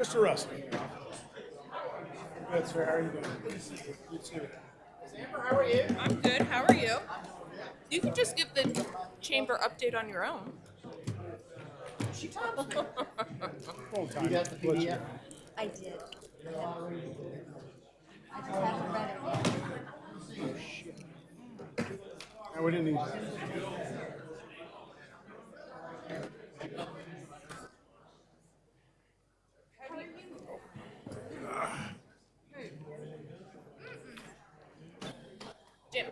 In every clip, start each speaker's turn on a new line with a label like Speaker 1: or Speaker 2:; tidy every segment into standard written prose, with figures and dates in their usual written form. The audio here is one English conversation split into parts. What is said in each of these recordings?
Speaker 1: Mr. Russell. Good, sir. How are you doing? You too.
Speaker 2: Amber, how are you? I'm good. How are you? You can just give the chamber update on your own.
Speaker 1: Full time.
Speaker 3: You got the PDF?
Speaker 4: I did. I just haven't read it yet.
Speaker 1: No, we didn't need that.
Speaker 2: Jim.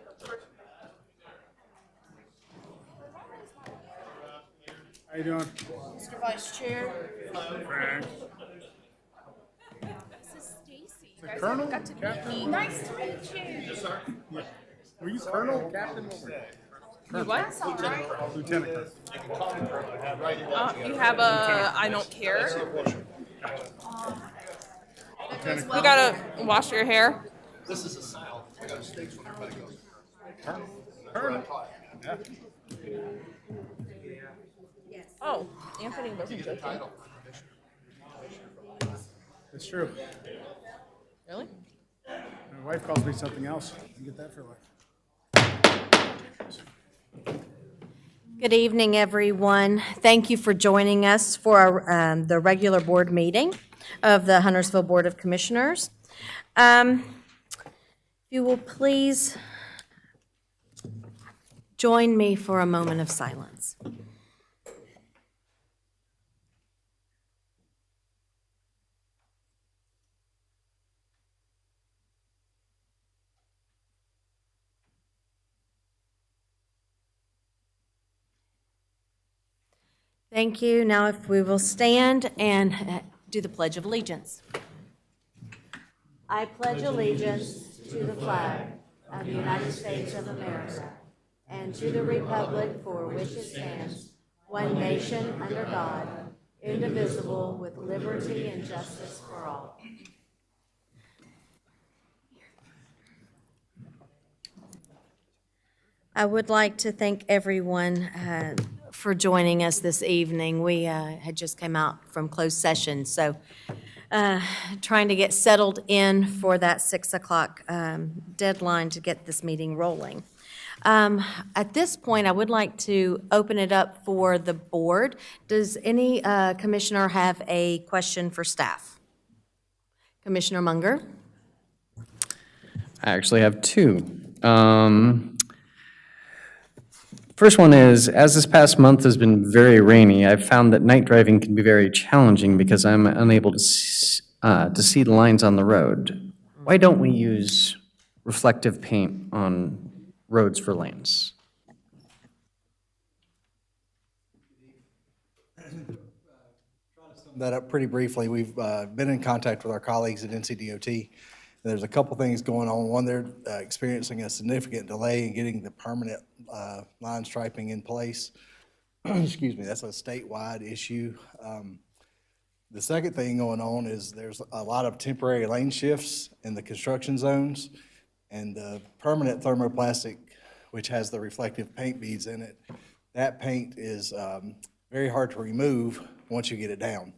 Speaker 1: How you doing?
Speaker 2: Mr. Vice Chair.
Speaker 1: Frank.
Speaker 2: This is Stacy. You guys
Speaker 1: Colonel?
Speaker 2: got to meet
Speaker 1: Captain?
Speaker 2: me. Nice to meet you.
Speaker 1: Yes, sir. Were you Colonel? Captain?
Speaker 2: You what?
Speaker 1: Lieutenant.
Speaker 2: You have a I don't care.
Speaker 1: Lieutenant.
Speaker 2: You gotta wash your hair.
Speaker 3: This is the South. I got states when everybody goes.
Speaker 1: Colonel. Yeah.
Speaker 2: Oh, Anthony wasn't joking.
Speaker 3: Title.
Speaker 1: It's true.
Speaker 2: Really?
Speaker 1: My wife calls me something else. You get that for life.
Speaker 4: Good evening, everyone. Thank you for joining us for our, the regular board meeting of the Huntersville Board of Commissioners. If you will please join me for a moment of silence. Thank you. Now, if we will stand and do the Pledge of Allegiance. I pledge allegiance to the flag of the United States of America and to the republic for which it stands, one nation under God, indivisible, with liberty and justice for all. I would like to thank everyone for joining us this evening. We had just come out from closed session, so trying to get settled in for that 6 o'clock deadline to get this meeting rolling. At this point, I would like to open it up for the board. Does any commissioner have a question for staff? Commissioner Munger?
Speaker 5: I actually have two. First one is, as this past month has been very rainy, I've found that night driving can be very challenging because I'm unable to see the lines on the road. Why don't we use reflective paint on roads for lanes?
Speaker 6: That up pretty briefly. We've been in contact with our colleagues at NCDOT. There's a couple things going on. One, they're experiencing a significant delay in getting the permanent line striping in place. Excuse me, that's a statewide issue. The second thing going on is there's a lot of temporary lane shifts in the construction zones, and the permanent thermoplastic, which has the reflective paint beads in it, that paint is very hard to remove once you get it down.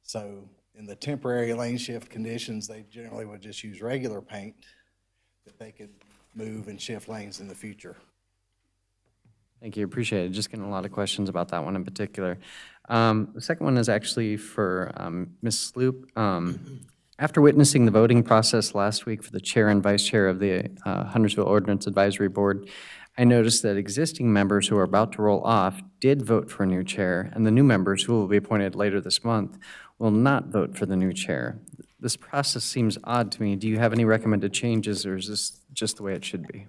Speaker 6: So in the temporary lane shift conditions, they generally would just use regular paint that they could move and shift lanes in the future.
Speaker 5: Thank you, appreciate it. Just getting a lot of questions about that one in particular. The second one is actually for Ms. Sloop. After witnessing the voting process last week for the chair and vice chair of the Huntersville Ordinance Advisory Board, I noticed that existing members who are about to roll off did vote for a new chair, and the new members who will be appointed later this month will not vote for the new chair. This process seems odd to me. Do you have any recommended changes, or is this just the way it should be?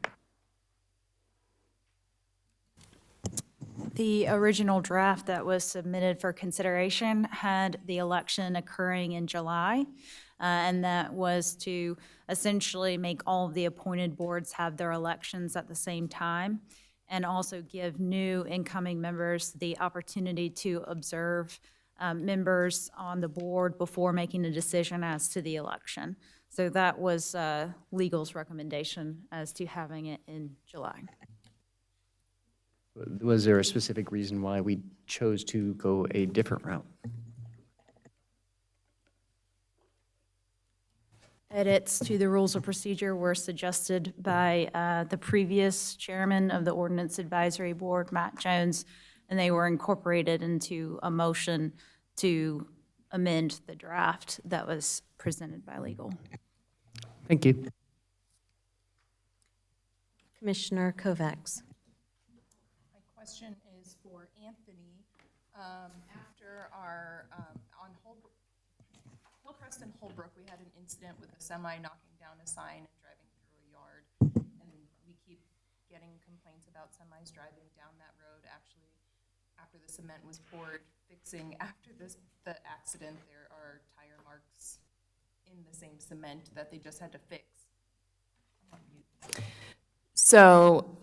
Speaker 7: The original draft that was submitted for consideration had the election occurring in July, and that was to essentially make all of the appointed boards have their elections at the same time, and also give new incoming members the opportunity to observe members on the board before making a decision as to the election. So that was legal's recommendation as to having it in July.
Speaker 5: Was there a specific reason why we chose to go a different route?
Speaker 7: Edits to the rules of procedure were suggested by the previous chairman of the Ordinance Advisory Board, Matt Jones, and they were incorporated into a motion to amend the draft that was presented by legal.
Speaker 5: Thank you.
Speaker 4: Commissioner Kovacs.
Speaker 2: My question is for Anthony. After our, on Hillcrest and Holbrook, we had an incident with a semi knocking down a sign and driving through a yard. And we keep getting complaints about semis driving down that road. Actually, after the cement was poured, fixing after the accident, there are tire marks in the same cement that they just had to fix.
Speaker 8: So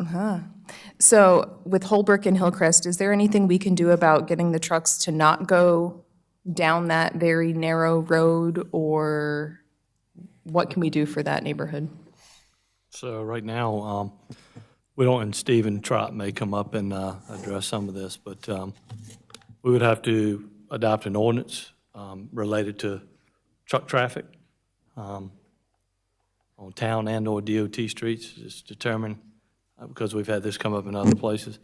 Speaker 8: with Holbrook and Hillcrest, is there anything we can do about getting the trucks to not go down that very narrow road, or what can we do for that neighborhood?
Speaker 3: So right now, we don't, and Stephen Trott may come up and address some of this, but we would have to adopt an ordinance related to truck traffic on town and/or DOT streets. It's determined, because we've had this come up in other places.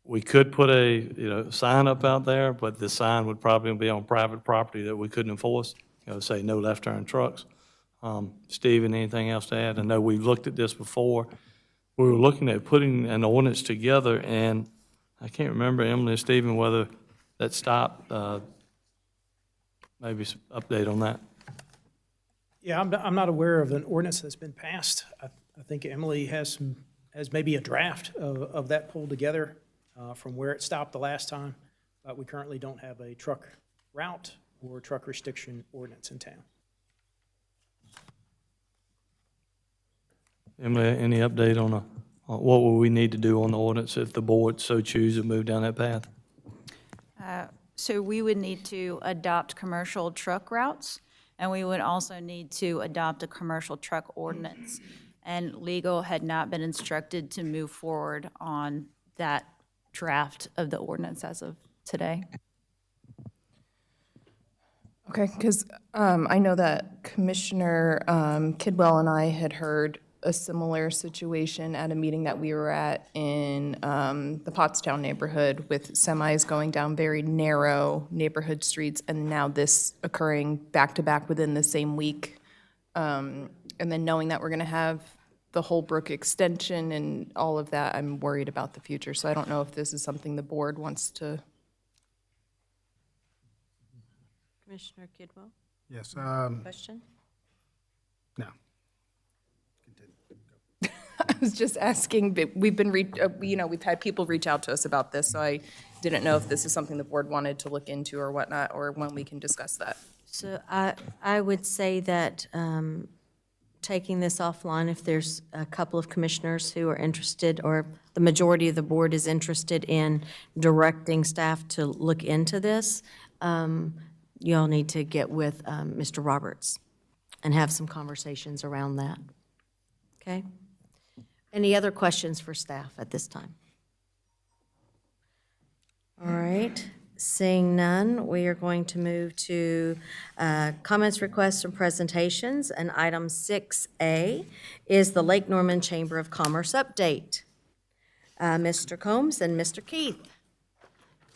Speaker 3: We could put a, sign up out there, but the sign would probably be on private property that we couldn't enforce, say no left turn trucks. Stephen, anything else to add? I know we've looked at this before. We were looking at putting an ordinance together, and I can't remember, Emily and Stephen, whether that stopped. Maybe some update on that.
Speaker 9: Yeah, I'm not aware of an ordinance that's been passed. I think Emily has maybe a draft of that pulled together from where it stopped the last time, but we currently don't have a truck route or truck restriction ordinance in town.
Speaker 3: Emily, any update on what will we need to do on the ordinance if the board so chooses to move down that path?
Speaker 7: So we would need to adopt commercial truck routes, and we would also need to adopt a commercial truck ordinance. And legal had not been instructed to move forward on that draft of the ordinance as of today.
Speaker 8: Okay, because I know that Commissioner Kidwell and I had heard a similar situation at a meeting that we were at in the Pottstown neighborhood with semis going down very narrow neighborhood streets, and now this occurring back-to-back within the same week. And then knowing that we're going to have the Holbrook extension and all of that, I'm worried about the future. So I don't know if this is something the board wants to.
Speaker 4: Commissioner Kidwell,
Speaker 1: Yes,
Speaker 4: question?
Speaker 1: no.
Speaker 8: I was just asking, but we've been, we've had people reach out to us about this, so I didn't know if this is something the board wanted to look into or whatnot, or when we can discuss that.
Speaker 4: So I would say that taking this offline, if there's a couple of commissioners who are interested, or the majority of the board is interested in directing staff to look into this, you all need to get with Mr. Roberts and have some conversations around that. Okay? Any other questions for staff at this time? All right, seeing none, we are going to move to comments, requests, and presentations. And item 6A is the Lake Norman Chamber of Commerce update. Mr. Combs and Mr. Keith,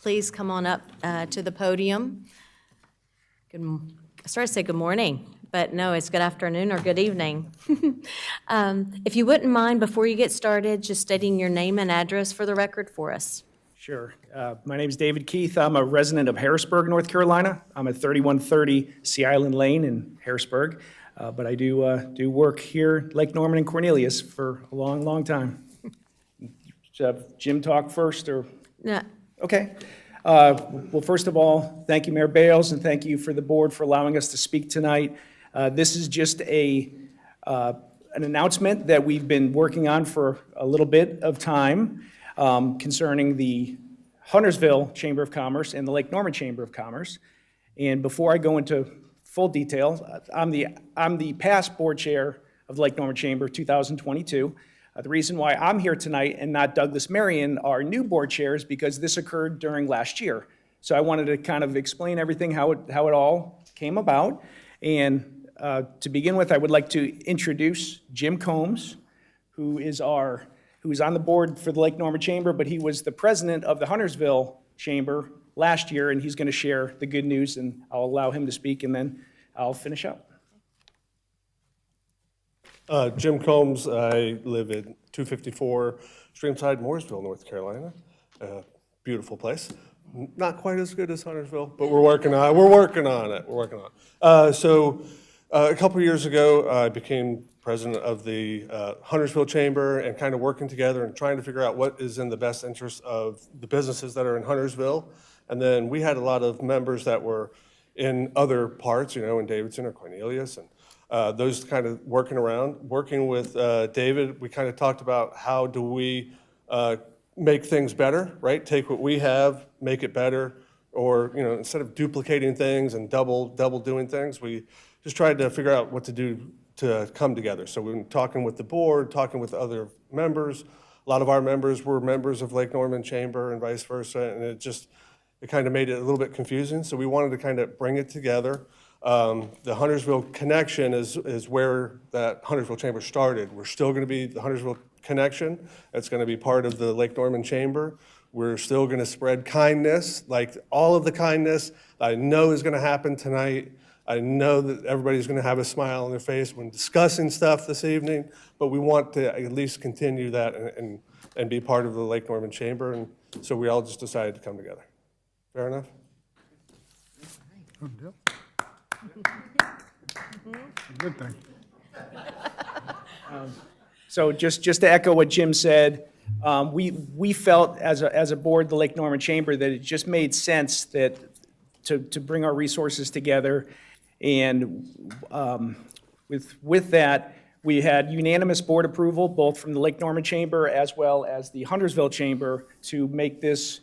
Speaker 4: please come on up to the podium. I started to say good morning, but no, it's good afternoon or good evening. If you wouldn't mind, before you get started, just stating your name and address for the record for us.
Speaker 9: Sure. My name is David Keith. I'm a resident of Harrisburg, North Carolina. I'm at 3130 Sea Island Lane in Harrisburg, but I do work here at Lake Norman and Cornelius for a long, long time. Should I have Jim talk first, or?
Speaker 4: No,
Speaker 9: Okay. Well, first of all, thank you, Mayor Bales, and thank you for the board for allowing us to speak tonight. This is just an announcement that we've been working on for a little bit of time concerning the Huntersville Chamber of Commerce and the Lake Norman Chamber of Commerce. And before I go into full detail, I'm the past board chair of the Lake Norman Chamber 2022. The reason why I'm here tonight and not Douglas Marion, our new board chair, is because this occurred during last year. So I wanted to kind of explain everything, how it all came about. And to begin with, I would like to introduce Jim Combs, who is on the board for the Lake Norman Chamber, but he was the president of the Huntersville Chamber last year, and he's going to share the good news, and I'll allow him to speak, and then I'll finish up.
Speaker 10: Jim Combs, I live at 254 Streamside, Mooresville, North Carolina. Beautiful place. Not quite as good as Huntersville, but we're working on it. A couple years ago, I became president of the Huntersville Chamber and kind of working together and trying to figure out what is in the best interest of the businesses that are in Huntersville. And then we had a lot of members that were in other parts, in Davidson or Cornelius, and those kind of working with David, we kind of talked about how do we make things better, right? Take what we have, make it better, or instead of duplicating things and double doing things, we just tried to figure out what to do to come together. So we've been talking with the board, talking with other members. A lot of our members were members of Lake Norman Chamber and vice versa, and it kind of made it a little bit confusing. So we wanted to kind of bring it together. The Huntersville Connection is where that Huntersville Chamber started. We're still going to be the Huntersville Connection. It's going to be part of the Lake Norman Chamber. We're still going to spread kindness, like all of the kindness I know is going to happen tonight. I know that everybody's going to have a smile on their face when discussing stuff this evening, but we want to at least continue that and be part of the Lake Norman Chamber, and so we all just decided to come together. Fair enough?
Speaker 1: Good deal. Good thing.
Speaker 9: So just to echo what Jim said, we felt as a board, the Lake Norman Chamber, that it just made sense that to bring our resources together. And with that, we had unanimous board approval, both from the Lake Norman Chamber as well as the Huntersville Chamber, to make this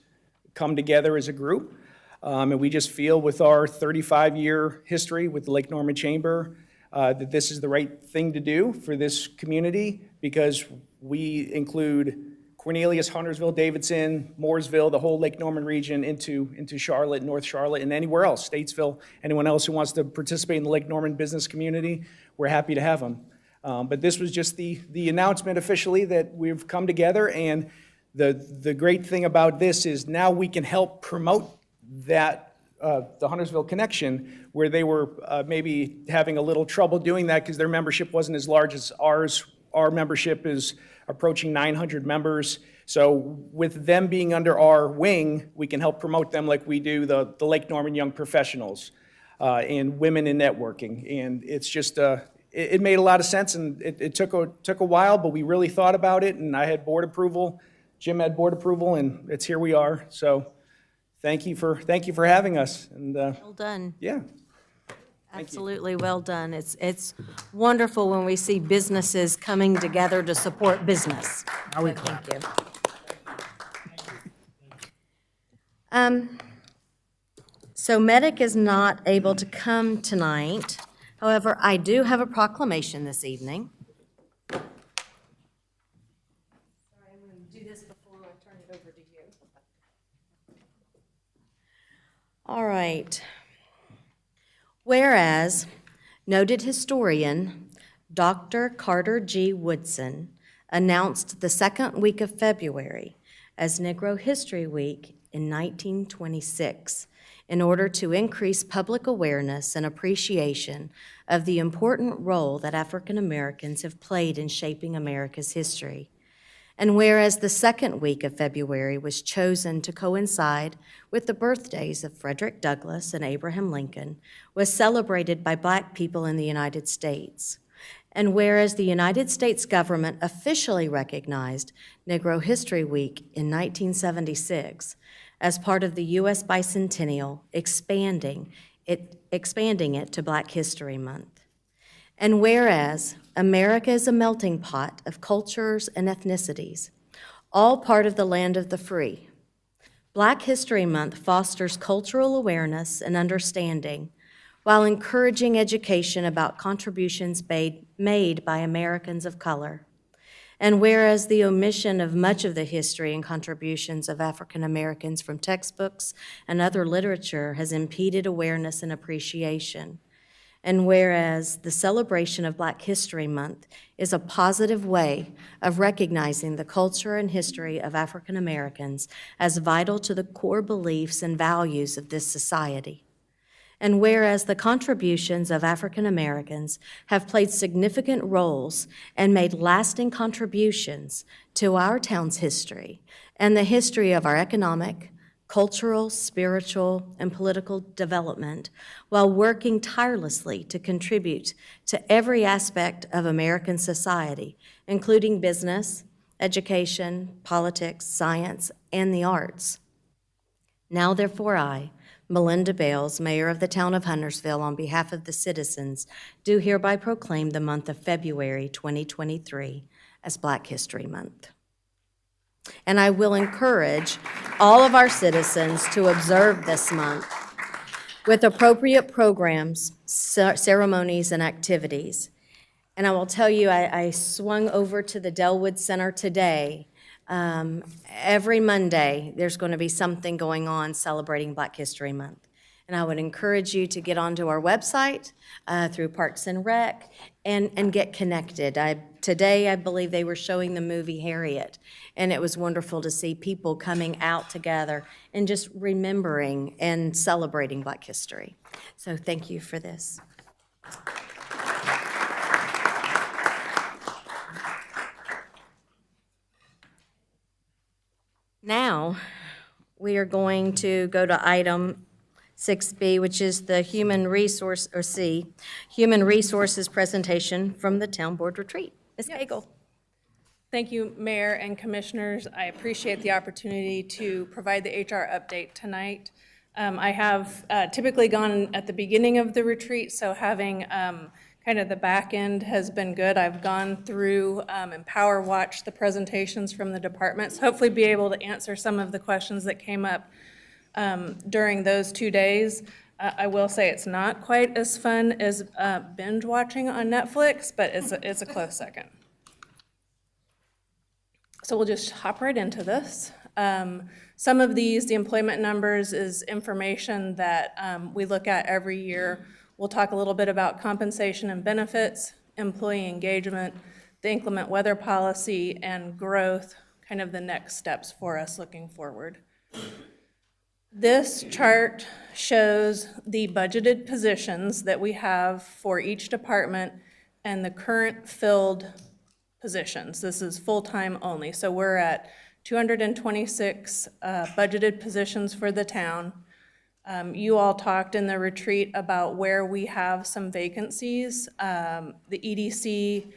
Speaker 9: come together as a group. And we just feel with our 35-year history with the Lake Norman Chamber that this is the right thing to do for this community, because we include Cornelius, Huntersville, Davidson, Mooresville, the whole Lake Norman region into Charlotte, North Charlotte, and anywhere else, Statesville, anyone else who wants to participate in the Lake Norman business community, we're happy to have them. But this was just the announcement officially that we've come together, and the great thing about this is now we can help promote that the Huntersville Connection, where they were maybe having a little trouble doing that because their membership wasn't as large as ours. Our membership is approaching 900 members. So with them being under our wing, we can help promote them like we do the Lake Norman Young Professionals and Women in Networking. And it's just, it made a lot of sense, and it took a while, but we really thought about it, and I had board approval. Jim had board approval, and it's here we are. So thank you for having us. And
Speaker 4: Well done.
Speaker 9: yeah.
Speaker 4: Absolutely well done. It's wonderful when we see businesses coming together to support business.
Speaker 1: Now we
Speaker 4: So
Speaker 1: clap.
Speaker 4: thank you. So Medic is not able to come tonight. However, I do have a proclamation this evening. Sorry, I'm going to do this before I turn it over to you. All right. Whereas noted historian Dr. Carter G. Woodson announced the second week of February as Negro History Week in 1926 in order to increase public awareness and appreciation of the important role that African Americans have played in shaping America's history. And whereas the second week of February was chosen to coincide with the birthdays of Frederick Douglass and Abraham Lincoln, was celebrated by Black people in the United States. And whereas the United States government officially recognized Negro History Week in 1976 as part of the U.S. Bicentennial, expanding it to Black History Month. And whereas America is a melting pot of cultures and ethnicities, all part of the land of the free, Black History Month fosters cultural awareness and understanding while encouraging education about contributions made by Americans of color. And whereas the omission of much of the history and contributions of African Americans from textbooks and other literature has impeded awareness and appreciation. And whereas the celebration of Black History Month is a positive way of recognizing the culture and history of African Americans as vital to the core beliefs and values of this society. And whereas the contributions of African Americans have played significant roles and made lasting contributions to our town's history and the history of our economic, cultural, spiritual, and political development, while working tirelessly to contribute to every aspect of American society, including business, education, politics, science, and the arts. Now therefore I, Melinda Bales, Mayor of the Town of Huntersville, on behalf of the citizens, do hereby proclaim the month of February 2023 as Black History Month. And I will encourage all of our citizens to observe this month with appropriate programs, ceremonies, and activities. And I will tell you, I swung over to the Delwood Center today. Every Monday, there's going to be something going on celebrating Black History Month. And I would encourage you to get onto our website through Parks and Rec and get connected. Today, I believe they were showing the movie Harriet, and it was wonderful to see people coming out together and just remembering and celebrating Black history. So thank you for this. Now, we are going to go to item 6B, which is the Human Resources presentation from the Town Board Retreat. Ms. Cagle.
Speaker 11: Thank you, Mayor and Commissioners. I appreciate the opportunity to provide the HR update tonight. I have typically gone at the beginning of the retreat, so having kind of the back end has been good. I've gone through and power watched the presentations from the departments, hopefully be able to answer some of the questions that came up during those 2 days. I will say it's not quite as fun as binge watching on Netflix, but it's a close second. So we'll just hop right into this. Some of these, the employment numbers, is information that we look at every year. We'll talk a little bit about compensation and benefits, employee engagement, the inclement weather policy, and growth, kind of the next steps for us looking forward. This chart shows the budgeted positions that we have for each department and the current filled positions. This is full-time only. So we're at 226 budgeted positions for the town. You all talked in the retreat about where we have some vacancies, the EDC,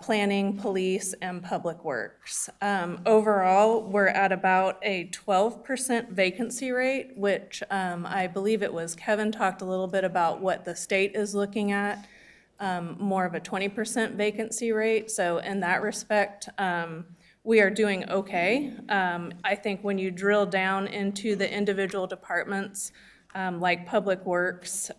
Speaker 11: planning, police, and public works. Overall, we're at about a 12% vacancy rate, which I believe it was Kevin talked a little bit about what the state is looking at, more of a 20% vacancy rate. So in that respect, we are doing okay. I think when you drill down into the individual departments, like Public Works,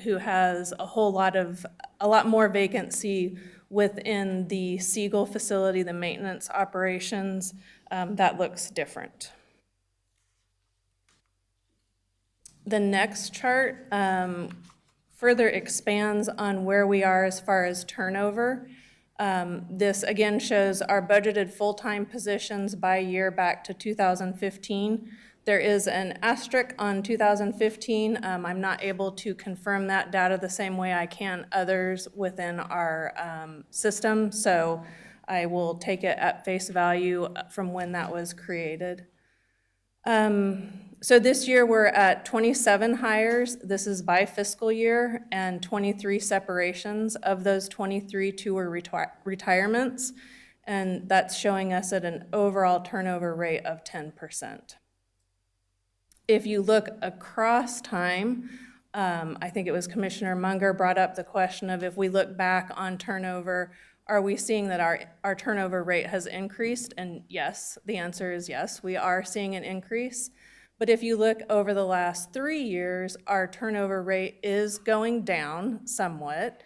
Speaker 11: who has a lot more vacancy within the Siegel facility, the maintenance operations, that looks different. The next chart further expands on where we are as far as turnover. This again shows our budgeted full-time positions by year back to 2015. There is an asterisk on 2015. I'm not able to confirm that data the same way I can others within our system, so I will take it at face value from when that was created. So this year we're at 27 hires. This is by fiscal year, and 23 separations. Of those 23, 2 were retirements, and that's showing us at an overall turnover rate of 10%. If you look across time, I think it was Commissioner Munger brought up the question of if we look back on turnover, are we seeing that our turnover rate has increased? And yes, the answer is yes, we are seeing an increase. But if you look over the last 3 years, our turnover rate is going down somewhat,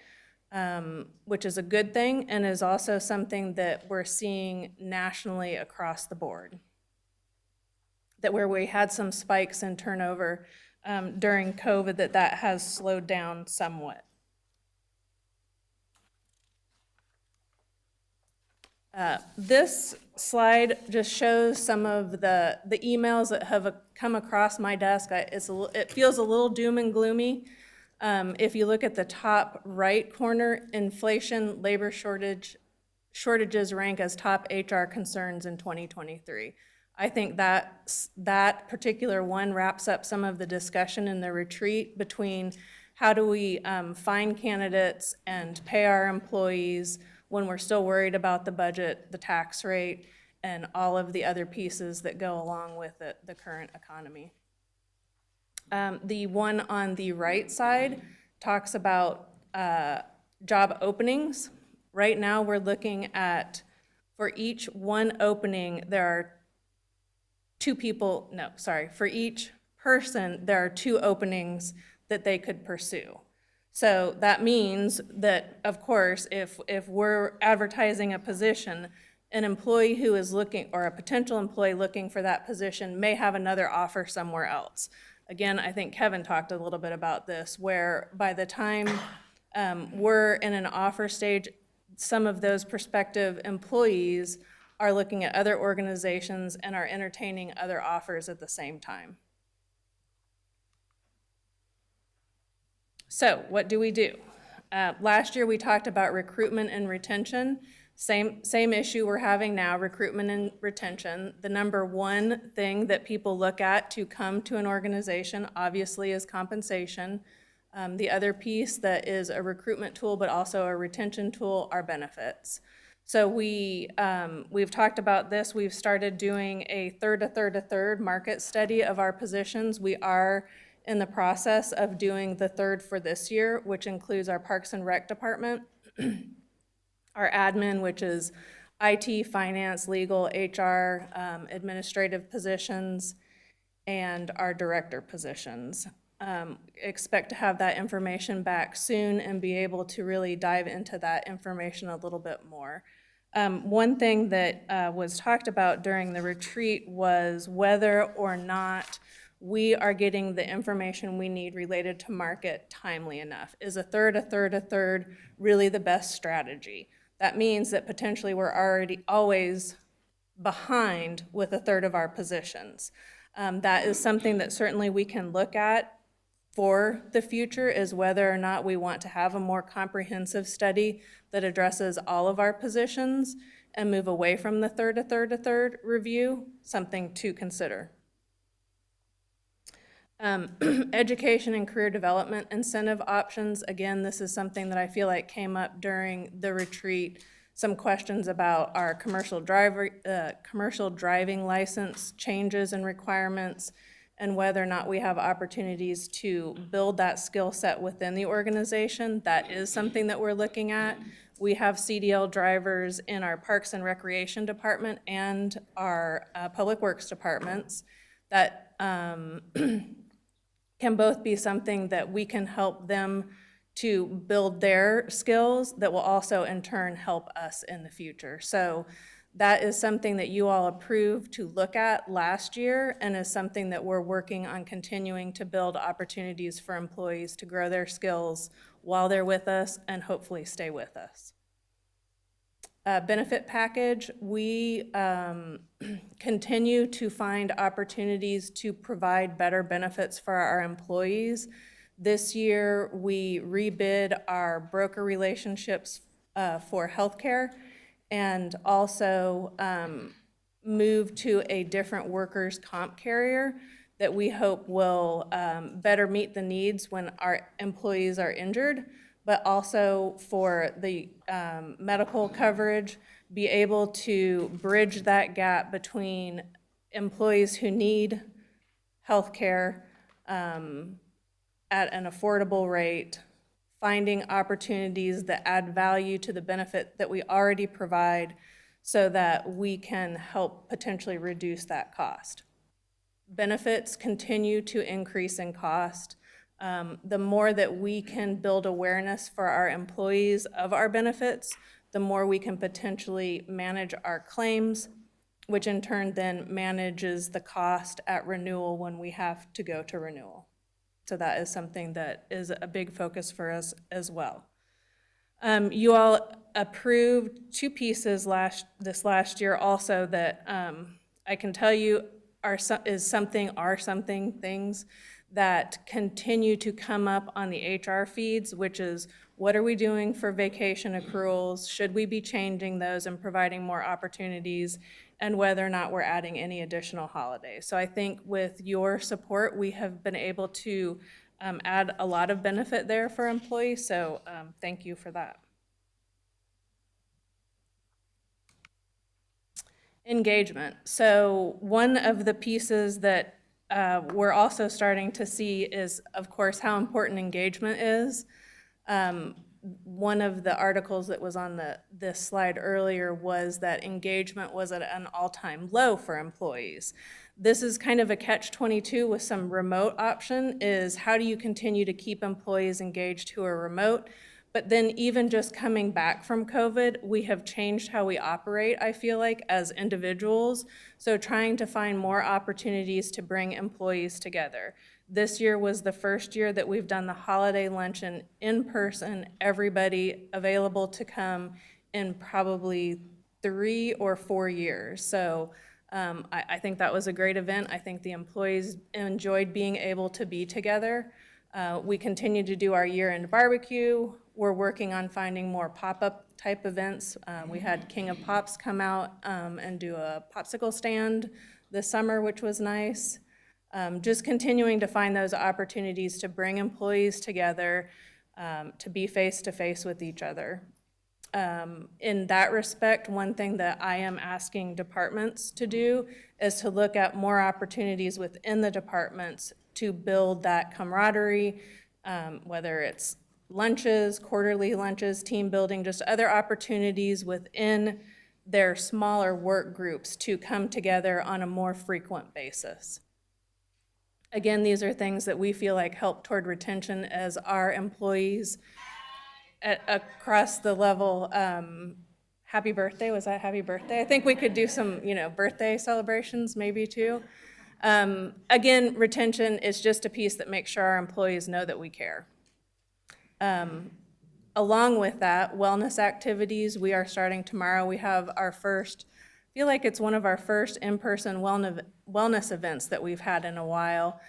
Speaker 11: which is a good thing and is also something that we're seeing nationally across the board. That where we had some spikes in turnover during COVID that has slowed down somewhat. This slide just shows some of the emails that have come across my desk. It feels a little doom and gloomy. If you look at the top right corner, inflation, labor shortages rank as top HR concerns in 2023. I think that particular one wraps up some of the discussion in the retreat between how do we find candidates and pay our employees when we're still worried about the budget, the tax rate, and all of the other pieces that go along with it, the current economy. The one on the right side talks about job openings. Right now, we're looking at, for each one opening, there are for each person, there are 2 openings that they could pursue. So that means that, of course, if we're advertising a position, an employee who is looking, or a potential employee looking for that position may have another offer somewhere else. Again, I think Kevin talked a little bit about this, where by the time we're in an offer stage, some of those prospective employees are looking at other organizations and are entertaining other offers at the same time. So what do we do? Last year, we talked about recruitment and retention. Same issue we're having now, recruitment and retention. The number one thing that people look at to come to an organization, obviously, is compensation. The other piece that is a recruitment tool, but also a retention tool, are benefits. So we've talked about this. We've started doing a third market study of our positions. We are in the process of doing the third for this year, which includes our Parks and Rec department, our admin, which is IT, finance, legal, HR, administrative positions, and our director positions. Expect to have that information back soon and be able to really dive into that information a little bit more. One thing that was talked about during the retreat was whether or not we are getting the information we need related to market timely enough. Is a third really the best strategy? That means that potentially we're already always behind with a third of our positions. That is something that certainly we can look at for the future, is whether or not we want to have a more comprehensive study that addresses all of our positions and move away from the third review, something to consider. Education and career development incentive options. Again, this is something that I feel like came up during the retreat. Some questions about our commercial driving license changes and requirements, and whether or not we have opportunities to build that skill set within the organization. That is something that we're looking at. We have CDL drivers in our Parks and Recreation department and our Public Works departments that can both be something that we can help them to build their skills that will also in turn help us in the future. So that is something that you all approved to look at last year, and is something that we're working on continuing to build opportunities for employees to grow their skills while they're with us and hopefully stay with us. Benefit package, we continue to find opportunities to provide better benefits for our employees. This year, we rebid our broker relationships for healthcare, and also moved to a different workers' comp carrier that we hope will better meet the needs when our employees are injured, but also for the medical coverage, be able to bridge that gap between employees who need health care at an affordable rate, finding opportunities that add value to the benefit that we already provide so that we can help potentially reduce that cost. Benefits continue to increase in cost. The more that we can build awareness for our employees of our benefits, the more we can potentially manage our claims, which in turn then manages the cost at renewal when we have to go to renewal. So that is something that is a big focus for us as well. You all approved two pieces this last year also that I can tell you are something things that continue to come up on the HR feeds, which is what are we doing for vacation accruals? Should we be changing those and providing more opportunities? And whether or not we're adding any additional holidays. So I think with your support, we have been able to add a lot of benefit there for employees, so thank you for that. Engagement. So one of the pieces that we're also starting to see is, of course, how important engagement is. One of the articles that was on this slide earlier was that engagement was at an all-time low for employees. This is kind of a catch-22 with some remote option, is how do you continue to keep employees engaged who are remote? But then even just coming back from COVID, we have changed how we operate, I feel like, as individuals. So trying to find more opportunities to bring employees together. This year was the first year that we've done the holiday luncheon in person, everybody available to come in probably 3 or 4 years. So I think that was a great event. I think the employees enjoyed being able to be together. We continue to do our year-end barbecue. We're working on finding more pop-up type events. We had King of Pops come out and do a popsicle stand this summer, which was nice. Just continuing to find those opportunities to bring employees together, to be face-to-face with each other. In that respect, one thing that I am asking departments to do is to look at more opportunities within the departments to build that camaraderie, whether it's lunches, quarterly lunches, team building, just other opportunities within their smaller work groups to come together on a more frequent basis. Again, these are things that we feel like help toward retention as our employees across the level. Happy birthday, was that happy birthday? I think we could do some, birthday celebrations maybe too. Again, retention is just a piece that makes sure our employees know that we care. Along with that, wellness activities, we are starting tomorrow. We have our first, I feel like it's one of our first in-person wellness events that we've had in a while.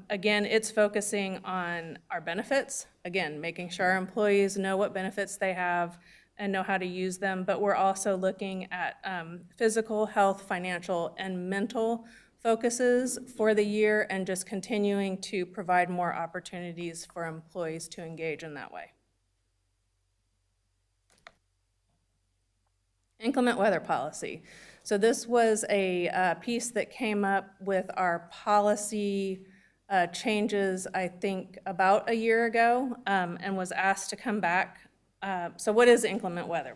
Speaker 11: Again, it's focusing on our benefits. Again, making sure our employees know what benefits they have and know how to use them, but we're also looking at physical health, financial, and mental focuses for the year, and just continuing to provide more opportunities for employees to engage in that way. Inclement weather policy. So this was a piece that came up with our policy changes, I think, about a year ago, and was asked to come back. So what is inclement weather?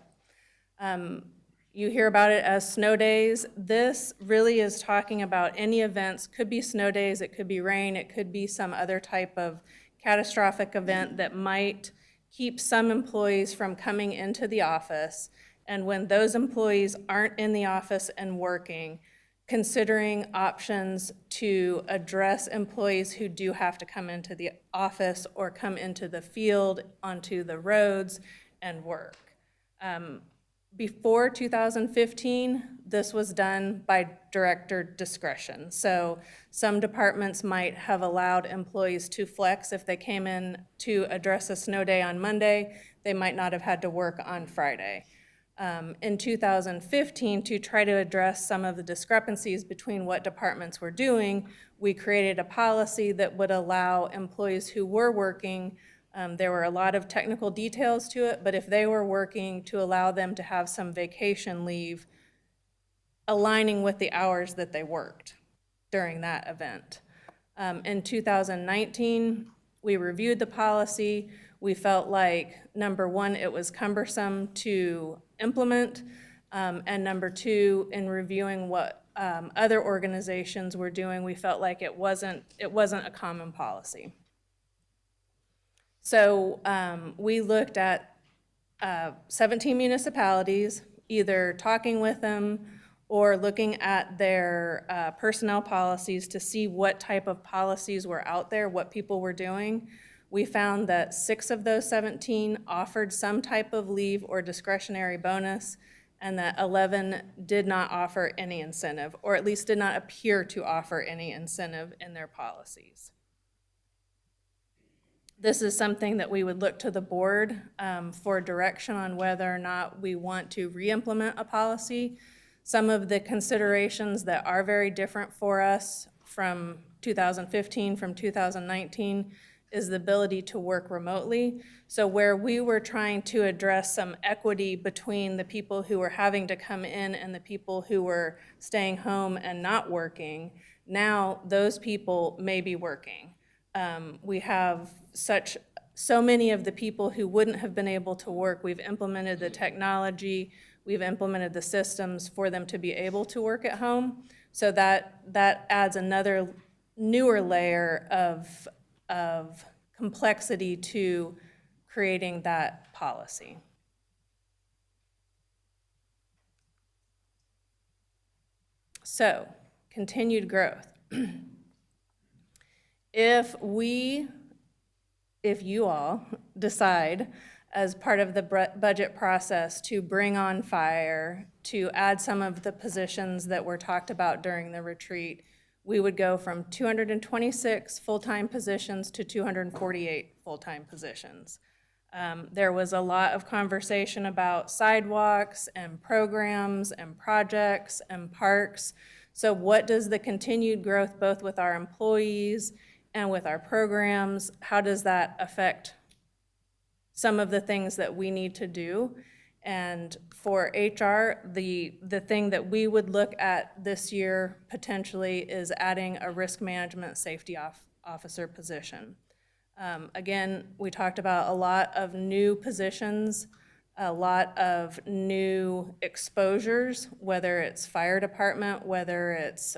Speaker 11: You hear about it as snow days. This really is talking about any events. Could be snow days, it could be rain, it could be some other type of catastrophic event that might keep some employees from coming into the office. And when those employees aren't in the office and working, considering options to address employees who do have to come into the office or come into the field, onto the roads, and work. Before 2015, this was done by director discretion. So some departments might have allowed employees to flex. If they came in to address a snow day on Monday, they might not have had to work on Friday. In 2015, to try to address some of the discrepancies between what departments were doing, we created a policy that would allow employees who were working, there were a lot of technical details to it, but if they were working, to allow them to have some vacation leave aligning with the hours that they worked during that event. In 2019, we reviewed the policy. We felt like, number one, it was cumbersome to implement, and number two, in reviewing what other organizations were doing, we felt like it wasn't a common policy. So we looked at 17 municipalities, either talking with them or looking at their personnel policies to see what type of policies were out there, what people were doing, we found that 6 of those 17 offered some type of leave or discretionary bonus, and that 11 did not offer any incentive, or at least did not appear to offer any incentive in their policies. This is something that we would look to the board for direction on whether or not we want to re-implement a policy. Some of the considerations that are very different for us from 2015, from 2019, is the ability to work remotely. So where we were trying to address some equity between the people who were having to come in and the people who were staying home and not working, now those people may be working. We have so many of the people who wouldn't have been able to work. We've implemented the technology, we've implemented the systems for them to be able to work at home. So that adds another newer layer of complexity to creating that policy. So, continued growth. If you all decide as part of the budget process to bring on fire, to add some of the positions that were talked about during the retreat, we would go from 226 full-time positions to 248 full-time positions. There was a lot of conversation about sidewalks and programs and projects and parks. So what does the continued growth, both with our employees and with our programs, how does that affect some of the things that we need to do? And for HR, the thing that we would look at this year potentially is adding a risk management safety officer position. Again, we talked about a lot of new positions, a lot of new exposures, whether it's fire department, whether it's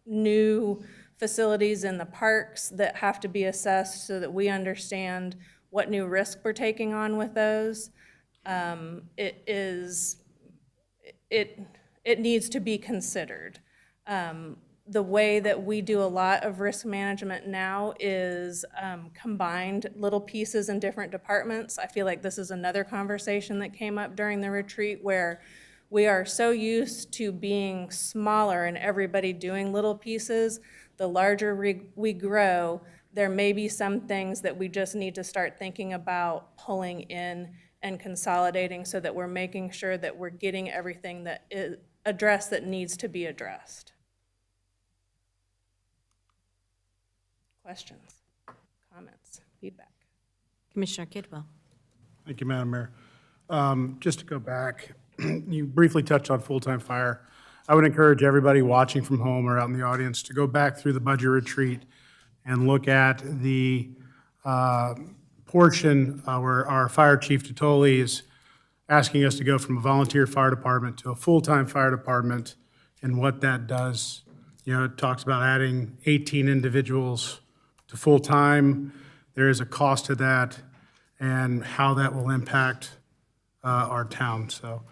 Speaker 11: new facilities in the parks that have to be assessed so that we understand what new risk we're taking on with those. It needs to be considered. The way that we do a lot of risk management now is combined little pieces in different departments. I feel like this is another conversation that came up during the retreat where we are so used to being smaller and everybody doing little pieces. The larger we grow, there may be some things that we just need to start thinking about pulling in and consolidating so that we're making sure that we're getting everything that is addressed that needs to be addressed. Questions, comments, feedback?
Speaker 4: Commissioner Kidwell.
Speaker 1: Thank you, Madam Mayor. Just to go back, you briefly touched on full-time fire. I would encourage everybody watching from home or out in the audience to go back through the budget retreat and look at the portion where our fire chief Totoli is asking us to go from a volunteer fire department to a full-time fire department and what that does. You know, it talks about adding 18 individuals to full-time. There is a cost to that and how that will impact our town. So,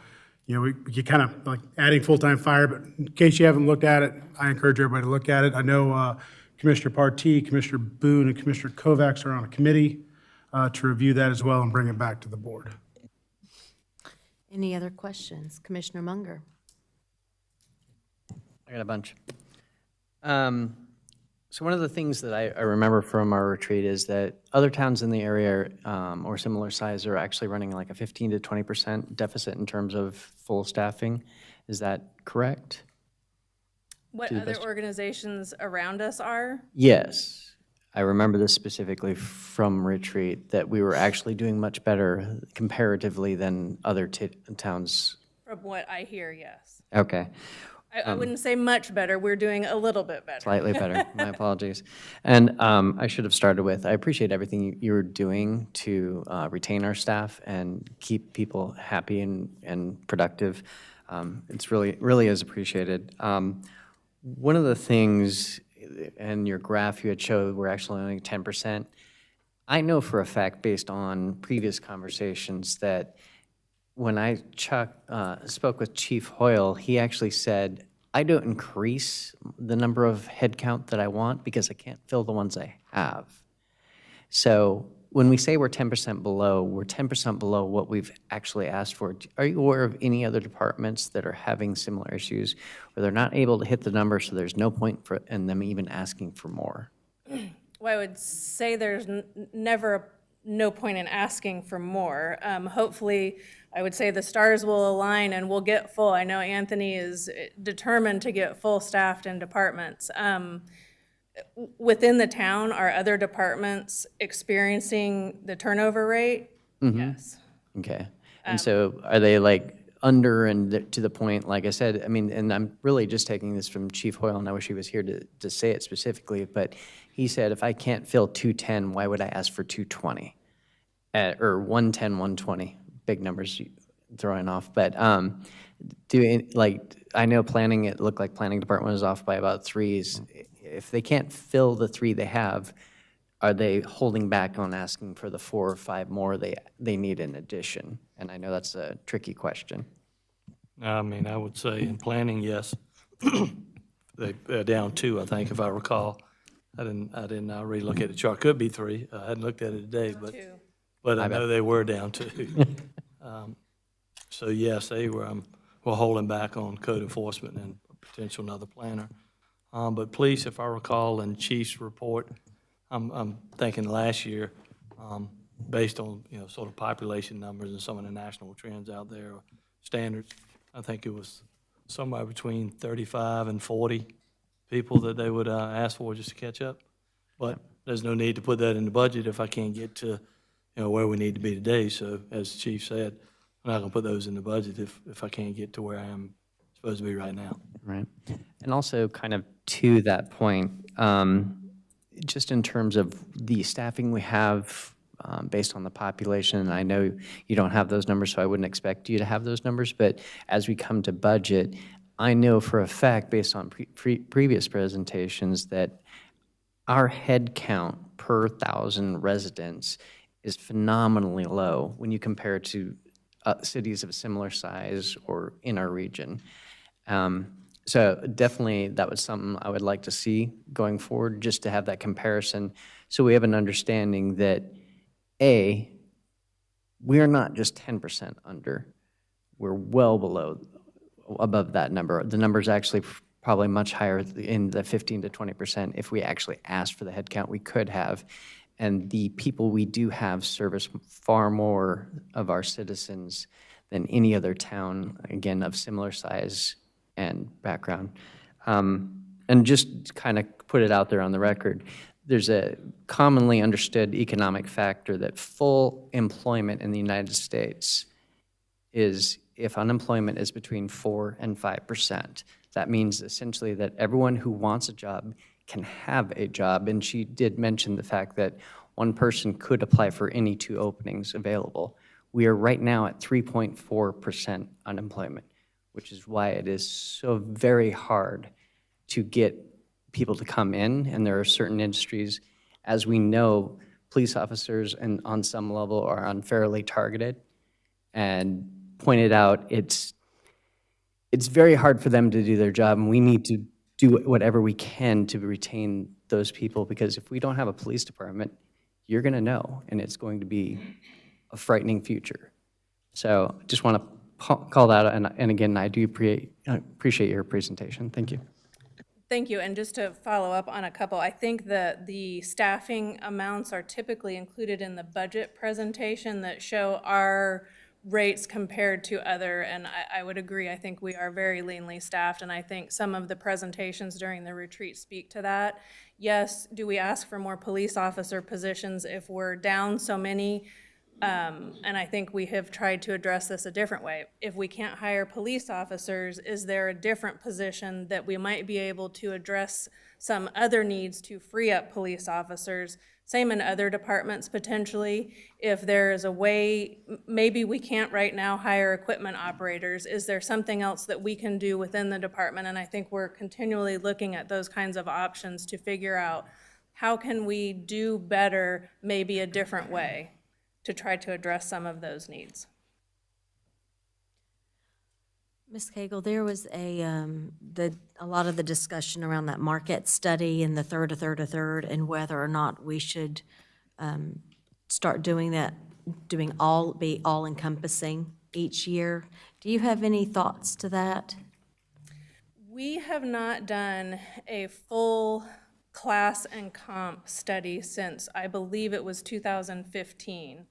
Speaker 1: you know, you kind of like adding full-time fire, but in case you haven't looked at it, I encourage everybody to look at it. I know Commissioner Partee, Commissioner Boone, and Commissioner Kovacs are on a committee to review that as well and bring it back to the board.
Speaker 4: Any other questions? Commissioner Munger.
Speaker 5: I got a bunch. So one of the things that I remember from our retreat is that other towns in the area or similar size are actually running like a 15 to 20% deficit in terms of full staffing. Is that correct?
Speaker 11: What other organizations around us are?
Speaker 5: Yes. I remember this specifically from retreat, that we were actually doing much better comparatively than other towns.
Speaker 11: From what I hear, yes.
Speaker 5: Okay.
Speaker 11: I wouldn't say much better. We're doing a little bit better.
Speaker 5: Slightly better. My apologies. And I should have started with, I appreciate everything you're doing to retain our staff and keep people happy and productive. It's really is appreciated. One of the things in your graph you had showed we're actually only 10%. I know for a fact, based on previous conversations, that when I spoke with Chief Hoyle, he actually said, I don't increase the number of headcount that I want because I can't fill the ones I have. So when we say we're 10% below, we're 10% below what we've actually asked for. Are you aware of any other departments that are having similar issues where they're not able to hit the number, so there's no point in them even asking for more?
Speaker 11: Well, I would say there's never no point in asking for more. Hopefully, I would say the stars will align and we'll get full. I know Anthony is determined to get full staffed in departments. Within the town, are other departments experiencing the turnover rate? Yes.
Speaker 5: Okay. And so are they like under and to the point, like I said, I mean, and I'm really just taking this from Chief Hoyle, and I wish he was here to say it specifically, but he said, if I can't fill 210, why would I ask for 220? Or 110, 120, big numbers throwing off. But I know planning, it looked like planning department was off by about 3s. If they can't fill the 3 they have, are they holding back on asking for the 4 or 5 more they need in addition? And I know that's a tricky question.
Speaker 3: I mean, I would say in planning, yes. They're down 2, I think, if I recall. I didn't relook at the chart. Could be 3. I hadn't looked at it today, but I know they were down 2. So yes, they were holding back on code enforcement and potential another planner. But police, if I recall, in Chief's report, I'm thinking last year, based on, sort of population numbers and some of the national trends out there, standards, I think it was somewhere between 35 and 40 people that they would ask for just to catch up. But there's no need to put that in the budget if I can't get to, where we need to be today. So as the chief said, I'm not gonna put those in the budget if I can't get to where I am supposed to be right now.
Speaker 5: Right. And also kind of to that point, just in terms of the staffing we have based on the population, and I know you don't have those numbers, so I wouldn't expect you to have those numbers, but as we come to budget, I know for a fact, based on previous presentations, that our head count per 1,000 residents is phenomenally low when you compare it to cities of a similar size or in our region. So definitely that was something I would like to see going forward, just to have that comparison, so we have an understanding that, A, we're not just 10% under, we're well above that number. The number's actually probably much higher in the 15 to 20% if we actually asked for the headcount we could have. And the people we do have service far more of our citizens than any other town, again, of similar size and background. And just kind of put it out there on the record, there's a commonly understood economic factor that full employment in the United States is if unemployment is between 4 and 5%. That means essentially that everyone who wants a job can have a job. And she did mention the fact that one person could apply for any 2 openings available. We are right now at 3.4% unemployment, which is why it is so very hard to get people to come in. And there are certain industries, as we know, police officers and on some level are unfairly targeted. And pointed out, it's very hard for them to do their job, and we need to do whatever we can to retain those people, because if we don't have a police department, you're going to know, and it's going to be a frightening future. So just want to call that out, and again, I do appreciate your presentation. Thank you.
Speaker 11: Thank you, and just to follow up on a couple, I think that the staffing amounts are typically included in the budget presentation that show our rates compared to other, and I would agree, I think we are very leanly staffed, and I think some of the presentations during the retreat speak to that. Yes, do we ask for more police officer positions if we're down so many? And I think we have tried to address this a different way. If we can't hire police officers, is there a different position that we might be able to address some other needs to free up police officers? Same in other departments potentially. If there is a way, maybe we can't right now hire equipment operators. Is there something else that we can do within the department? And I think we're continually looking at those kinds of options to figure out how can we do better, maybe a different way, to try to address some of those needs.
Speaker 4: Ms. Cagle, there was a lot of the discussion around that market study and the third, and whether or not we should start doing that, be all encompassing each year. Do you have any thoughts to that?
Speaker 11: We have not done a full class and comp study since, I believe it was 2015.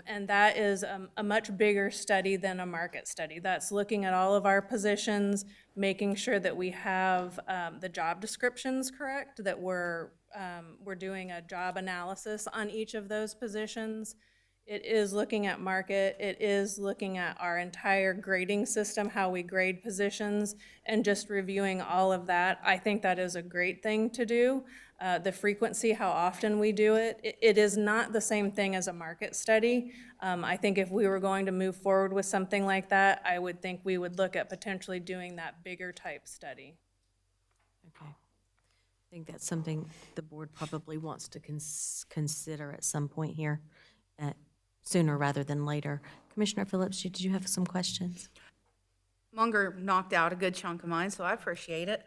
Speaker 11: And that is a much bigger study than a market study. That's looking at all of our positions, making sure that we have the job descriptions correct, that we're doing a job analysis on each of those positions. It is looking at market, it is looking at our entire grading system, how we grade positions, and just reviewing all of that. I think that is a great thing to do. The frequency, how often we do it, it is not the same thing as a market study. I think if we were going to move forward with something like that, I would think we would look at potentially doing that bigger type study.
Speaker 4: Okay. I think that's something the board probably wants to consider at some point here, sooner rather than later. Commissioner Phillips, did you have some questions?
Speaker 12: Munger knocked out a good chunk of mine, so I appreciate it.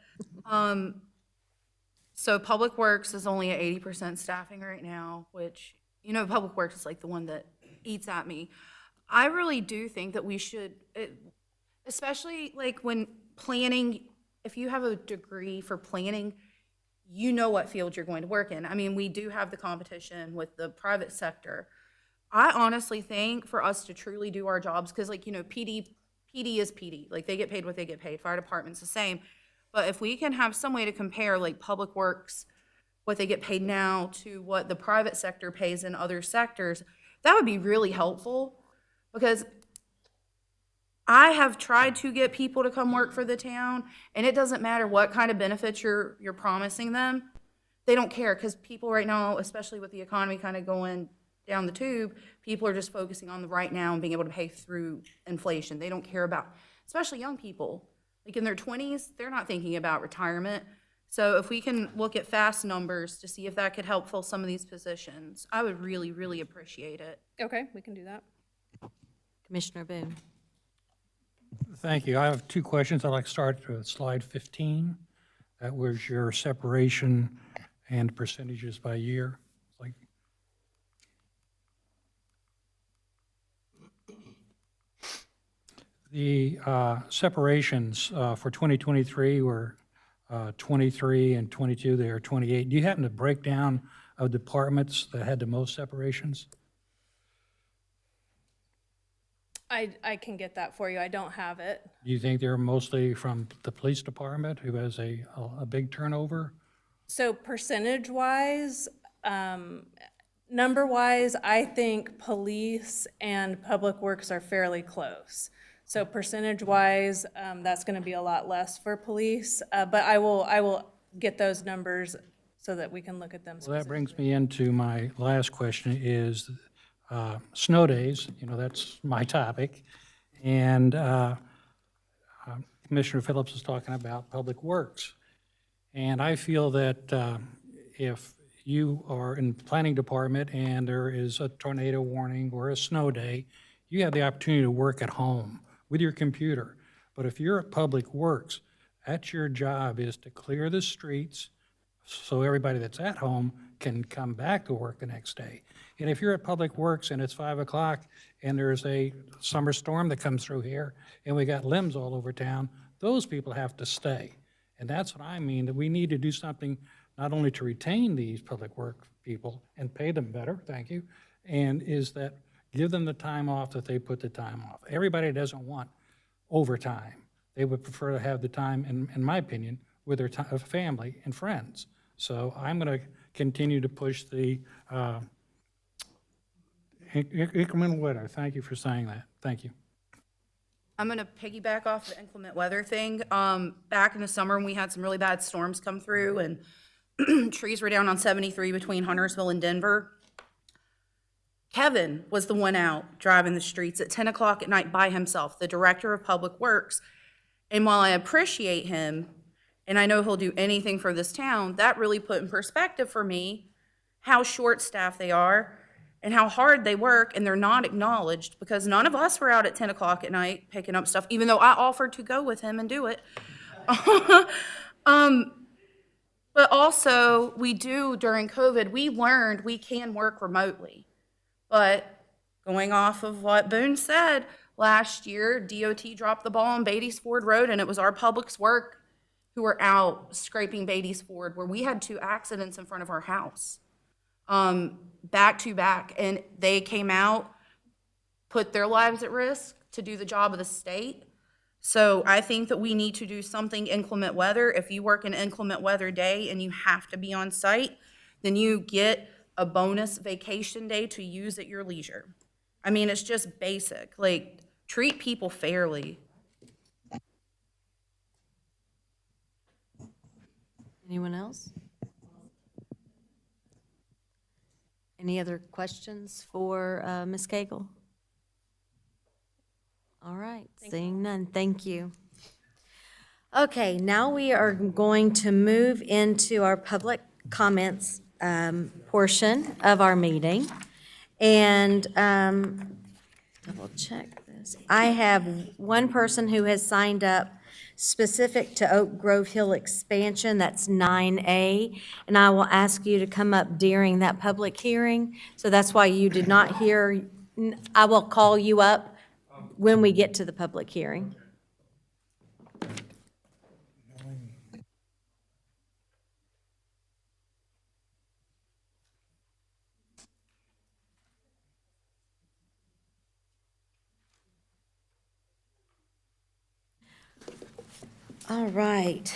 Speaker 12: So Public Works is only at 80% staffing right now, which, you know, Public Works is like the one that eats at me. I really do think that we should, especially like when planning, if you have a degree for planning, you know what field you're going to work in. I mean, we do have the competition with the private sector. I honestly think for us to truly do our jobs, because like, you know, PD is PD. Like they get paid what they get paid. Fire department's the same. But if we can have some way to compare like Public Works, what they get paid now to what the private sector pays in other sectors, that would be really helpful. Because I have tried to get people to come work for the town, and it doesn't matter what kind of benefits you're promising them. They don't care, because people right now, especially with the economy kind of going down the tube, people are just focusing on the right now and being able to pay through inflation. They don't care about, especially young people. Like in their 20s, they're not thinking about retirement. So if we can look at fast numbers to see if that could help fill some of these positions, I would really, really appreciate it.
Speaker 11: Okay, we can do that.
Speaker 4: Commissioner Boone?
Speaker 13: Thank you. I have two questions. I'd like to start with slide 15. That was your separation and percentages by year. Like, the separations for 2023 were 23 and 22. They are 28. Do you happen to break down of departments that had the most separations?
Speaker 11: I can get that for you. I don't have it.
Speaker 13: Do you think they're mostly from the police department, who has a big turnover?
Speaker 11: So percentage-wise, number-wise, I think police and Public Works are fairly close. So percentage-wise, that's going to be a lot less for police, but I will get those numbers so that we can look at them.
Speaker 13: Well, that brings me into my last question is snow days. You know, that's my topic. And Commissioner Phillips is talking about Public Works. And I feel that if you are in the planning department and there is a tornado warning or a snow day, you have the opportunity to work at home with your computer. But if you're at Public Works, that's your job, is to clear the streets so everybody that's at home can come back to work the next day. And if you're at Public Works and it's 5 o'clock and there's a summer storm that comes through here and we got limbs all over town, those people have to stay. And that's what I mean, that we need to do something not only to retain these Public Works people and pay them better, thank you, and is that give them the time off that they put the time off. Everybody doesn't want overtime. They would prefer to have the time, in my opinion, with their family and friends. So I'm going to continue to push the inclement weather. Thank you for saying that. Thank you.
Speaker 12: I'm going to piggyback off the inclement weather thing. Back in the summer, when we had some really bad storms come through and trees were down on 73 between Huntersville and Denver, Kevin was the one out driving the streets at 10 o'clock at night by himself, the director of Public Works. And while I appreciate him, and I know he'll do anything for this town, that really put in perspective for me how short-staffed they are and how hard they work, and they're not acknowledged because none of us were out at 10 o'clock at night picking up stuff, even though I offered to go with him and do it. But also, we do, during COVID, we learned we can work remotely. But going off of what Boone said, last year, DOT dropped the ball on Beatty's Ford Road, and it was our public's work who were out scraping Beatty's Ford, where we had 2 accidents in front of our house, back to back. And they came out, put their lives at risk to do the job of the state. So I think that we need to do something inclement weather. If you work an inclement weather day and you have to be on site, then you get a bonus vacation day to use at your leisure. I mean, it's just basic. Like, treat people fairly.
Speaker 4: Anyone else? Any other questions for Ms. Cagle? All right, seeing none, thank you. Okay, now we are going to move into our public comments portion of our meeting. And double check this. I have one person who has signed up specific to Oak Grove Hill expansion, that's 9A, and I will ask you to come up during that public hearing. So that's why you did not hear, I will call you up when we get to the public hearing. All right.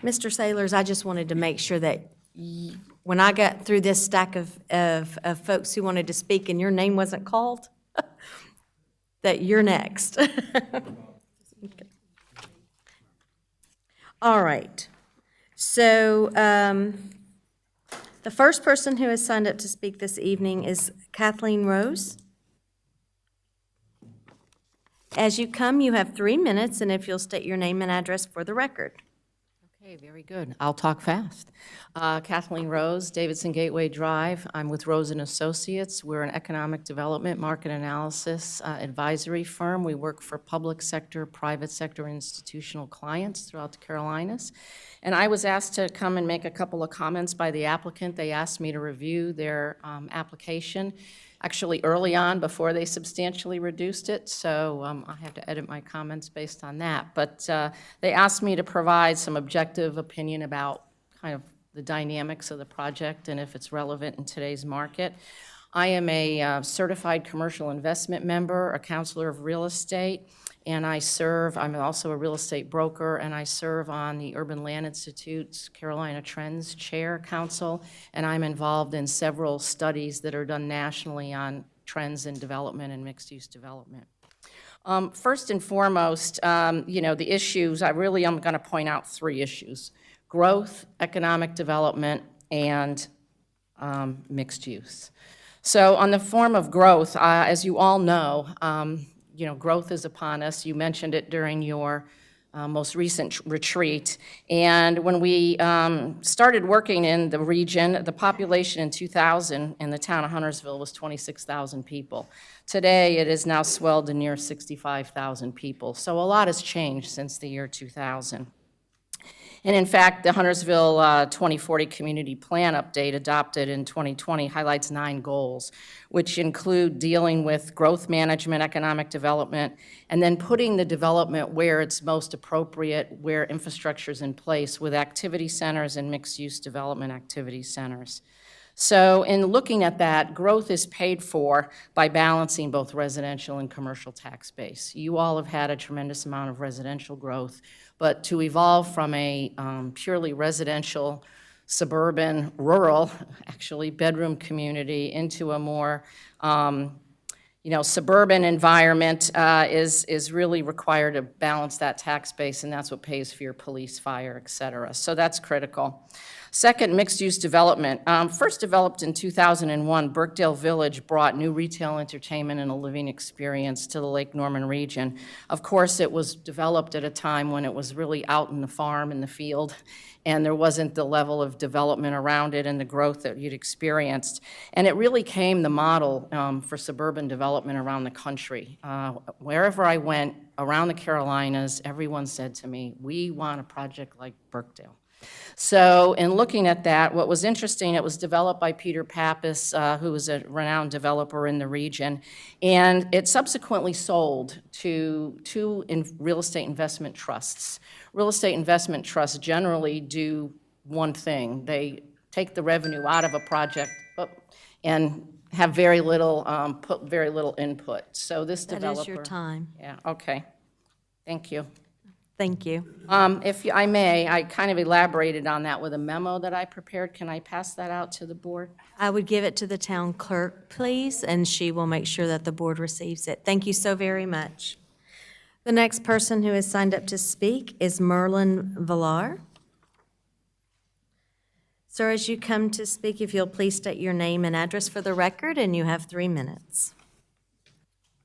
Speaker 4: Mr. Sailors, I just wanted to make sure that when I got through this stack of folks who wanted to speak and your name wasn't called, that you're next. Okay. All right. So the first person who has signed up to speak this evening is Kathleen Rose. As you come, you have 3 minutes, and if you'll state your name and address for the record.
Speaker 14: Okay, very good. I'll talk fast. Kathleen Rose, Davidson Gateway Drive. I'm with Rose and Associates. We're an economic development, market analysis advisory firm. We work for public sector, private sector, institutional clients throughout the Carolinas. And I was asked to come and make a couple of comments by the applicant. They asked me to review their application, actually early on before they substantially reduced it, so I have to edit my comments based on that. But they asked me to provide some objective opinion about kind of the dynamics of the project and if it's relevant in today's market. I am a certified commercial investment member, a counselor of real estate, and I'm also a real estate broker, and I serve on the Urban Land Institute's Carolina Trends Chair Council, and I'm involved in several studies that are done nationally on trends in development and mixed-use development. First and foremost, the issues, I'm going to point out 3 issues: growth, economic development, and mixed use. So on the form of growth, as you all know, growth is upon us. You mentioned it during your most recent retreat. And when we started working in the region, the population in 2000 in the town of Huntersville was 26,000 people. Today, it has now swelled to near 65,000 people. So a lot has changed since the year 2000. And in fact, the Huntersville 2040 Community Plan update adopted in 2020 highlights 9 goals, which include dealing with growth management, economic development, and then putting the development where it's most appropriate, where infrastructure is in place, with activity centers and mixed-use development activity centers. So in looking at that, growth is paid for by balancing both residential and commercial tax base. You all have had a tremendous amount of residential growth, but to evolve from a purely residential, suburban, rural, actually bedroom community into a more suburban environment is really required to balance that tax base, and that's what pays for your police, fire, et cetera. So that's critical. Second, mixed-use development. First developed in 2001, Birkdale Village brought new retail, entertainment, and a living experience to the Lake Norman region. Of course, it was developed at a time when it was really out in the farm, in the field, and there wasn't the level of development around it and the growth that you'd experienced. And it really became the model for suburban development around the country. Wherever I went around the Carolinas, everyone said to me, "We want a project like Birkdale." So in looking at that, what was interesting, it was developed by Peter Pappas, who was a renowned developer in the region, and it subsequently sold to two real estate investment trusts. Real estate investment trusts generally do one thing. They take the revenue out of a project and have very little, put very little input. So this developer.
Speaker 4: That is your time.
Speaker 14: Yeah, okay. Thank you.
Speaker 4: Thank you.
Speaker 14: If I may, I kind of elaborated on that with a memo that I prepared. Can I pass that out to the board?
Speaker 4: I would give it to the town clerk, please, and she will make sure that the board receives it. Thank you so very much. The next person who has signed up to speak is Merlin Villar. Sir, as you come to speak, if you'll please state your name and address for the record, and you have 3 minutes.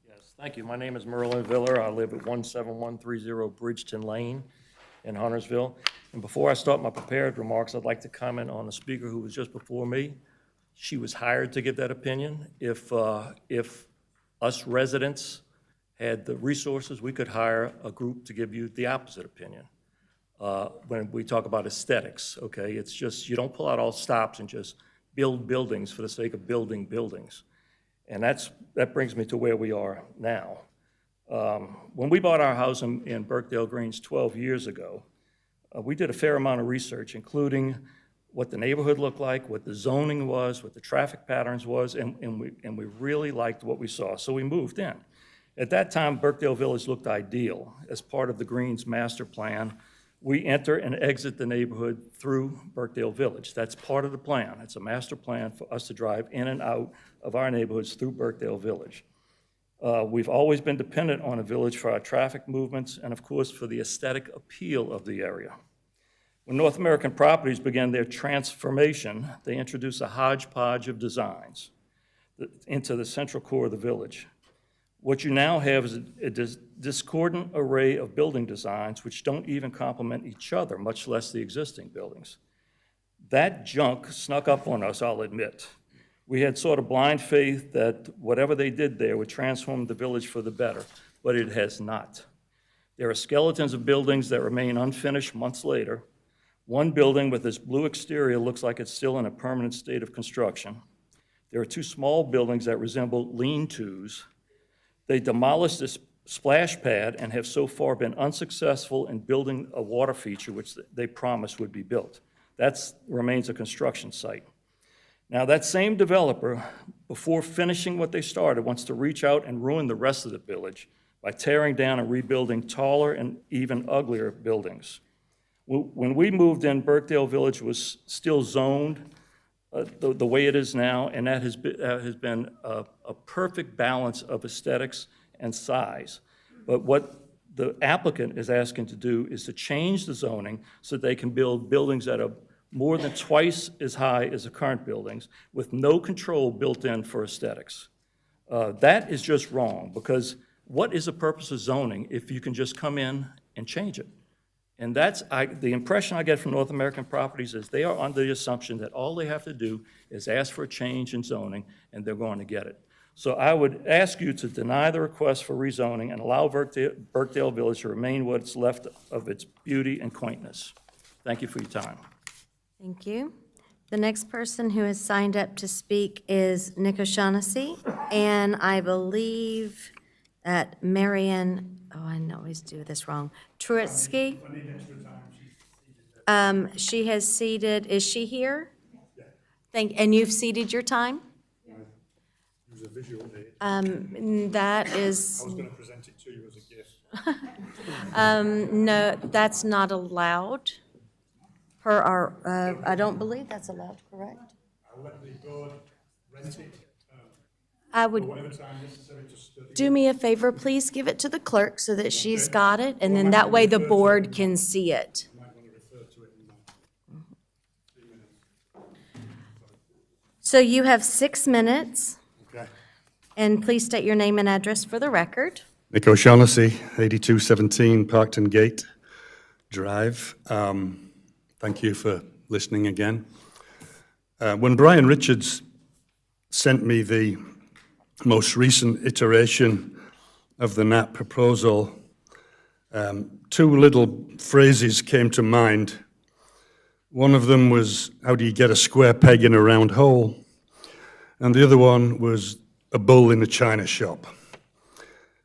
Speaker 15: Yes, thank you. My name is Merlin Villar. I live at 17130 Bridgeton Lane in Huntersville. And before I start my prepared remarks, I'd like to comment on the speaker who was just before me. She was hired to give that opinion. If us residents had the resources, we could hire a group to give you the opposite opinion. When we talk about aesthetics, okay, it's just, you don't pull out all stops and just build buildings for the sake of building buildings. And that brings me to where we are now. When we bought our house in Birkdale Greens 12 years ago, we did a fair amount of research, including what the neighborhood looked like, what the zoning was, what the traffic patterns was, and we really liked what we saw, so we moved in. At that time, Birkdale Village looked ideal. As part of the Greens master plan, we enter and exit the neighborhood through Birkdale Village. That's part of the plan. It's a master plan for us to drive in and out of our neighborhoods through Birkdale Village. We've always been dependent on a village for our traffic movements and, of course, for the aesthetic appeal of the area. When North American Properties began their transformation, they introduced a hodgepodge of designs into the central core of the village. What you now have is a discordant array of building designs which don't even complement each other, much less the existing buildings. That junk snuck up on us, I'll admit. We had sort of blind faith that whatever they did there would transform the village for the better, but it has not. There are skeletons of buildings that remain unfinished months later. One building with its blue exterior looks like it's still in a permanent state of construction. There are two small buildings that resemble lean-tos. They demolished this splash pad and have so far been unsuccessful in building a water feature which they promised would be built. That remains a construction site. Now, that same developer, before finishing what they started, wants to reach out and ruin the rest of the village by tearing down and rebuilding taller and even uglier buildings. When we moved in, Birkdale Village was still zoned the way it is now, and that has been a perfect balance of aesthetics and size. But what the applicant is asking to do is to change the zoning so they can build buildings that are more than twice as high as the current buildings with no control built in for aesthetics. That is just wrong, because what is the purpose of zoning if you can just come in and change it? And that's the impression I get from North American Properties is they are under the assumption that all they have to do is ask for a change in zoning and they're going to get it. So I would ask you to deny the request for rezoning and allow Birkdale Village to remain what's left of its beauty and quaintness. Thank you for your time.
Speaker 4: Thank you. The next person who has signed up to speak is Nick O'Shaughnessy, and I believe that Marion, I always do this wrong, Truitsky. She has seated, is she here? And you've seated your time?
Speaker 1: Use a visual aid.
Speaker 4: That is.
Speaker 1: I was going to present it to you as a gift.
Speaker 4: No, that's not allowed. Per our, I don't believe that's allowed, correct?
Speaker 1: I'll let the board rent it.
Speaker 4: I would, do me a favor, please give it to the clerk so that she's got it, and then that way the board can see it. So you have 6 minutes,
Speaker 16: Okay.
Speaker 4: and please state your name and address for the record.
Speaker 16: Nick O'Shaughnessy, 8217 Parkton Gate Drive. Thank you for listening again. When Brian Richards sent me the most recent iteration of the NAP proposal, two little phrases came to mind. One of them was, how do you get a square peg in a round hole? And the other one was, a bull in a china shop.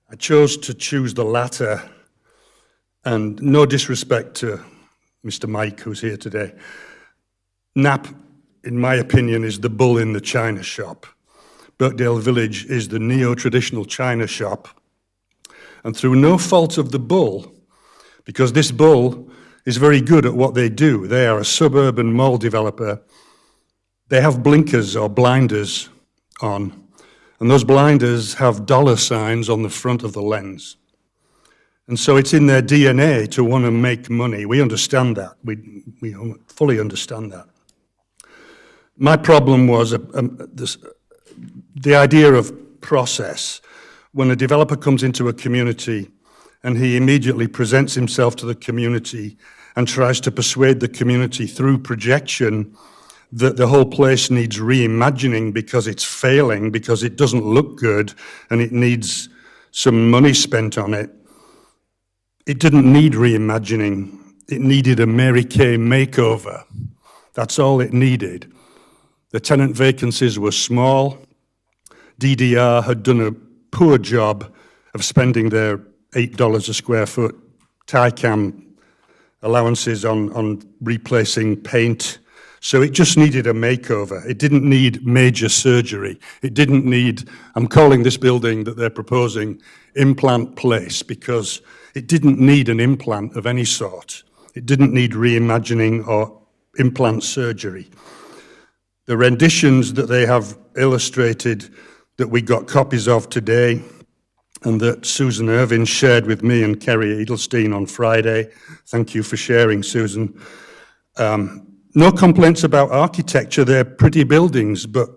Speaker 16: I chose to choose the latter, and no disrespect to Mr. Mike, who's here today. NAP, in my opinion, is the bull in the china shop. Birkdale Village is the neo-traditional china shop. And through no fault of the bull, because this bull is very good at what they do. They are a suburban mall developer. They have blinkers or blinders on, and those blinders have dollar signs on the front of the lens. And so it's in their DNA to want to make money. We understand that. We fully understand that. My problem was the idea of process. When a developer comes into a community and he immediately presents himself to the community and tries to persuade the community through projection that the whole place needs reimagining because it's failing, because it doesn't look good, and it needs some money spent on it. It didn't need reimagining. It needed a Mary Kay makeover. That's all it needed. The tenant vacancies were small. DDR had done a poor job of spending their $8 a square foot TICAM allowances on replacing paint. So it just needed a makeover. It didn't need major surgery. It didn't need, I'm calling this building that they're proposing Implant Place, because it didn't need an implant of any sort. It didn't need reimagining or implant surgery. The renditions that they have illustrated that we got copies of today and that Susan Irvin shared with me and Kerry Edelstein on Friday. Thank you for sharing, Susan. No complaints about architecture. They're pretty buildings, but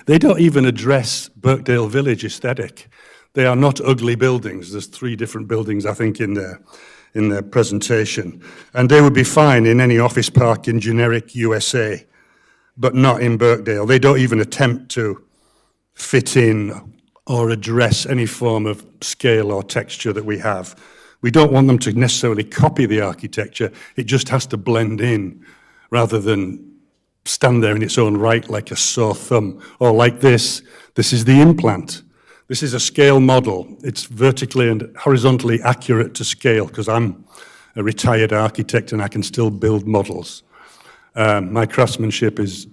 Speaker 16: they don't even address Birkdale Village aesthetic. They are not ugly buildings. There's 3 different buildings, I think, in their presentation. And they would be fine in any office park in generic USA, but not in Birkdale. They don't even attempt to fit in or address any form of scale or texture that we have. We don't want them to necessarily copy the architecture. It just has to blend in rather than stand there in its own right like a sore thumb, or like this. This is the implant. This is a scale model. It's vertically and horizontally accurate to scale, because I'm a retired architect and I can still build models. My craftsmanship is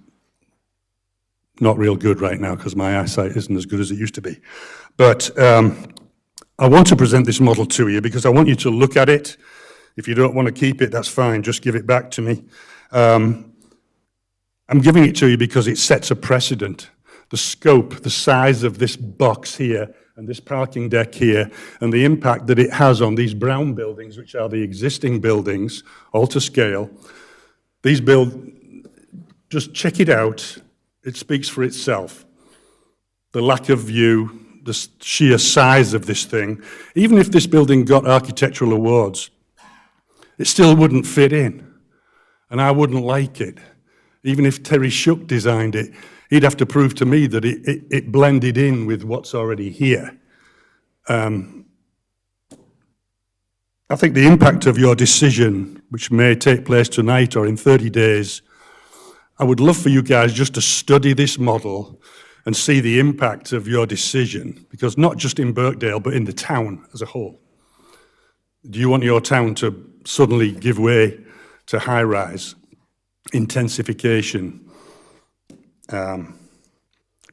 Speaker 16: not real good right now because my eyesight isn't as good as it used to be. But I want to present this model to you because I want you to look at it. If you don't want to keep it, that's fine. Just give it back to me. I'm giving it to you because it sets a precedent. The scope, the size of this box here and this parking deck here, and the impact that it has on these brown buildings, which are the existing buildings, all to scale. Just check it out. It speaks for itself. The lack of view, the sheer size of this thing. Even if this building got architectural awards, it still wouldn't fit in, and I wouldn't like it. Even if Terry Shook designed it, he'd have to prove to me that it blended in with what's already here. I think the impact of your decision, which may take place tonight or in 30 days, I would love for you guys just to study this model and see the impact of your decision, because not just in Birkdale, but in the town as a whole. Do you want your town to suddenly give way to high-rise, intensification?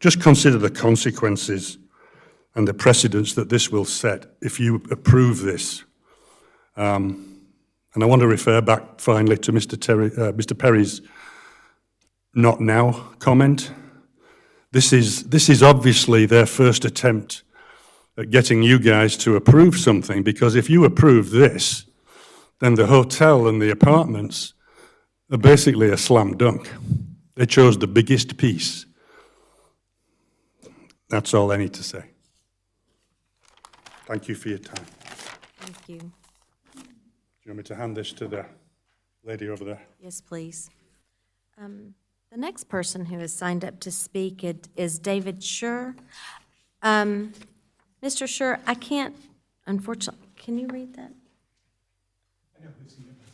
Speaker 16: Just consider the consequences and the precedents that this will set if you approve this. And I want to refer back finally to Mr. Perry's "not now" comment. This is obviously their first attempt at getting you guys to approve something, because if you approve this, then the hotel and the apartments are basically a slam dunk. They chose the biggest piece. That's all I need to say. Thank you for your time.
Speaker 4: Thank you.
Speaker 16: Do you want me to hand this to the lady over there?
Speaker 4: Yes, please. The next person who has signed up to speak is David Schur. Mr. Schur, I can't, unfortunately, can you read that?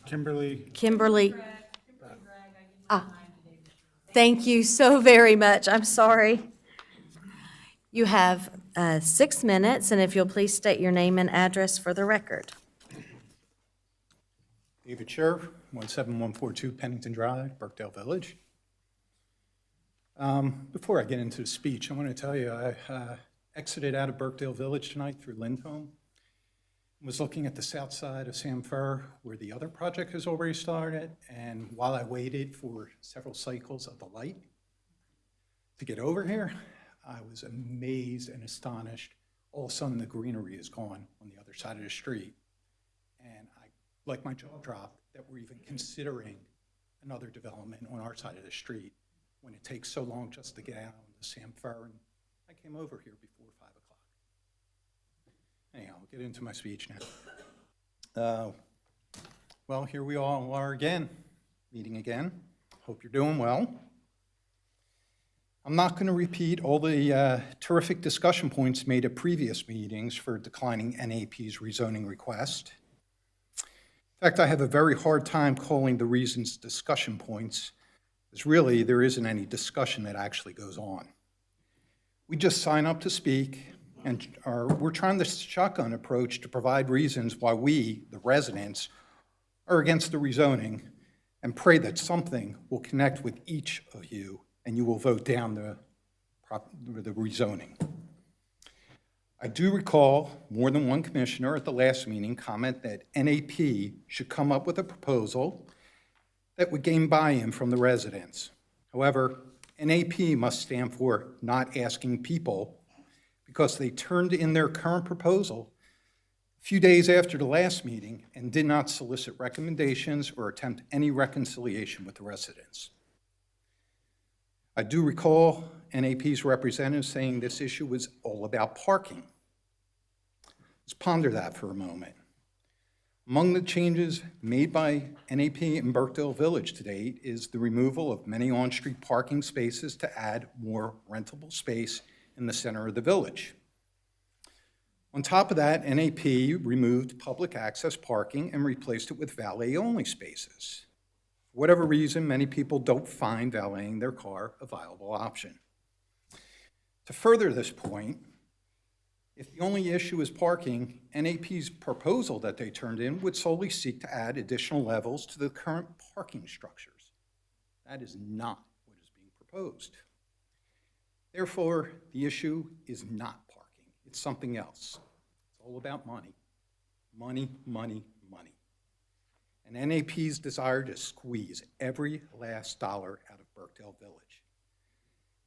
Speaker 1: Kimberly,
Speaker 4: Kimberly. Thank you so very much. I'm sorry. You have 6 minutes, and if you'll please state your name and address for the record.
Speaker 17: David Scher, 17142 Pennington Drive, Birkdale Village. Before I get into the speech, I want to tell you I exited out of Birkdale Village tonight through Lindholm. Was looking at the south side of Sam Fur where the other project has already started, and while I waited for several cycles of the light to get over here, I was amazed and astonished. All of a sudden, the greenery is gone on the other side of the street. And like my jaw dropped that we're even considering another development on our side of the street when it takes so long just to get out on the Sam Fur. And I came over here before 5 o'clock. Anyhow, I'll get into my speech now. Well, here we all are again, meeting again. Hope you're doing well. I'm not going to repeat all the terrific discussion points made at previous meetings for declining NAP's rezoning request. In fact, I have a very hard time calling the reasons discussion points, because really there isn't any discussion that actually goes on. We just sign up to speak, and we're trying the shotgun approach to provide reasons why we, the residents, are against the rezoning, and pray that something will connect with each of you and you will vote down the rezoning. I do recall more than one commissioner at the last meeting comment that NAP should come up with a proposal that would gain buy-in from the residents. However, NAP must stand for not asking people, because they turned in their current proposal a few days after the last meeting and did not solicit recommendations or attempt any reconciliation with the residents. I do recall NAP's representative saying this issue was all about parking. Let's ponder that for a moment. Among the changes made by NAP in Birkdale Village to date is the removal of many on-street parking spaces to add more rentable space in the center of the village. On top of that, NAP removed public access parking and replaced it with valet-only spaces. For whatever reason, many people don't find valeting their car a viable option. To further this point, if the only issue is parking, NAP's proposal that they turned in would solely seek to add additional levels to the current parking structures. That is not what is being proposed. Therefore, the issue is not parking. It's something else. It's all about money. Money, money, money. And NAP's desire to squeeze every last dollar out of Birkdale Village.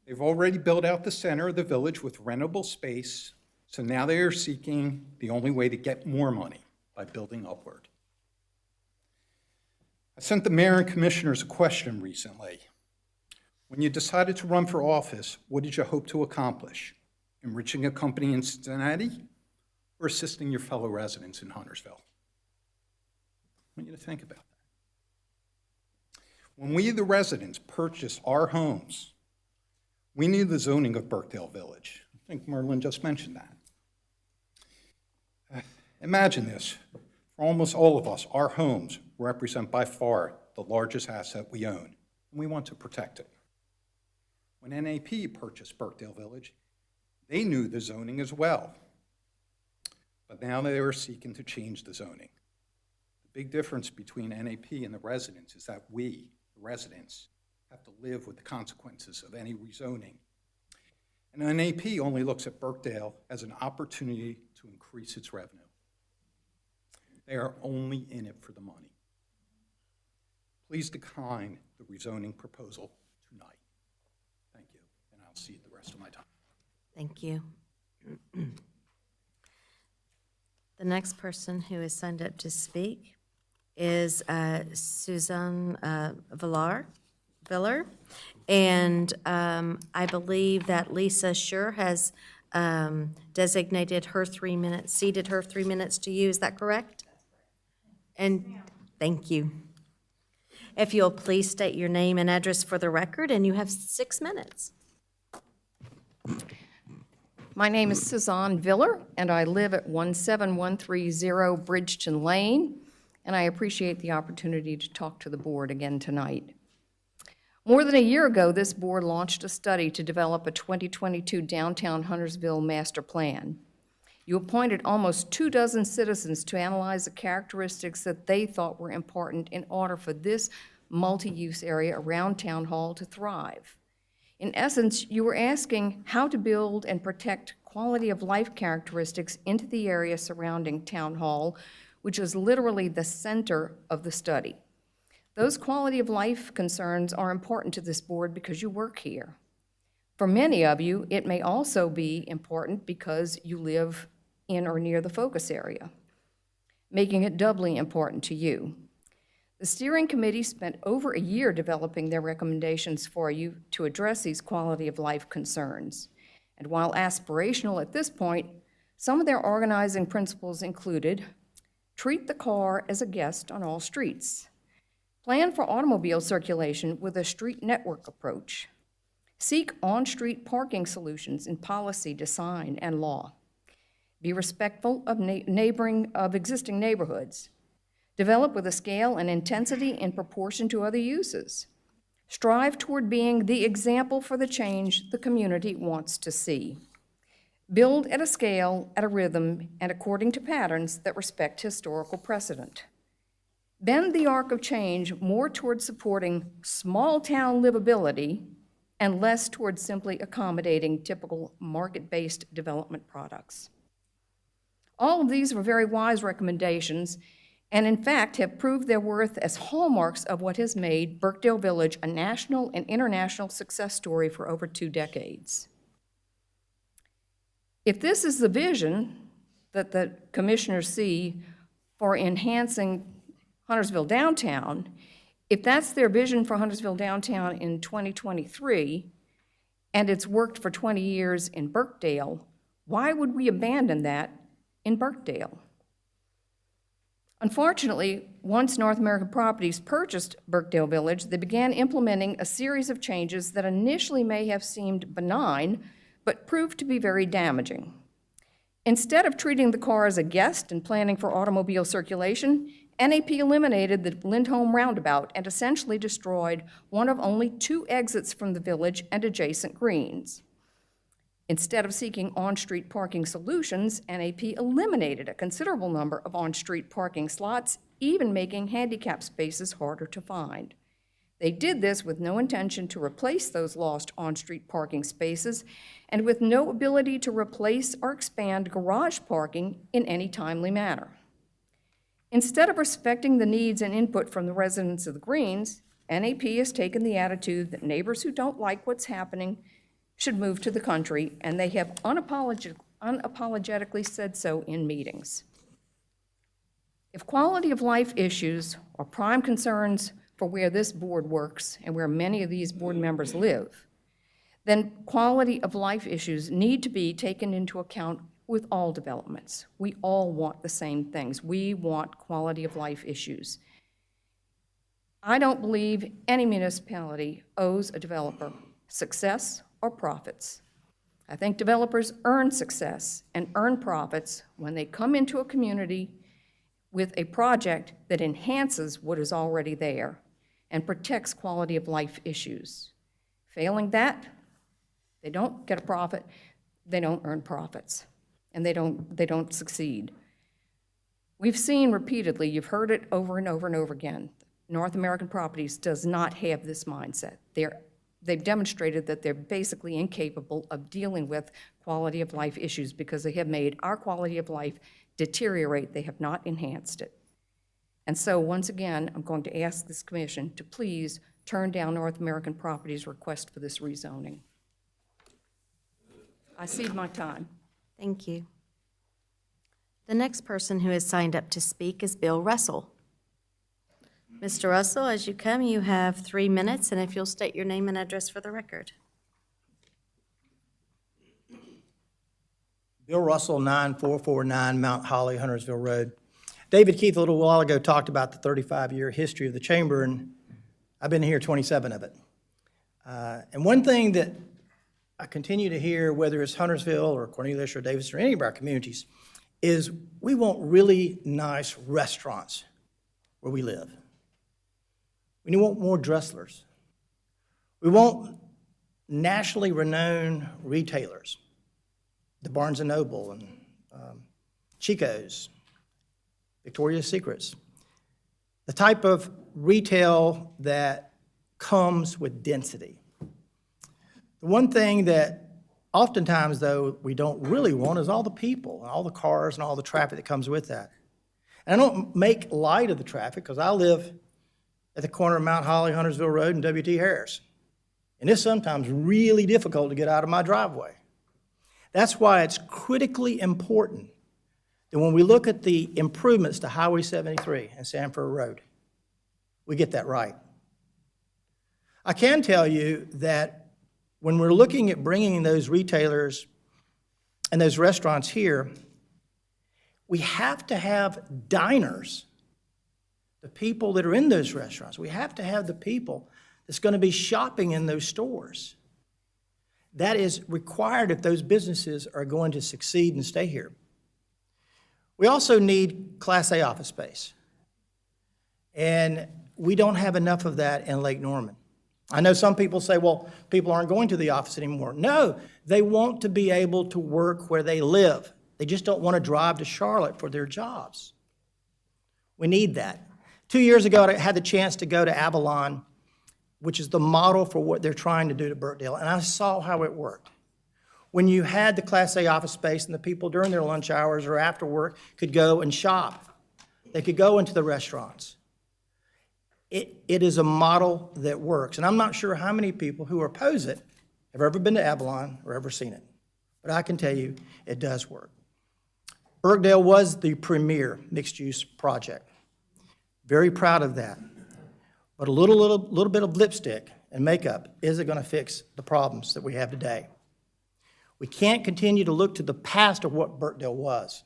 Speaker 17: They've already built out the center of the village with rentable space, so now they are seeking the only way to get more money, by building upward. I sent the mayor and commissioners a question recently. When you decided to run for office, what did you hope to accomplish? Enriching a company in Cincinnati or assisting your fellow residents in Huntersville? I want you to think about that. When we, the residents, purchase our homes, we need the zoning of Birkdale Village. I think Merlin just mentioned that. Imagine this. For almost all of us, our homes represent by far the largest asset we own, and we want to protect it. When NAP purchased Birkdale Village, they knew the zoning as well. But now they are seeking to change the zoning. The big difference between NAP and the residents is that we, the residents, have to live with the consequences of any rezoning. And NAP only looks at Birkdale as an opportunity to increase its revenue. They are only in it for the money. Please decline the rezoning proposal tonight. Thank you, and I'll cede the rest of my time.
Speaker 4: Thank you. The next person who is signed up to speak is Suzanne Villar. Viller. And I believe that Lisa Sure has designated her 3 minutes, ceded her 3 minutes to you. Is that correct? And thank you. If you'll please state your name and address for the record, and you have 6 minutes.
Speaker 18: My name is Suzanne Viller, and I live at 17130 Bridgeton Lane, and I appreciate the opportunity to talk to the board again tonight. More than a year ago, this board launched a study to develop a 2022 downtown Huntersville master plan. You appointed almost 24 citizens to analyze the characteristics that they thought were important in order for this multi-use area around Town Hall to thrive. In essence, you were asking how to build and protect quality of life characteristics into the area surrounding Town Hall, which is literally the center of the study. Those quality of life concerns are important to this board because you work here. For many of you, it may also be important because you live in or near the focus area, making it doubly important to you. The steering committee spent over a year developing their recommendations for you to address these quality of life concerns. And while aspirational at this point, some of their organizing principles included: treat the car as a guest on all streets, plan for automobile circulation with a street network approach, seek on-street parking solutions in policy, design, and law, be respectful of existing neighborhoods, develop with a scale and intensity in proportion to other uses, strive toward being the example for the change the community wants to see, build at a scale, at a rhythm, and according to patterns that respect historical precedent, bend the arc of change more toward supporting small-town livability and less toward simply accommodating typical market-based development products. All of these were very wise recommendations, and in fact have proved their worth as hallmarks of what has made Birkdale Village a national and international success story for over 2 decades. If this is the vision that the commissioners see for enhancing Huntersville downtown, if that's their vision for Huntersville downtown in 2023, and it's worked for 20 years in Birkdale, why would we abandon that in Birkdale? Unfortunately, once North American Properties purchased Birkdale Village, they began implementing a series of changes that initially may have seemed benign, but proved to be very damaging. Instead of treating the car as a guest and planning for automobile circulation, NAP eliminated the Lindholm roundabout and essentially destroyed one of only 2 exits from the village and adjacent greens. Instead of seeking on-street parking solutions, NAP eliminated a considerable number of on-street parking slots, even making handicap spaces harder to find. They did this with no intention to replace those lost on-street parking spaces and with no ability to replace or expand garage parking in any timely manner. Instead of respecting the needs and input from the residents of the Greens, NAP has taken the attitude that neighbors who don't like what's happening should move to the country, and they have unapologetically said so in meetings. If quality of life issues are prime concerns for where this board works and where many of these board members live, then quality of life issues need to be taken into account with all developments. We all want the same things. We want quality of life issues. I don't believe any municipality owes a developer success or profits. I think developers earn success and earn profits when they come into a community with a project that enhances what is already there and protects quality of life issues. Failing that, they don't get a profit, they don't earn profits, and they don't succeed. We've seen repeatedly, you've heard it over and over and over again, North American Properties does not have this mindset. They've demonstrated that they're basically incapable of dealing with quality of life issues because they have made our quality of life deteriorate. They have not enhanced it. And so once again, I'm going to ask this commission to please turn down North American Properties' request for this rezoning. I cede my time.
Speaker 4: Thank you. The next person who has signed up to speak is Bill Russell. Mr. Russell, as you come, you have 3 minutes, and if you'll state your name and address for the record.
Speaker 19: Bill Russell, 9449 Mount Holly, Huntersville Road. David Keith, a little while ago, talked about the 35-year history of the chamber, and I've been here 27 of it. And one thing that I continue to hear, whether it's Huntersville or Cornelius or Davis or any of our communities, is we want really nice restaurants where we live. We want more Dresslers. We want nationally renowned retailers, the Barnes & Noble and Chico's, Victoria's Secrets, the type of retail that comes with density. The one thing that oftentimes, though, we don't really want is all the people, and all the cars, and all the traffic that comes with that. And I don't make light of the traffic, because I live at the corner of Mount Holly, Huntersville Road, and W.T. Harris. And it's sometimes really difficult to get out of my driveway. That's why it's critically important that when we look at the improvements to Highway 73 and Sanford Road, we get that right. I can tell you that when we're looking at bringing those retailers and those restaurants here, we have to have diners, the people that are in those restaurants. We have to have the people that's going to be shopping in those stores. That is required if those businesses are going to succeed and stay here. We also need Class A office space. And we don't have enough of that in Lake Norman. I know some people say, well, people aren't going to the office anymore. No, they want to be able to work where they live. They just don't want to drive to Charlotte for their jobs. We need that. 2 years ago, I had the chance to go to Avalon, which is the model for what they're trying to do to Birkdale, and I saw how it worked. When you had the Class A office space and the people during their lunch hours or after work could go and shop, they could go into the restaurants. It is a model that works, and I'm not sure how many people who oppose it have ever been to Avalon or ever seen it, but I can tell you it does work. Birkdale was the premier mixed-use project. Very proud of that. But a little bit of lipstick and makeup isn't going to fix the problems that we have today. We can't continue to look to the past of what Birkdale was.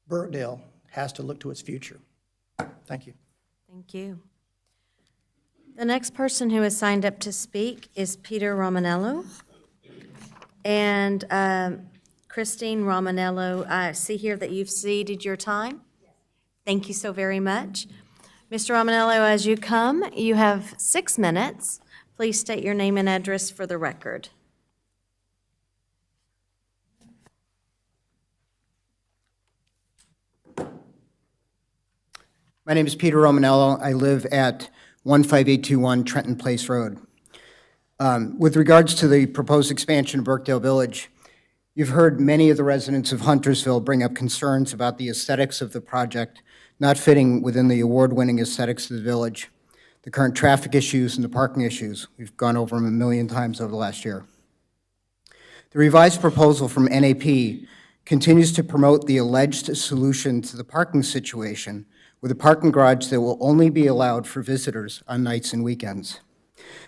Speaker 19: Birkdale has to look to its future. Thank you.
Speaker 4: Thank you. The next person who has signed up to speak is Peter Romanello. And Christine Romanello, I see here that you've ceded your time. Thank you so very much. Mr. Romanello, as you come, you have 6 minutes. Please state your name and address for the record.
Speaker 20: My name is Peter Romanello. I live at 15821 Trenton Place Road. With regards to the proposed expansion of Birkdale Village, you've heard many of the residents of Huntersville bring up concerns about the aesthetics of the project not fitting within the award-winning aesthetics of the village, the current traffic issues and the parking issues. We've gone over them a million times over the last year. The revised proposal from NAP continues to promote the alleged solution to the parking situation with a parking garage that will only be allowed for visitors on nights and weekends.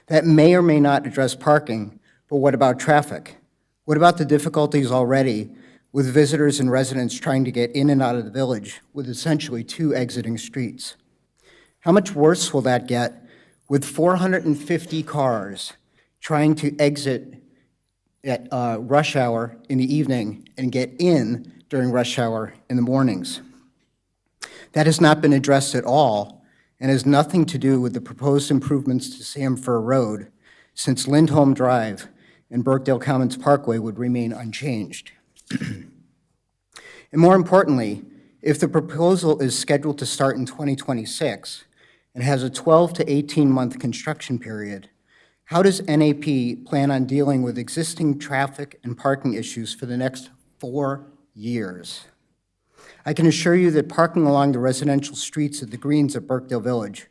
Speaker 20: That may or may not address parking, but what about traffic? What about the difficulties already with visitors and residents trying to get in and out of the village with essentially 2 exiting streets? How much worse will that get with 450 cars trying to exit at rush hour in the evening and get in during rush hour in the mornings? That has not been addressed at all and has nothing to do with the proposed improvements to Samfur Road, since Lindholm Drive and Birkdale Commons Parkway would remain unchanged. And more importantly, if the proposal is scheduled to start in 2026 and has a 12 to 18-month construction period, how does NAP plan on dealing with existing traffic and parking issues for the next 4 years? I can assure you that parking along the residential streets of the greens of Birkdale Village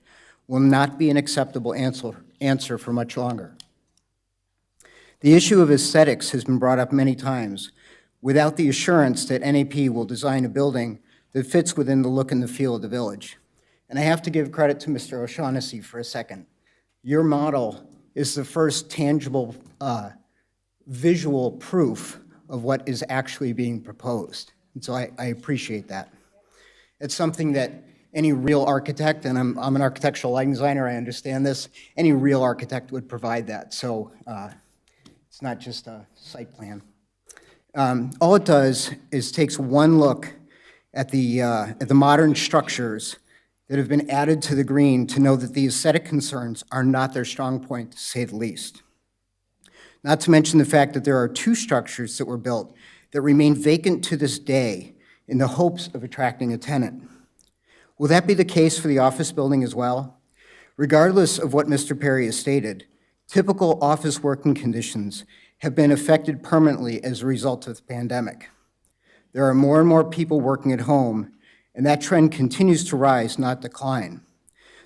Speaker 20: will not be an acceptable answer for much longer. The issue of aesthetics has been brought up many times without the assurance that NAP will design a building that fits within the look and the feel of the village. And I have to give credit to Mr. O'Shaughnessy for a second. Your model is the first tangible visual proof of what is actually being proposed. And so I appreciate that. It's something that any real architect, and I'm an architectural lighting designer, I understand this, any real architect would provide that. So it's not just a site plan. All it does is takes one look at the modern structures that have been added to the green to know that the aesthetic concerns are not their strong point, to say the least. Not to mention the fact that there are 2 structures that were built that remain vacant to this day in the hopes of attracting a tenant. Will that be the case for the office building as well? Regardless of what Mr. Perry has stated, typical office working conditions have been affected permanently as a result of the pandemic. There are more and more people working at home, and that trend continues to rise, not decline.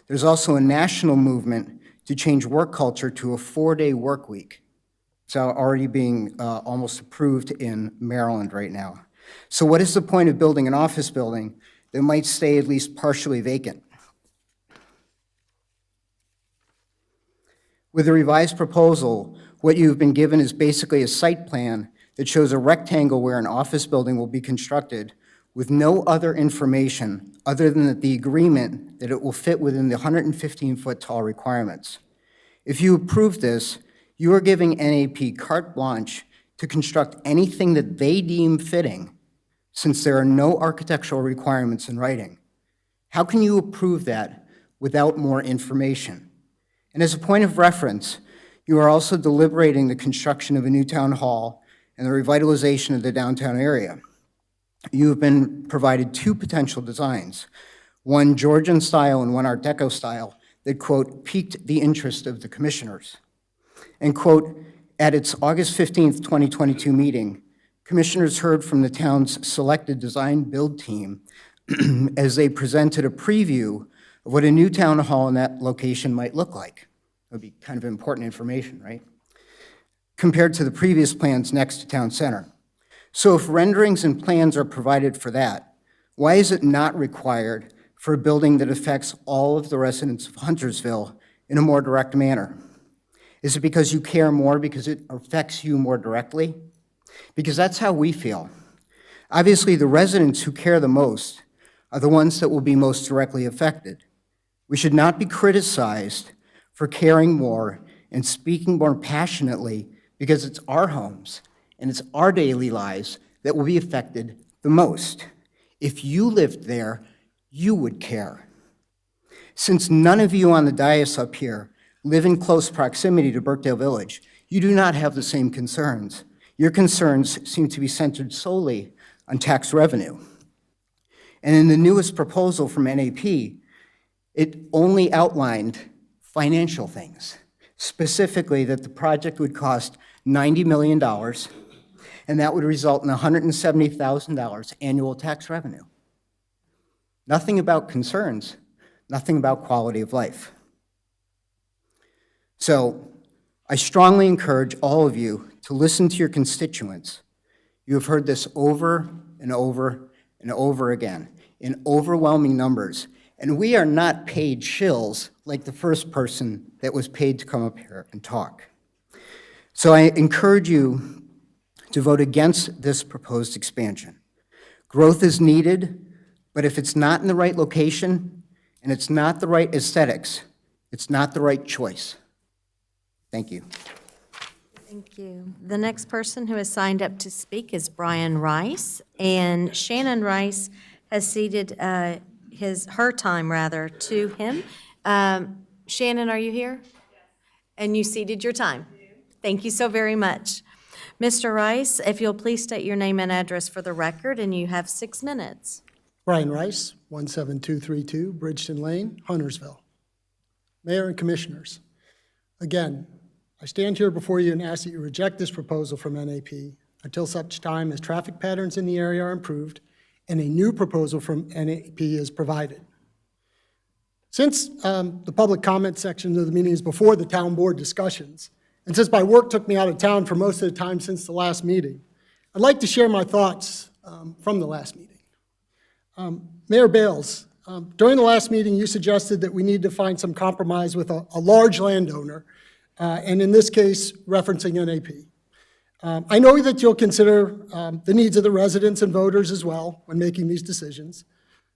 Speaker 20: There's also a national movement to change work culture to a 4-day work week. It's already being almost approved in Maryland right now. So what is the point of building an office building that might stay at least partially vacant? With the revised proposal, what you've been given is basically a site plan that shows a rectangle where an office building will be constructed with no other information other than the agreement that it will fit within the 115-foot tall requirements. If you approve this, you are giving NAP carte blanche to construct anything that they deem fitting, since there are no architectural requirements in writing. How can you approve that without more information? And as a point of reference, you are also deliberating the construction of a new town hall and the revitalization of the downtown area. You have been provided 2 potential designs, one Georgian style and one Art Deco style that, quote, piqued the interest of the commissioners. And, quote, at its August 15th, 2022 meeting, commissioners heard from the town's selected design build team as they presented a preview of what a new town hall in that location might look like. That would be kind of important information, right? Compared to the previous plans next to town center. So if renderings and plans are provided for that, why is it not required for a building that affects all of the residents of Huntersville in a more direct manner? Is it because you care more because it affects you more directly? Because that's how we feel. Obviously, the residents who care the most are the ones that will be most directly affected. We should not be criticized for caring more and speaking more passionately because it's our homes and it's our daily lives that will be affected the most. If you lived there, you would care. Since none of you on the dais up here live in close proximity to Birkdale Village, you do not have the same concerns. Your concerns seem to be centered solely on tax revenue. And in the newest proposal from NAP, it only outlined financial things, specifically that the project would cost $90 million, and that would result in $170,000 annual tax revenue. Nothing about concerns, nothing about quality of life. So I strongly encourage all of you to listen to your constituents. You have heard this over and over and over again in overwhelming numbers, and we are not paid shills like the first person that was paid to come up here and talk. So I encourage you to vote against this proposed expansion. Growth is needed, but if it's not in the right location and it's not the right aesthetics, it's not the right choice. Thank you.
Speaker 4: Thank you. The next person who has signed up to speak is Brian Rice, and Shannon Rice has ceded her time to him. Shannon, are you here? Yes. And you ceded your time? Thank you so very much. Mr. Rice, if you'll please state your name and address for the record, and you have 6 minutes.
Speaker 21: Brian Rice, 17232 Bridgeton Lane, Huntersville. Mayor and Commissioners, again, I stand here before you and ask that you reject this proposal from NAP until such time as traffic patterns in the area are improved and a new proposal from NAP is provided. Since the public comment section of the meeting is before the town board discussions, and since my work took me out of town for most of the time since the last meeting, I'd like to share my thoughts from the last meeting. Mayor Bales, During the last meeting, you suggested that we need to find some compromise with a large landowner, and in this case, referencing NAP. I know that you'll consider the needs of the residents and voters as well when making these decisions.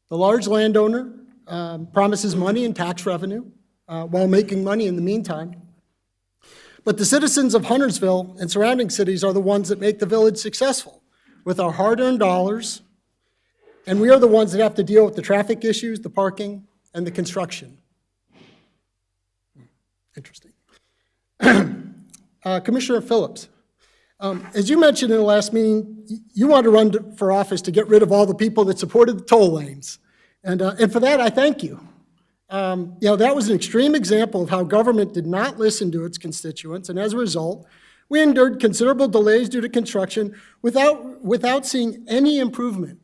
Speaker 21: The large landowner promises money and tax revenue while making money in the meantime. But the citizens of Huntersville and surrounding cities are the ones that make the village successful with our hard-earned dollars, and we are the ones that have to deal with the traffic issues, the parking, and the construction. Interesting. Commissioner Phillips, as you mentioned in the last meeting, you want to run for office to get rid of all the people that supported the toll lanes. And for that, I thank you. That was an extreme example of how government did not listen to its constituents, and as a result, we endured considerable delays due to construction without seeing any improvement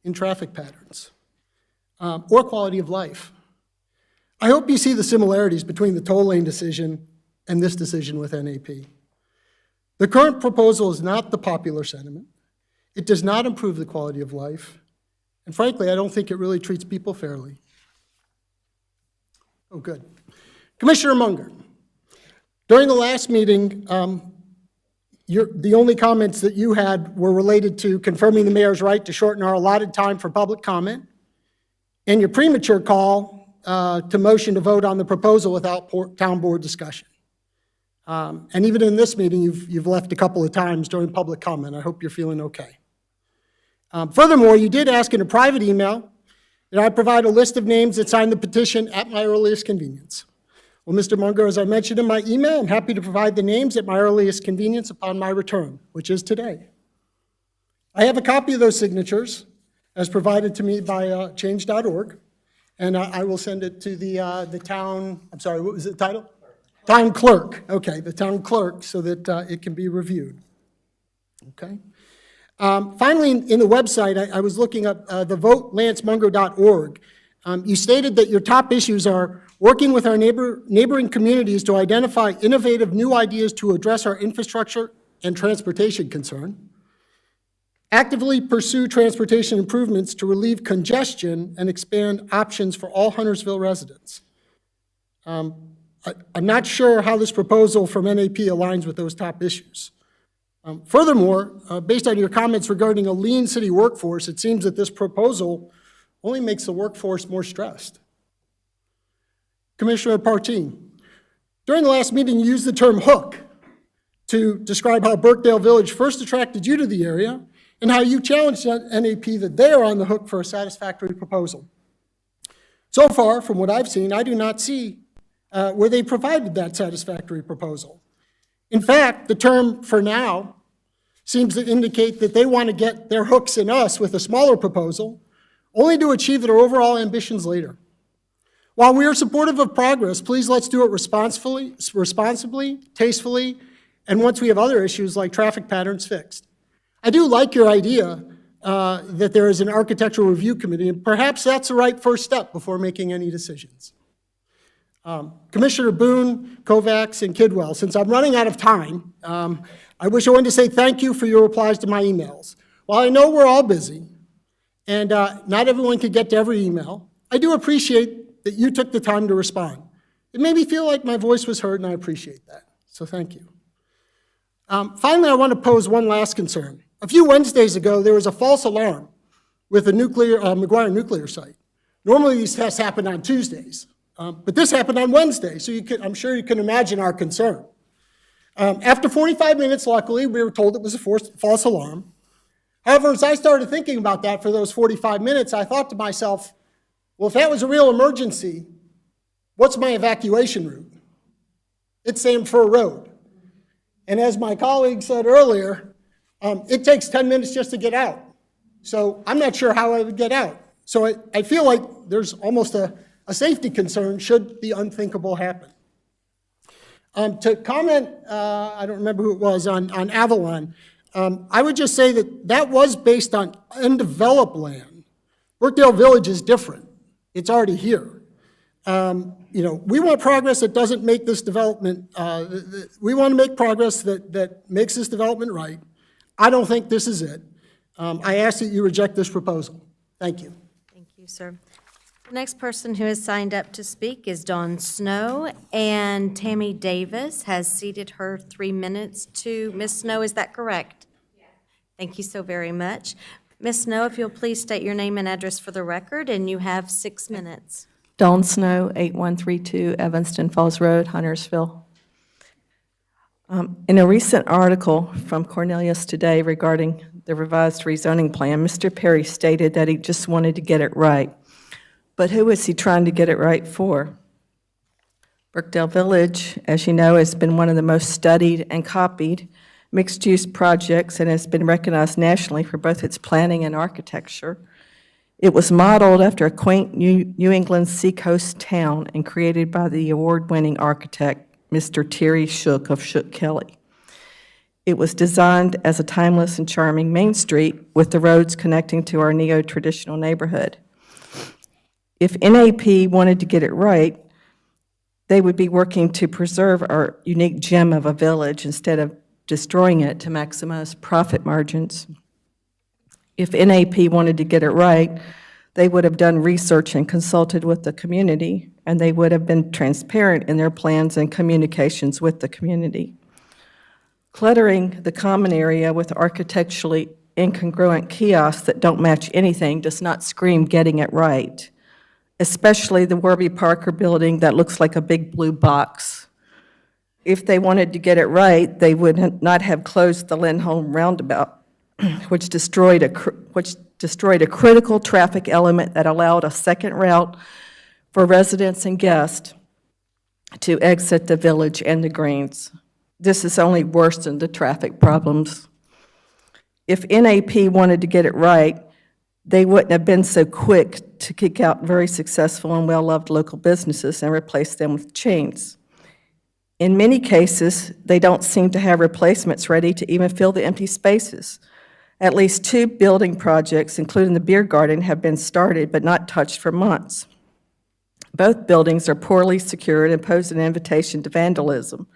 Speaker 21: in traffic patterns or quality of life. I hope you see the similarities between the toll lane decision and this decision with NAP. The current proposal is not the popular sentiment. It does not improve the quality of life, and frankly, I don't think it really treats people fairly. Oh, good. Commissioner Munger, during the last meeting, the only comments that you had were related to confirming the mayor's right to shorten our allotted time for public comment, and your premature call to motion to vote on the proposal without town board discussion. And even in this meeting, you've left a couple of times during public comment. I hope you're feeling okay. Furthermore, you did ask in a private email that I provide a list of names that signed the petition at my earliest convenience. Well, Mr. Munger, as I mentioned in my email, I'm happy to provide the names at my earliest convenience upon my return, which is today. I have a copy of those signatures as provided to me by change.org, and I will send it to the town, I'm sorry, what was the title? Town clerk, okay, the town clerk, so that it can be reviewed. Okay. Finally, in the website, I was looking up the votelancemunger.org. You stated that your top issues are working with our neighboring communities to identify innovative new ideas to address our infrastructure and transportation concern, actively pursue transportation improvements to relieve congestion and expand options for all Huntersville residents. I'm not sure how this proposal from NAP aligns with those top issues. Furthermore, based on your comments regarding a lean city workforce, it seems that this proposal only makes the workforce more stressed. Commissioner Partine, during the last meeting, you used the term hook to describe how Birkdale Village first attracted you to the area and how you challenged NAP that they are on the hook for a satisfactory proposal. So far, from what I've seen, I do not see where they provided that satisfactory proposal. In fact, the term "for now" seems to indicate that they want to get their hooks in us with a smaller proposal, only to achieve their overall ambitions later. While we are supportive of progress, please let's do it responsibly, tastefully, and once we have other issues like traffic patterns fixed. I do like your idea that there is an architectural review committee, and perhaps that's the right first step before making any decisions. Commissioner Boone, Kovacs, and Kidwell, since I'm running out of time, I wish I wanted to say thank you for your replies to my emails. While I know we're all busy, and not everyone could get to every email, I do appreciate that you took the time to respond. It made me feel like my voice was heard, and I appreciate that, so thank you. Finally, I want to pose one last concern. A few Wednesdays ago, there was a false alarm with the McGuire nuclear site. Normally, these tests happen on Tuesdays. But this happened on Wednesday, so I'm sure you can imagine our concern. After 45 minutes, luckily, we were told it was a false alarm. However, as I started thinking about that for those 45 minutes, I thought to myself, well, if that was a real emergency, what's my evacuation route? It's Sam Fur Road. And as my colleague said earlier, it takes 10 minutes just to get out. So I'm not sure how I would get out. So I feel like there's almost a safety concern should the unthinkable happen. To comment, I don't remember who it was, on Avalon, I would just say that was based on undeveloped land. Birkdale Village is different. It's already here. We want progress that doesn't make this development, we want to make progress that makes this development right. I don't think this is it. I ask that you reject this proposal. Thank you.
Speaker 4: Thank you, sir. The next person who has signed up to speak is Dawn Snow, and Tammy Davis has ceded her 3 minutes to Ms. Snow. Is that correct? Yes. Thank you so very much. Ms. Snow, if you'll please state your name and address for the record, and you have 6 minutes.
Speaker 6: Dawn Snow, 8132 Evanston Falls Road, Huntersville. In a recent article from Cornelius Today regarding the revised rezoning plan, Mr. Perry stated that he just wanted to get it right. But who is he trying to get it right for? Birkdale Village, as you know, has been one of the most studied and copied mixed-use projects and has been recognized nationally for both its planning and architecture. It was modeled after a quaint New England seacoast town and created by the award-winning architect, Mr. Terry Shook of Shook Kelly. It was designed as a timeless and charming main street with the roads connecting to our neo-traditional neighborhood. If NAP wanted to get it right, they would be working to preserve our unique gem of a village instead of destroying it to maximize profit margins. If NAP wanted to get it right, they would have done research and consulted with the community, and they would have been transparent in their plans and communications with the community. Cluttering the common area with architecturally incongruent kiosks that don't match anything does not scream getting it right, especially the Warby Parker building that looks like a big blue box. If they wanted to get it right, they would not have closed the Lindholm roundabout, which destroyed a critical traffic element that allowed a second route for residents and guests to exit the village and the greens. This has only worsened the traffic problems. If NAP wanted to get it right, they wouldn't have been so quick to kick out very successful and well-loved local businesses and replace them with chains. In many cases, they don't seem to have replacements ready to even fill the empty spaces. At least 2 building projects, including the beer garden, have been started but not touched for months. Both buildings are poorly secured and pose an invitation to vandalism.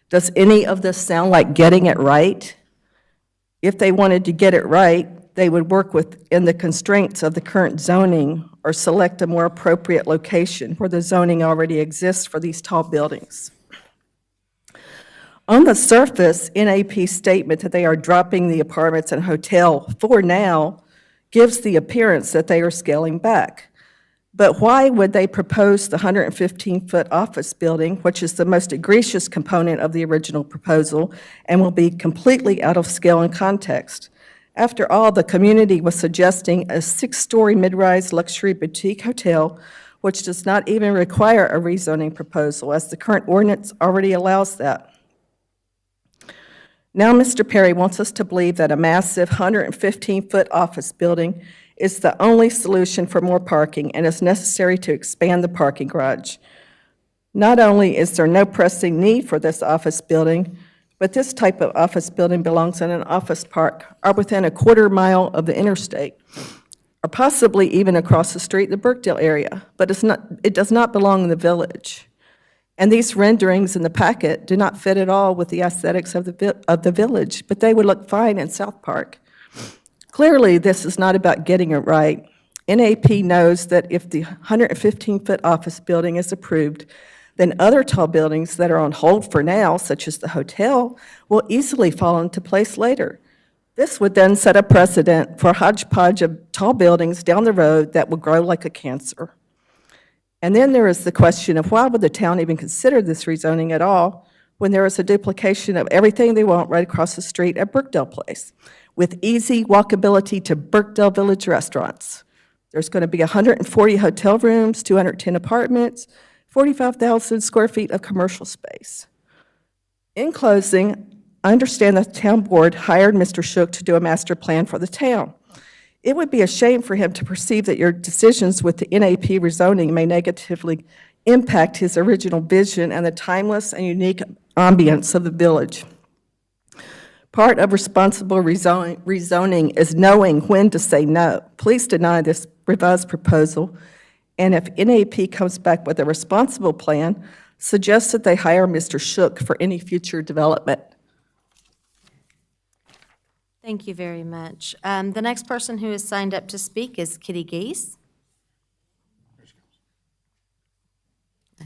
Speaker 6: Does any of this sound like getting it right? If they wanted to get it right, they would work within the constraints of the current zoning or select a more appropriate location where the zoning already exists for these tall buildings. On the surface, NAP's statement that they are dropping the apartments and hotel for now gives the appearance that they are scaling back. But why would they propose the 115-foot office building, which is the most egregious component of the original proposal and will be completely out of scale and context? After all, the community was suggesting a 6-story mid-rise luxury boutique hotel, which does not even require a rezoning proposal, as the current ordinance already allows that. Now Mr. Perry wants us to believe that a massive 115-foot office building is the only solution for more parking and is necessary to expand the parking garage. Not only is there no pressing need for this office building, but this type of office building belongs in an office park or within a quarter mile of the interstate, or possibly even across the street in the Birkdale area, but it does not belong in the village. And these renderings in the packet do not fit at all with the aesthetics of the village, but they would look fine in South Park. Clearly, this is not about getting it right. NAP knows that if the 115-foot office building is approved, then other tall buildings that are on hold for now, such as the hotel, will easily fall into place later. This would then set a precedent for a hodgepodge of tall buildings down the road that will grow like a cancer. And then there is the question of why would the town even consider this rezoning at all when there is a duplication of everything they want right across the street at Birkdale Place, with easy walkability to Birkdale Village restaurants. There's going to be 140 hotel rooms, 210 apartments, 45,000 square feet of commercial space. In closing, I understand that the town board hired Mr. Shook to do a master plan for the town. It would be a shame for him to perceive that your decisions with the NAP rezoning may negatively impact his original vision and the timeless and unique ambience of the village. Part of responsible rezoning is knowing when to say no. Please deny this revised proposal, and if NAP comes back with a responsible plan, suggest that they hire Mr. Shook for any future development.
Speaker 4: Thank you very much. The next person who is signed up to speak is Kitty Geese.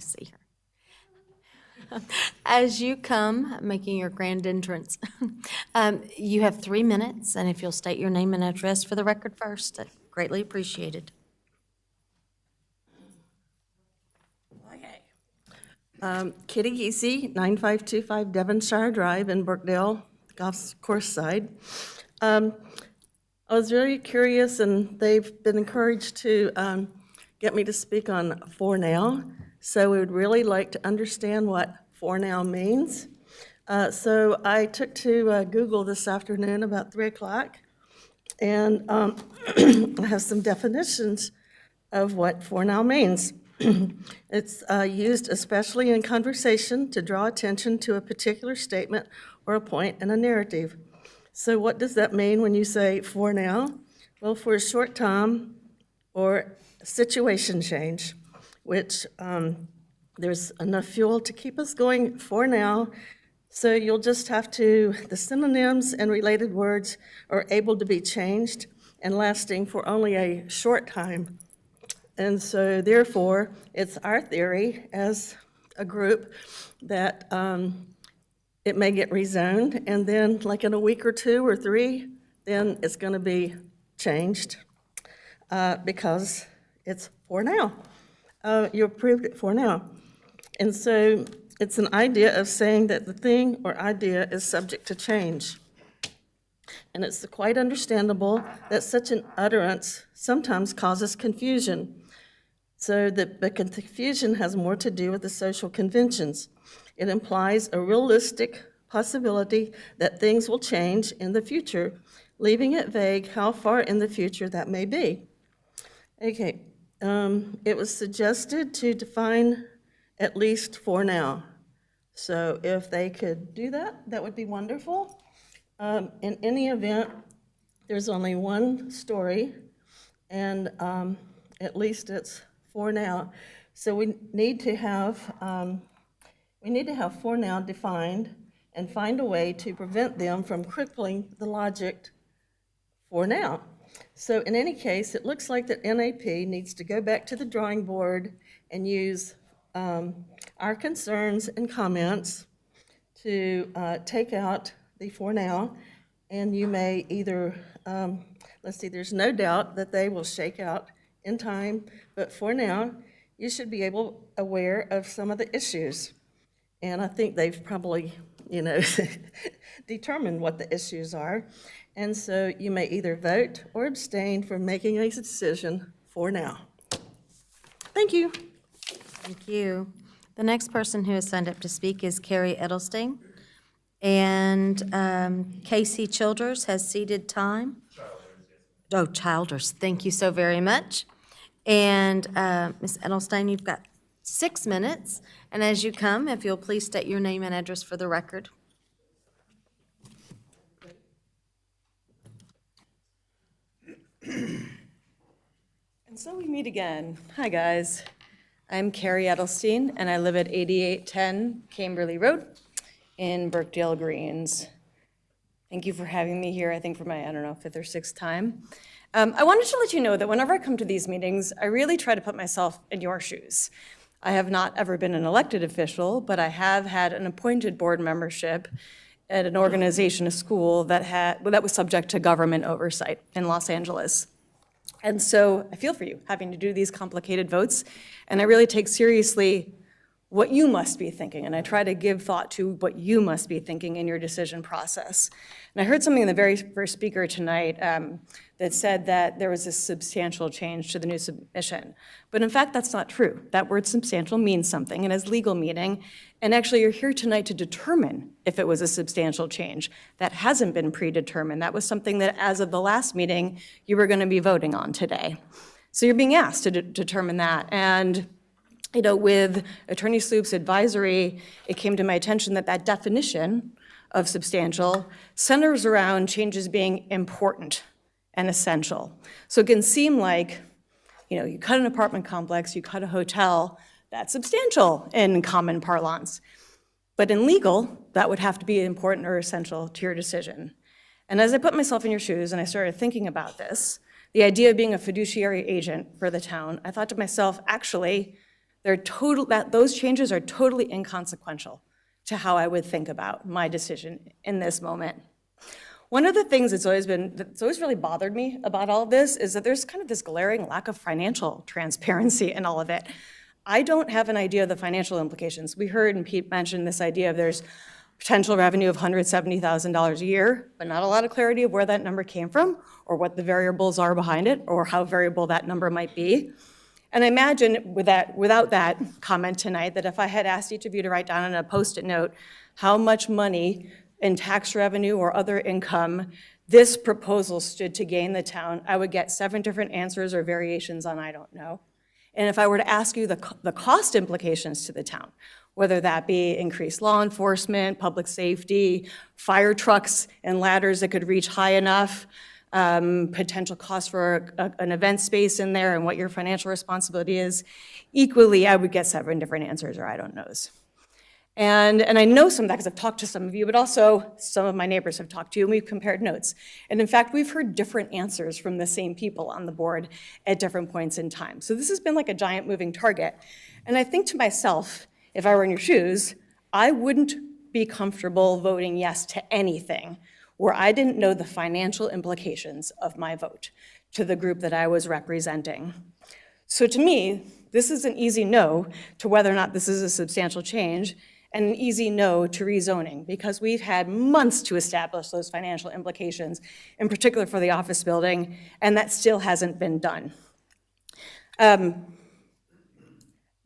Speaker 4: see her. As you come, making your grand entrance, you have 3 minutes, and if you'll state your name and address for the record first, greatly appreciated.
Speaker 2: Kitty Geesey, 9525 Devonshire Drive in Birkdale, golf course side. I was very curious, and they've been encouraged to get me to speak on for now. So we would really like to understand what for now means. So I took to Google this afternoon about 3 o'clock, and I have some definitions of what for now means. It's used especially in conversation to draw attention to a particular statement or a point in a narrative. So what does that mean when you say for now? Well, for a short time or situation change, which there's enough fuel to keep us going for now. So you'll just have to, the synonyms and related words are able to be changed and lasting for only a short time. And so therefore, it's our theory as a group that it may get rezoned, and then like in a week or 2 or 3, then it's going to be changed because it's for now. You approved it for now. And so it's an idea of saying that the thing or idea is subject to change. And it's quite understandable that such an utterance sometimes causes confusion. So the confusion has more to do with the social conventions. It implies a realistic possibility that things will change in the future, leaving it vague how far in the future that may be. Okay, it was suggested to define at least for now. So if they could do that, that would be wonderful. In any event, there's only one story, and at least it's for now. So we need to have for now defined and find a way to prevent them from crippling the logic for now. So in any case, it looks like that NAP needs to go back to the drawing board and use our concerns and comments to take out the for now. And you may either, let's see, there's no doubt that they will shake out in time, but for now, you should be aware of some of the issues. And I think they've probably, determined what the issues are. And so you may either vote or abstain from making a decision for now. Thank you.
Speaker 4: Thank you. The next person who has signed up to speak is Carrie Edelstein. And Casey Childers has ceded time. Oh, Childers, thank you so very much. And Ms. Edelstein, you've got 6 minutes. And as you come, if you'll please state your name and address for the record.
Speaker 22: And so we meet again. Hi, guys. I'm Carrie Edelstein, and I live at 8810 Camberley Road in Birkdale Greens. Thank you for having me here, I think for my, 5th or 6th time. I wanted to let you know that whenever I come to these meetings, I really try to put myself in your shoes. I have not ever been an elected official, but I have had an appointed board membership at an organization, a school that was subject to government oversight in Los Angeles. And so I feel for you having to do these complicated votes, and I really take seriously what you must be thinking, and I try to give thought to what you must be thinking in your decision process. And I heard something in the very first speaker tonight that said that there was a substantial change to the new submission. But in fact, that's not true. That word substantial means something, and has legal meaning. And actually, you're here tonight to determine if it was a substantial change. That hasn't been predetermined. That was something that, as of the last meeting, you were going to be voting on today. So you're being asked to determine that. And with Attorney Sloop's advisory, it came to my attention that that definition of substantial centers around changes being important and essential. So it can seem like, you cut an apartment complex, you cut a hotel, that's substantial in common parlance. But in legal, that would have to be important or essential to your decision. And as I put myself in your shoes and I started thinking about this, the idea of being a fiduciary agent for the town, I thought to myself, actually, Those changes are totally inconsequential to how I would think about my decision in this moment. One of the things that's always really bothered me about all of this is that there's kind of this glaring lack of financial transparency in all of it. I don't have an idea of the financial implications. We heard, and Pete mentioned this idea of there's potential revenue of $170,000 a year, but not a lot of clarity of where that number came from, or what the variables are behind it, or how variable that number might be. And I imagine without that comment tonight, that if I had asked each of you to write down on a Post-it note how much money in tax revenue or other income this proposal stood to gain the town, I would get 7 different answers or variations on I don't know. And if I were to ask you the cost implications to the town, whether that be increased law enforcement, public safety, fire trucks and ladders that could reach high enough, potential cost for an event space in there and what your financial responsibility is, equally, I would get 7 different answers or I don't knows. And I know some of that because I've talked to some of you, but also some of my neighbors have talked to you, and we've compared notes. And in fact, we've heard different answers from the same people on the board at different points in time. So this has been like a giant moving target. And I think to myself, if I were in your shoes, I wouldn't be comfortable voting yes to anything where I didn't know the financial implications of my vote to the group that I was representing. So to me, this is an easy no to whether or not this is a substantial change, and an easy no to rezoning, because we've had months to establish those financial implications, in particular for the office building, and that still hasn't been done. But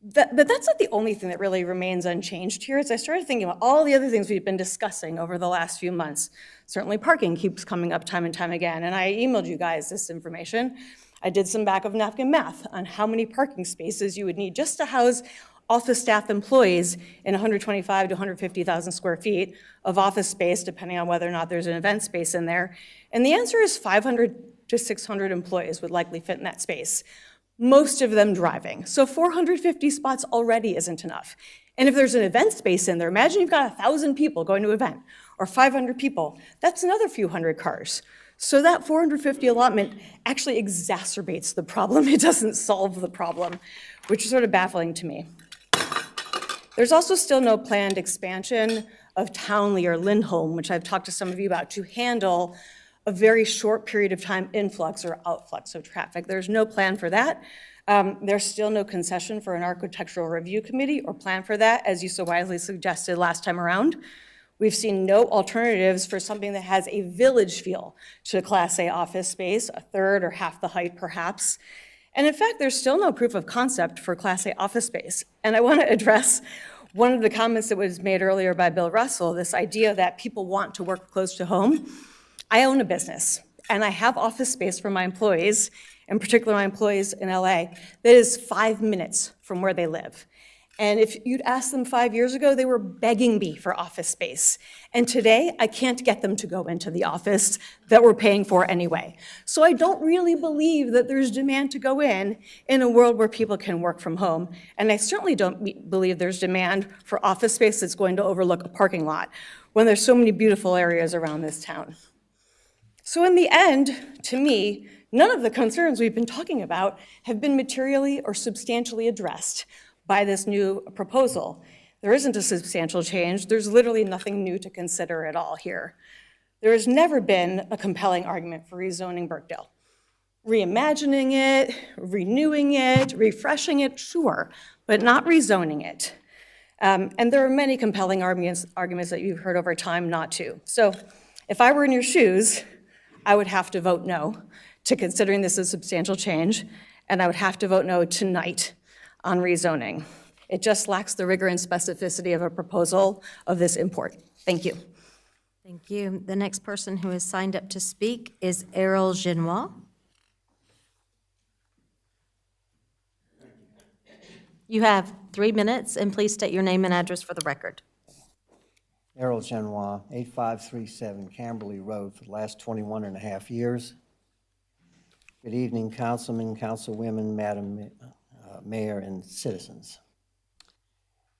Speaker 22: that's not the only thing that really remains unchanged here. As I started thinking about all the other things we've been discussing over the last few months, certainly parking keeps coming up time and time again, and I emailed you guys this information. I did some back of napkin math on how many parking spaces you would need just to house office staff employees in 125 to 150,000 square feet of office space, depending on whether or not there's an event space in there. And the answer is 500 to 600 employees would likely fit in that space, most of them driving. So 450 spots already isn't enough. And if there's an event space in there, imagine you've got 1,000 people going to an event, or 500 people, that's another few hundred cars. So that 450 allotment actually exacerbates the problem. It doesn't solve the problem, which is sort of baffling to me. There's also still no planned expansion of Townley or Lindholm, which I've talked to some of you about, to handle a very short period of time influx or outflux of traffic. There's no plan for that. There's still no concession for an architectural review committee or plan for that, as you so wisely suggested last time around. We've seen no alternatives for something that has a village feel to Class A office space, a third or half the height perhaps. And in fact, there's still no proof of concept for Class A office space. And I want to address one of the comments that was made earlier by Bill Russell, this idea that people want to work close to home. I own a business, and I have office space for my employees, in particular my employees in LA, that is 5 minutes from where they live. And if you'd asked them 5 years ago, they were begging me for office space. And today, I can't get them to go into the office that we're paying for anyway. So I don't really believe that there's demand to go in a world where people can work from home. And I certainly don't believe there's demand for office space that's going to overlook a parking lot when there's so many beautiful areas around this town. So in the end, to me, none of the concerns we've been talking about have been materially or substantially addressed by this new proposal. There isn't a substantial change. There's literally nothing new to consider at all here. There has never been a compelling argument for rezoning Birkdale. Reimagining it, renewing it, refreshing it, sure, but not rezoning it. And there are many compelling arguments that you've heard over time not to. So if I were in your shoes, I would have to vote no to considering this a substantial change, and I would have to vote no tonight on rezoning. It just lacks the rigor and specificity of a proposal of this import. Thank you.
Speaker 4: Thank you. The next person who has signed up to speak is Errol Genois. You have 3 minutes, and please state your name and address for the record.
Speaker 7: Errol Genois, 8537 Camberley Road for the last 21 and a half years. Good evening, councilmen, councilwomen, Madam Mayor, and citizens.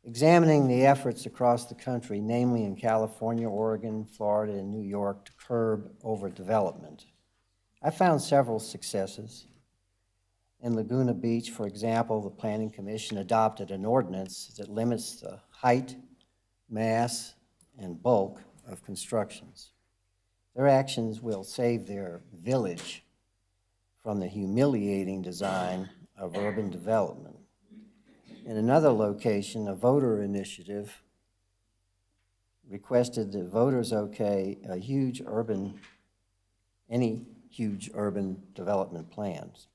Speaker 7: Examining the efforts across the country, namely in California, Oregon, Florida, and New York, to curb overdevelopment, I found several successes In Laguna Beach, for example, the Planning Commission adopted an ordinance that limits the height, mass, and bulk of constructions. Their actions will save their village from the humiliating design of urban development. In another location, a voter initiative requested that voters okay any huge urban development plans.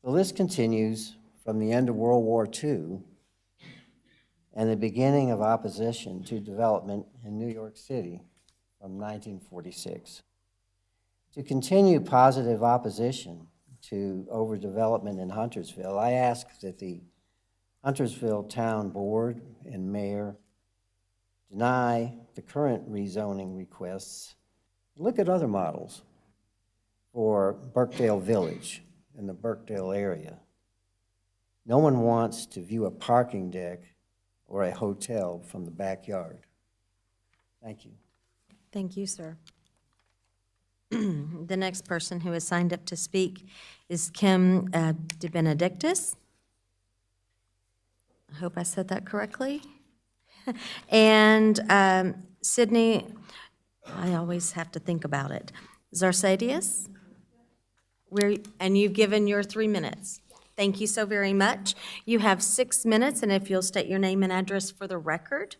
Speaker 7: The list continues from the end of World War II and the beginning of opposition to development in New York City from 1946. To continue positive opposition to overdevelopment in Huntersville, I ask that the Huntersville Town Board and Mayor deny the current rezoning requests. Look at other models for Birkdale Village in the Birkdale area. No one wants to view a parking deck or a hotel from the backyard. Thank you.
Speaker 4: Thank you, sir. The next person who has signed up to speak is Kim De Benedictis. I hope I said that correctly. And Sydney, I always have to think about it. Zarsadius? And you've given your 3 minutes. Thank you so very much. You have 6 minutes, and if you'll state your name and address for the record.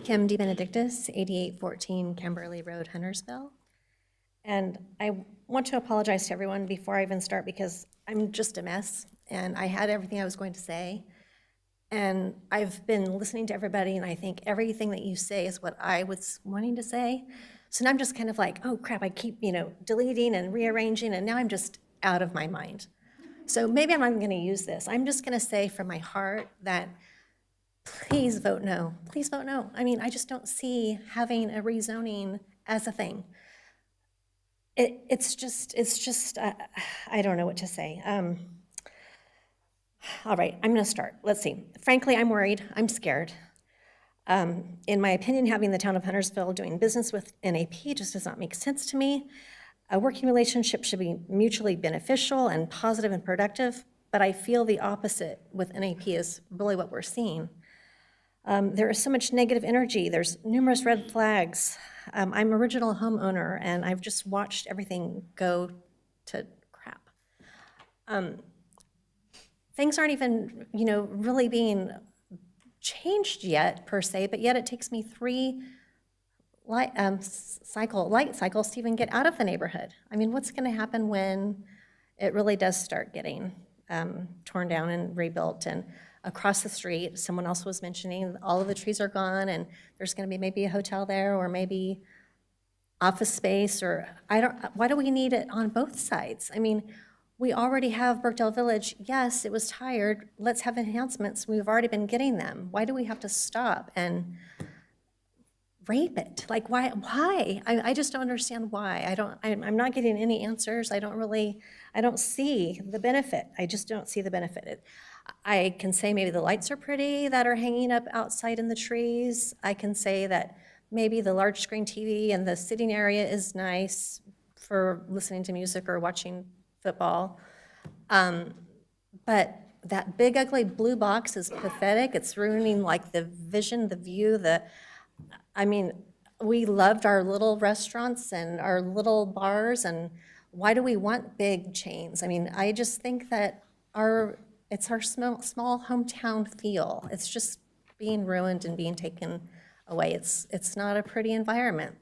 Speaker 8: Kim De Benedictis, 8814 Kimberly Road, Huntersville. And I want to apologize to everyone before I even start because I'm just a mess, and I had everything I was going to say. And I've been listening to everybody, and I think everything that you say is what I was wanting to say. So now I'm just kind of like, oh crap, I keep, deleting and rearranging, and now I'm just out of my mind. So maybe I'm not going to use this. I'm just going to say from my heart that please vote no. Please vote no. I mean, I just don't see having a rezoning as a thing. It's just, I don't know what to say. All right, I'm going to start. Let's see. Frankly, I'm worried. I'm scared. In my opinion, having the town of Huntersville doing business with NAP just does not make sense to me. A working relationship should be mutually beneficial and positive and productive, but I feel the opposite with NAP is really what we're seeing. There is so much negative energy. There's numerous red flags. I'm an original homeowner, and I've just watched everything go to crap. Things aren't even, really being changed yet, per se, but yet it takes me 3 light cycles to even get out of the neighborhood. I mean, what's going to happen when it really does start getting torn down and rebuilt? And across the street, someone else was mentioning, all of the trees are gone, and there's going to be maybe a hotel there, or maybe office space, or why do we need it on both sides? I mean, we already have Birkdale Village. Yes, it was tired. Let's have enhancements. We've already been getting them. Why do we have to stop and rape it? Like, why? I just don't understand why. I'm not getting any answers. I don't see the benefit. I just don't see the benefit. I can say maybe the lights are pretty that are hanging up outside in the trees. I can say that maybe the large screen TV and the sitting area is nice for listening to music or watching football. But that big ugly blue box is pathetic. It's ruining like the vision, the view, I mean, we loved our little restaurants and our little bars, and why do we want big chains? I mean, I just think that it's our small hometown feel. It's just being ruined and being taken away. It's not a pretty environment.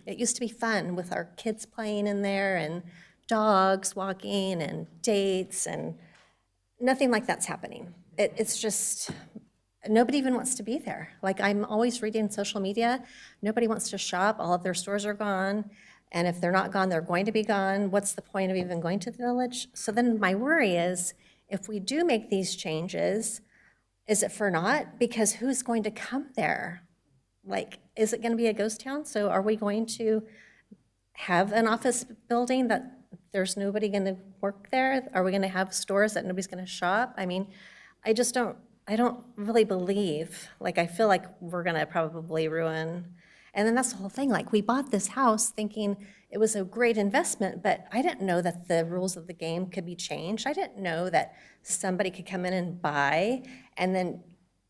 Speaker 8: It used to be fun with our kids playing in there and dogs walking and dates, and nothing like that's happening. It's just, nobody even wants to be there. Like, I'm always reading social media, nobody wants to shop, all of their stores are gone, and if they're not gone, they're going to be gone. What's the point of even going to the village? So then my worry is, if we do make these changes, is it for naught? Because who's going to come there? Like, is it gonna be a ghost town? So are we going to have an office building that there's nobody gonna work there? Are we gonna have stores that nobody's gonna shop? I mean, I don't really believe, like, I feel like we're gonna probably ruin And then that's the whole thing, like, we bought this house thinking it was a great investment, but I didn't know that the rules of the game could be changed. I didn't know that somebody could come in and buy and then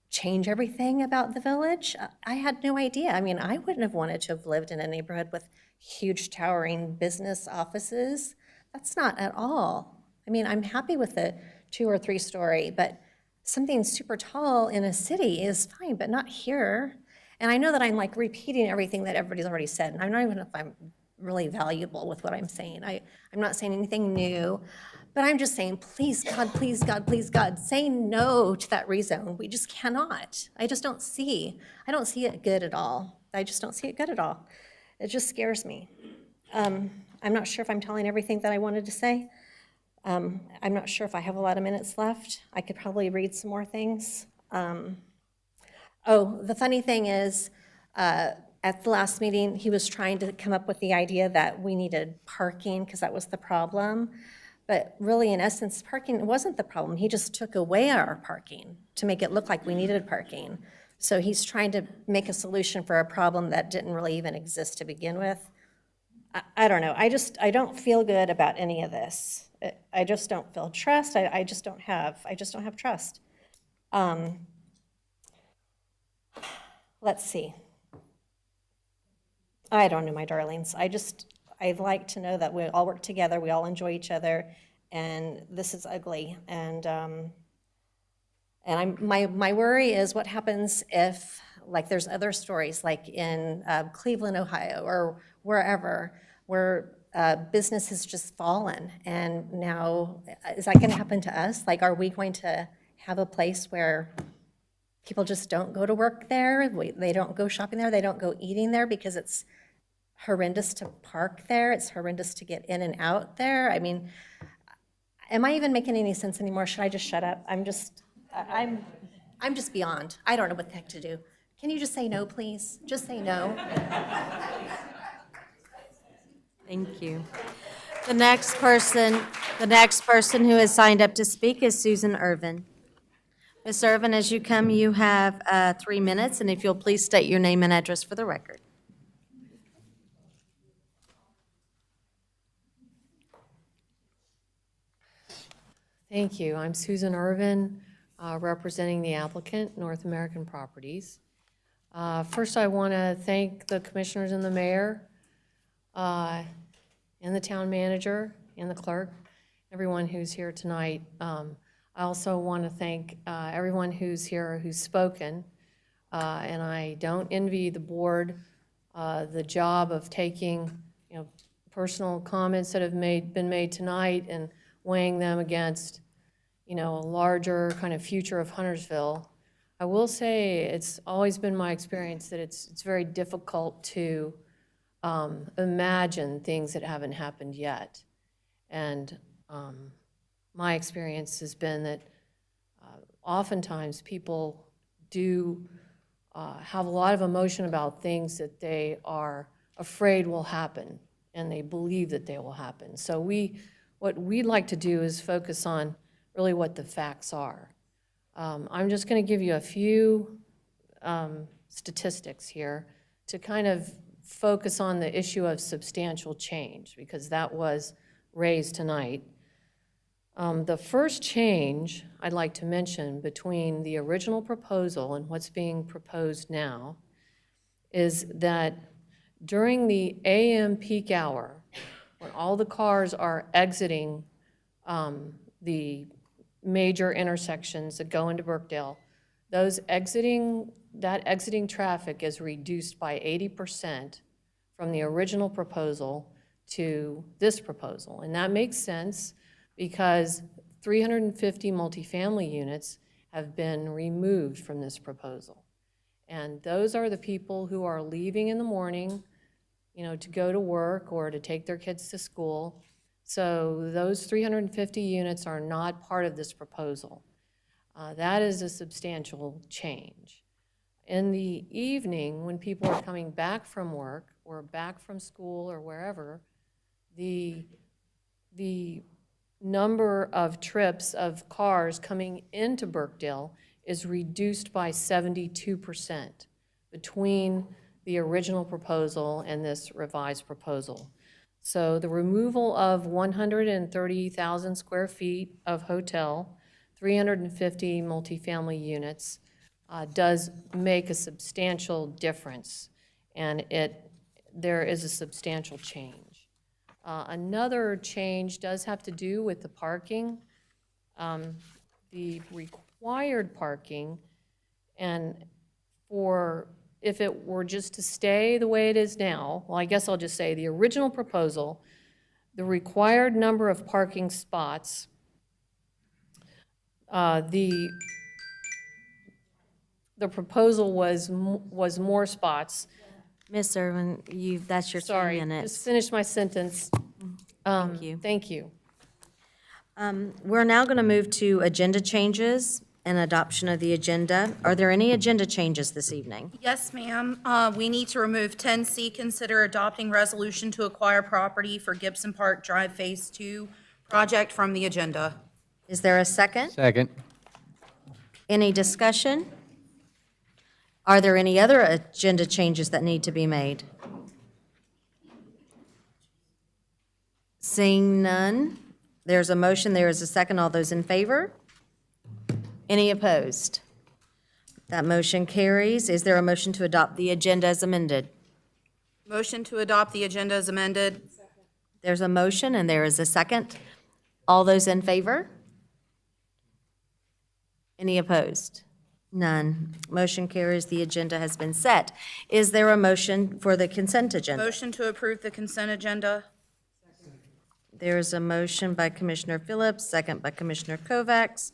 Speaker 8: change everything about the village. I had no idea. I mean, I wouldn't have wanted to have lived in a neighborhood with huge towering business offices. That's not at all. I mean, I'm happy with the 2 or 3 story, but something super tall in a city is fine, but not here. And I know that I'm like repeating everything that everybody's already said, and I'm not even if I'm really valuable with what I'm saying. I'm not saying anything new, but I'm just saying, please God, please God, please God, say no to that rezone. We just cannot. I don't see it good at all. I just don't see it good at all. It just scares me. I'm not sure if I'm telling everything that I wanted to say. I'm not sure if I have a lot of minutes left. I could probably read some more things. The funny thing is, at the last meeting, he was trying to come up with the idea that we needed parking because that was the problem. But really, in essence, parking wasn't the problem. He just took away our parking to make it look like we needed parking. So he's trying to make a solution for a problem that didn't really even exist to begin with. I don't know. I don't feel good about any of this. I just don't feel trust. I just don't have trust. Let's see. I don't know, my darlings. I'd like to know that we all work together, we all enjoy each other, and this is ugly. And my worry is what happens if, like, there's other stories, like in Cleveland, Ohio, or wherever, where business has just fallen, and now, is that gonna happen to us? Like, are we going to have a place where people just don't go to work there, they don't go shopping there, they don't go eating there because it's horrendous to park there, it's horrendous to get in and out there? I mean, am I even making any sense anymore? Should I just shut up? I'm just beyond. I don't know what the heck to do. Can you just say no, please? Just say no.
Speaker 4: Thank you. The next person who has signed up to speak is Susan Irvin. Ms. Irvin, as you come, you have 3 minutes, and if you'll please state your name and address for the record.
Speaker 9: Thank you. I'm Susan Irvin, representing the applicant, North American Properties. First, I want to thank the commissioners and the mayor, and the town manager, and the clerk, everyone who's here tonight. I also want to thank everyone who's here who's spoken, and I don't envy the board the job of taking, personal comments that have been made tonight and weighing them against, a larger kind of future of Huntersville. I will say it's always been my experience that it's very difficult to imagine things that haven't happened yet. And my experience has been that oftentimes people do have a lot of emotion about things that they are afraid will happen, and they believe that they will happen. So what we'd like to do is focus on really what the facts are. I'm just going to give you a few statistics here to kind of focus on the issue of substantial change, because that was raised tonight. The first change I'd like to mention between the original proposal and what's being proposed now is that during the AM peak hour, when all the cars are exiting the major intersections that go into Birkdale, that exiting traffic is reduced by 80% from the original proposal to this proposal. And that makes sense because 350 multifamily units have been removed from this proposal. And those are the people who are leaving in the morning, to go to work or to take their kids to school. So those 350 units are not part of this proposal. That is a substantial change. In the evening, when people are coming back from work or back from school or wherever, the number of trips of cars coming into Birkdale is reduced by 72% between the original proposal and this revised proposal. So the removal of 130,000 square feet of hotel, 350 multifamily units, does make a substantial difference, and there is a substantial change. Another change does have to do with the parking. The required parking, and if it were just to stay the way it is now, well, I guess I'll just say the original proposal, the required number of parking spots, the proposal was more spots.
Speaker 4: Ms. Irvin, that's your 10
Speaker 9: Sorry,
Speaker 4: minutes.
Speaker 9: just finish my sentence.
Speaker 4: Thank you.
Speaker 9: Thank you.
Speaker 4: We're now going to move to agenda changes and adoption of the agenda. Are there any agenda changes this evening?
Speaker 12: Yes, ma'am. We need to remove 10C, consider adopting resolution to acquire property for Gibson Park Drive Phase 2 project from the agenda.
Speaker 4: Is there a second?
Speaker 5: Second.
Speaker 4: Any discussion? Are there any other agenda changes that need to be made? Seeing none, there's a motion, there is a second. All those in favor? Any opposed? That motion carries. Is there a motion to adopt the agenda as amended?
Speaker 12: Motion to adopt the agenda as amended.
Speaker 4: There's a motion and there is a second. All those in favor? Any opposed? None. Motion carries. The agenda has been set. Is there a motion for the consent agenda?
Speaker 12: Motion to approve the consent agenda.
Speaker 4: There is a motion by Commissioner Phillips, second by Commissioner Kovacs.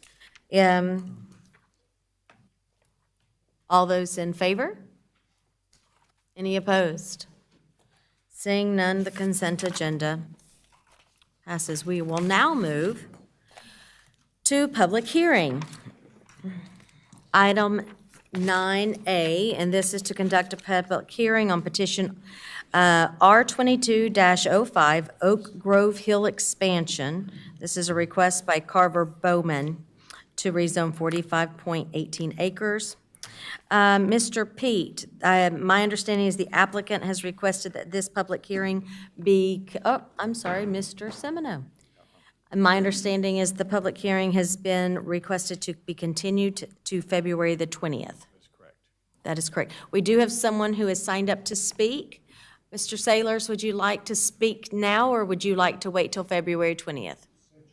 Speaker 4: All those in favor? Any opposed? Seeing none, the consent agenda passes. We will now move to public hearing. Item 9A, and this is to conduct a public hearing on petition R22-05 Oak Grove Hill Expansion. This is a request by Carver Bowman to rezone 45.18 acres. Mr. Pete, my understanding is the applicant has requested that this public hearing be, Mr. Semino. My understanding is the public hearing has been requested to be continued to February the 20th. That's correct. That is correct. We do have someone who has signed up to speak. Mr. Sailors, would you like to speak now, or would you like to wait till February 20th?
Speaker 1: Since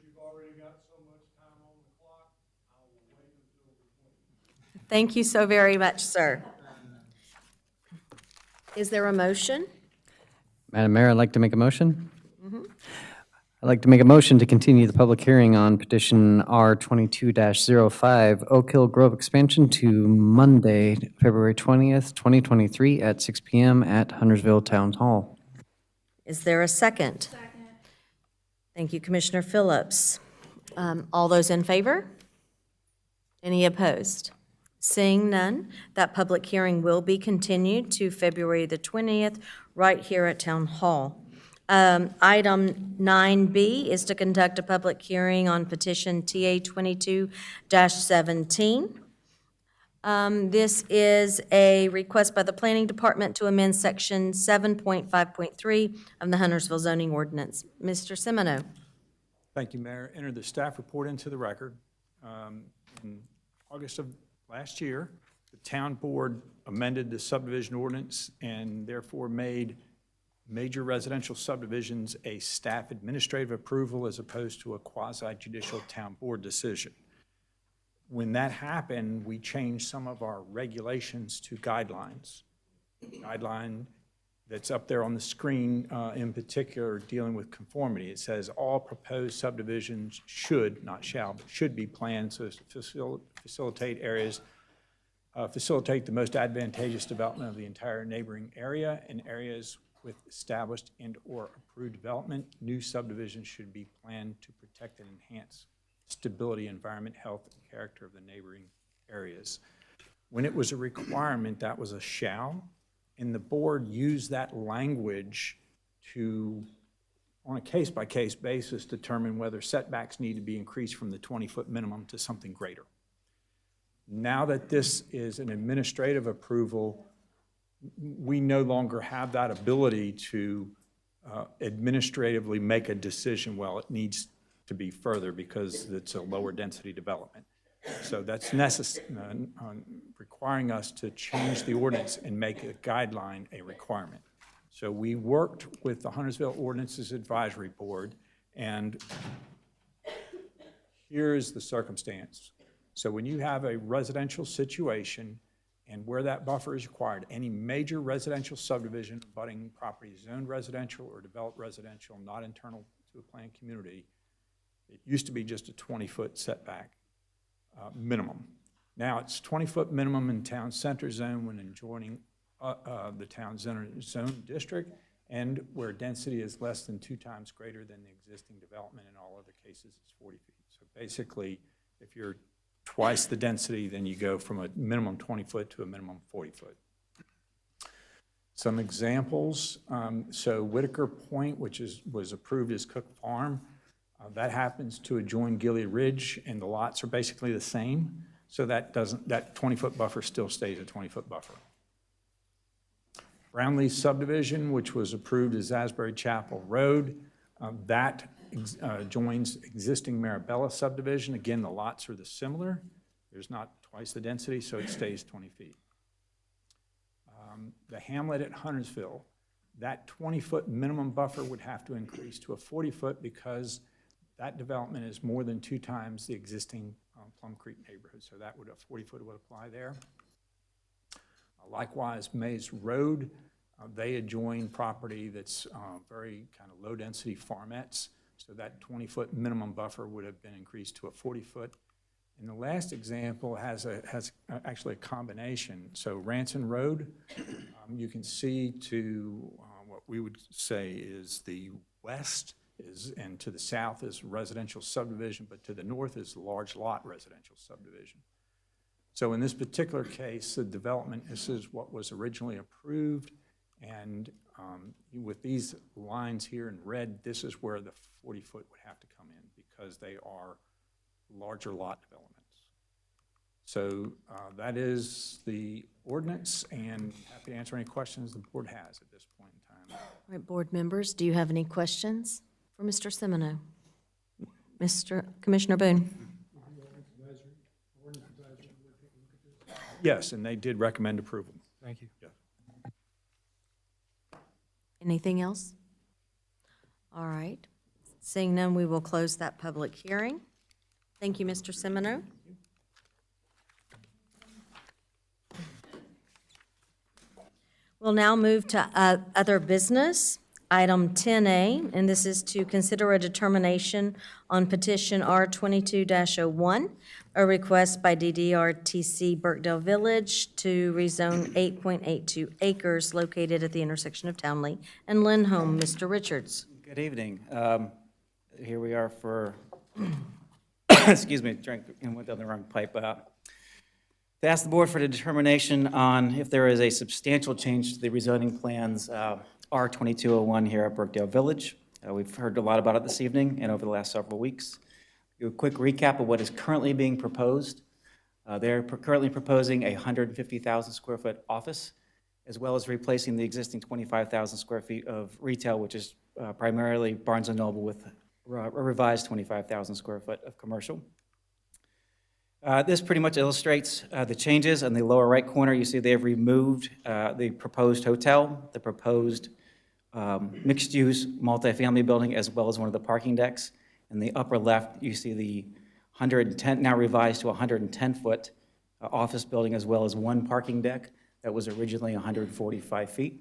Speaker 1: you've already got so much time on the clock, I will wait until the 20th.
Speaker 4: Thank you so very much, sir. Is there a motion?
Speaker 5: Madam Mayor, I'd like to make a motion. I'd like to make a motion to continue the public hearing on petition R22-05 Oak Hill Grove expansion to Monday, February 20th, 2023 at 6 p.m. at Huntersville Town Hall.
Speaker 4: Is there a second? Second. Thank you, Commissioner Phillips. All those in favor? Any opposed? Seeing none, that public hearing will be continued to February the 20th, right here at Town Hall. Item 9B is to conduct a public hearing on petition TA 22-17. This is a request by the Planning Department to amend Section 7.5.3 of the Huntersville zoning ordinance. Mr. Semino.
Speaker 3: Thank you, Mayor. Enter the staff report into the record. In August of last year, the town board amended the subdivision ordinance and therefore made major residential subdivisions a staff administrative approval as opposed to a quasi-judicial town board decision. When that happened, we changed some of our regulations to guidelines. Guideline that's up there on the screen in particular dealing with conformity. It says all proposed subdivisions should, not shall, but should be planned so as to facilitate the most advantageous development of the entire neighboring area and areas with established and/or approved development. New subdivisions should be planned to protect and enhance stability, environment, health, and character of the neighboring areas. When it was a requirement, that was a shall, and the board used that language to, on a case-by-case basis, determine whether setbacks need to be increased from the 20-foot minimum to something greater. Now that this is an administrative approval, we no longer have that ability to administratively make a decision, well, it needs to be further because it's a lower density development. So that's requiring us to change the ordinance and make a guideline a requirement. So we worked with the Huntersville Ordinances Advisory Board, and here's the circumstance. So when you have a residential situation and where that buffer is required, any major residential subdivision abutting property zoned residential or developed residential, not internal to a planned community, it used to be just a 20-foot setback minimum. Now it's 20-foot minimum in town center zone when adjoining the town center zone district, and where density is less than 2 times greater than the existing development. In all other cases, it's 40 feet. So basically, if you're twice the density, then you go from a minimum 20-foot to a minimum 40-foot. Some examples, so Whitaker Point, which was approved as Cook Farm, that happens to adjoin Gilead Ridge, and the lots are basically the same, so that 20-foot buffer still stays a 20-foot buffer. Brownlee subdivision, which was approved as Asbury Chapel Road, that joins existing Marabella subdivision. Again, the lots are similar. There's not twice the density, so it stays 20 feet. The hamlet at Huntersville, that 20-foot minimum buffer would have to increase to a 40-foot because that development is more than 2 times the existing Plum Creek neighborhood, so that would, a 40-foot would apply there. Likewise, Mays Road, they adjoin property that's very kind of low-density farmettes, so that 20-foot minimum buffer would have been increased to a 40-foot. And the last example has actually a combination. So Ranson Road, you can see to what we would say is the west and to the south is residential subdivision, but to the north is large lot residential subdivision. So in this particular case, the development, this is what was originally approved, and with these lines here in red, this is where the 40-foot would have to come in because they are larger lot developments. So that is the ordinance, and happy to answer any questions the board has at this point in time.
Speaker 4: All right, board members, do you have any questions for Mr. Semino? Commissioner Boone?
Speaker 3: Yes, and they did recommend approval.
Speaker 13: Thank you.
Speaker 3: Yeah.
Speaker 4: Anything else? All right. Seeing none, we will close that public hearing. Thank you, Mr. Semino. We'll now move to other business. Item 10A, and this is to consider a determination on petition R22-01, a request by DDRTC Birkdale Village to rezone 8.82 acres located at the intersection of Townley and Lindholm. Mr. Richards.
Speaker 10: Good evening. Here we are for, excuse me, drank and went down the wrong pipe. To ask the board for the determination on if there is a substantial change to the rezoning plans R2201 here at Birkdale Village. We've heard a lot about it this evening and over the last several weeks. Do a quick recap of what is currently being proposed. They're currently proposing a 150,000 square foot office, as well as replacing the existing 25,000 square feet of retail, which is primarily Barnes & Noble, with a revised 25,000 square foot of commercial. This pretty much illustrates the changes. In the lower right corner, you see they have removed the proposed hotel, the proposed mixed-use multifamily building, as well as one of the parking decks. In the upper left, you see the 110, now revised to 110-foot office building, as well as one parking deck that was originally 145 feet.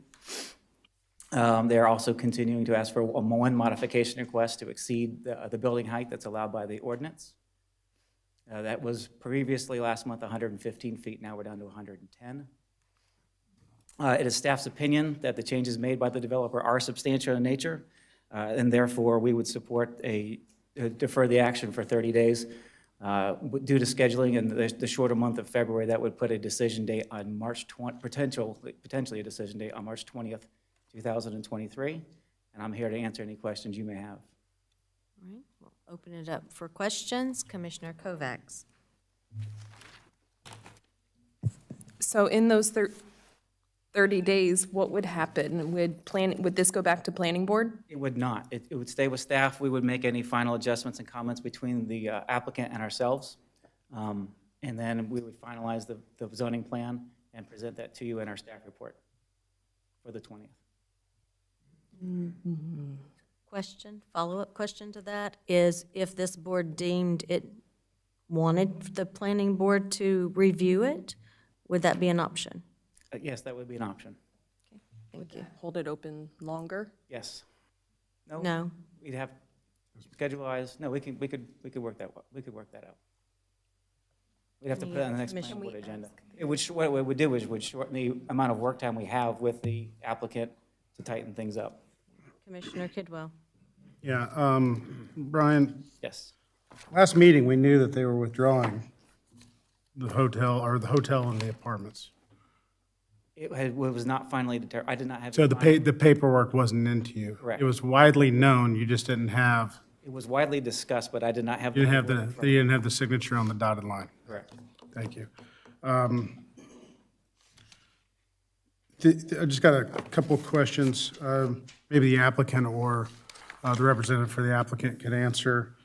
Speaker 10: They are also continuing to ask for one modification request to exceed the building height that's allowed by the ordinance. That was previously last month 115 feet, now we're down to 110. It is staff's opinion that the changes made by the developer are substantial in nature, and therefore we would support defer the action for 30 days. Due to scheduling in the shorter month of February, that would put a decision date on March 20, potentially a decision date on March 20th, 2023. And I'm here to answer any questions you may have.
Speaker 4: All right, we'll open it up for questions. Commissioner Kovacs.
Speaker 11: So in those
Speaker 22: 30 days, what would happen? Would this go back to planning board?
Speaker 10: It would not. It would stay with staff. We would make any final adjustments and comments between the applicant and ourselves. And then we would finalize the zoning plan and present that to you in our staff report for the 20th.
Speaker 4: Question, follow-up question to that is if this board deemed it wanted the planning board to review it, would that be an option?
Speaker 10: Yes, that would be an option.
Speaker 22: Thank you. Hold it open longer?
Speaker 10: Yes.
Speaker 4: No.
Speaker 10: We'd have schedule-wise, no, we could work that, we could work that out. We'd have to put it on the next planning board agenda. What it would do is would shorten the amount of work time we have with the applicant to tighten things up.
Speaker 4: Commissioner Kidwell?
Speaker 1: Yeah, Brian,
Speaker 10: Yes.
Speaker 1: last meeting, we knew that they were withdrawing the hotel and the apartments.
Speaker 10: It was not finally determined. I did not have.
Speaker 1: So
Speaker 10: it final.
Speaker 1: the paperwork wasn't into you?
Speaker 10: Correct.
Speaker 1: It was widely known, you just didn't have,
Speaker 10: It was widely discussed, but I did not have.
Speaker 1: you didn't have
Speaker 10: paperwork in front
Speaker 1: you
Speaker 10: of
Speaker 1: didn't have the signature on the dotted line?
Speaker 10: me. Correct.
Speaker 1: Thank you. I just got a couple of questions. Maybe the applicant or the representative for the applicant could answer.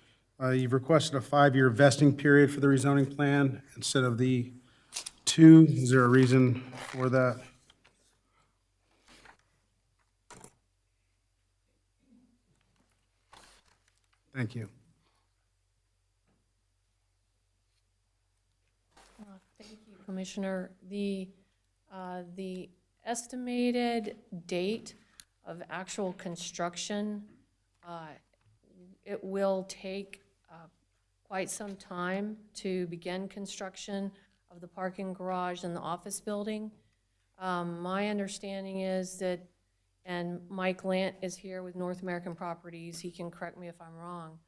Speaker 1: You've requested a 5-year vesting period for the rezoning plan instead of the 2. Is there a reason for that? Thank you.
Speaker 9: Thank you, Commissioner. The estimated date of actual construction, it will take quite some time to begin construction of the parking garage and the office building. My understanding is that, and Mike Lant is here with North American Properties, he can correct me if I'm wrong,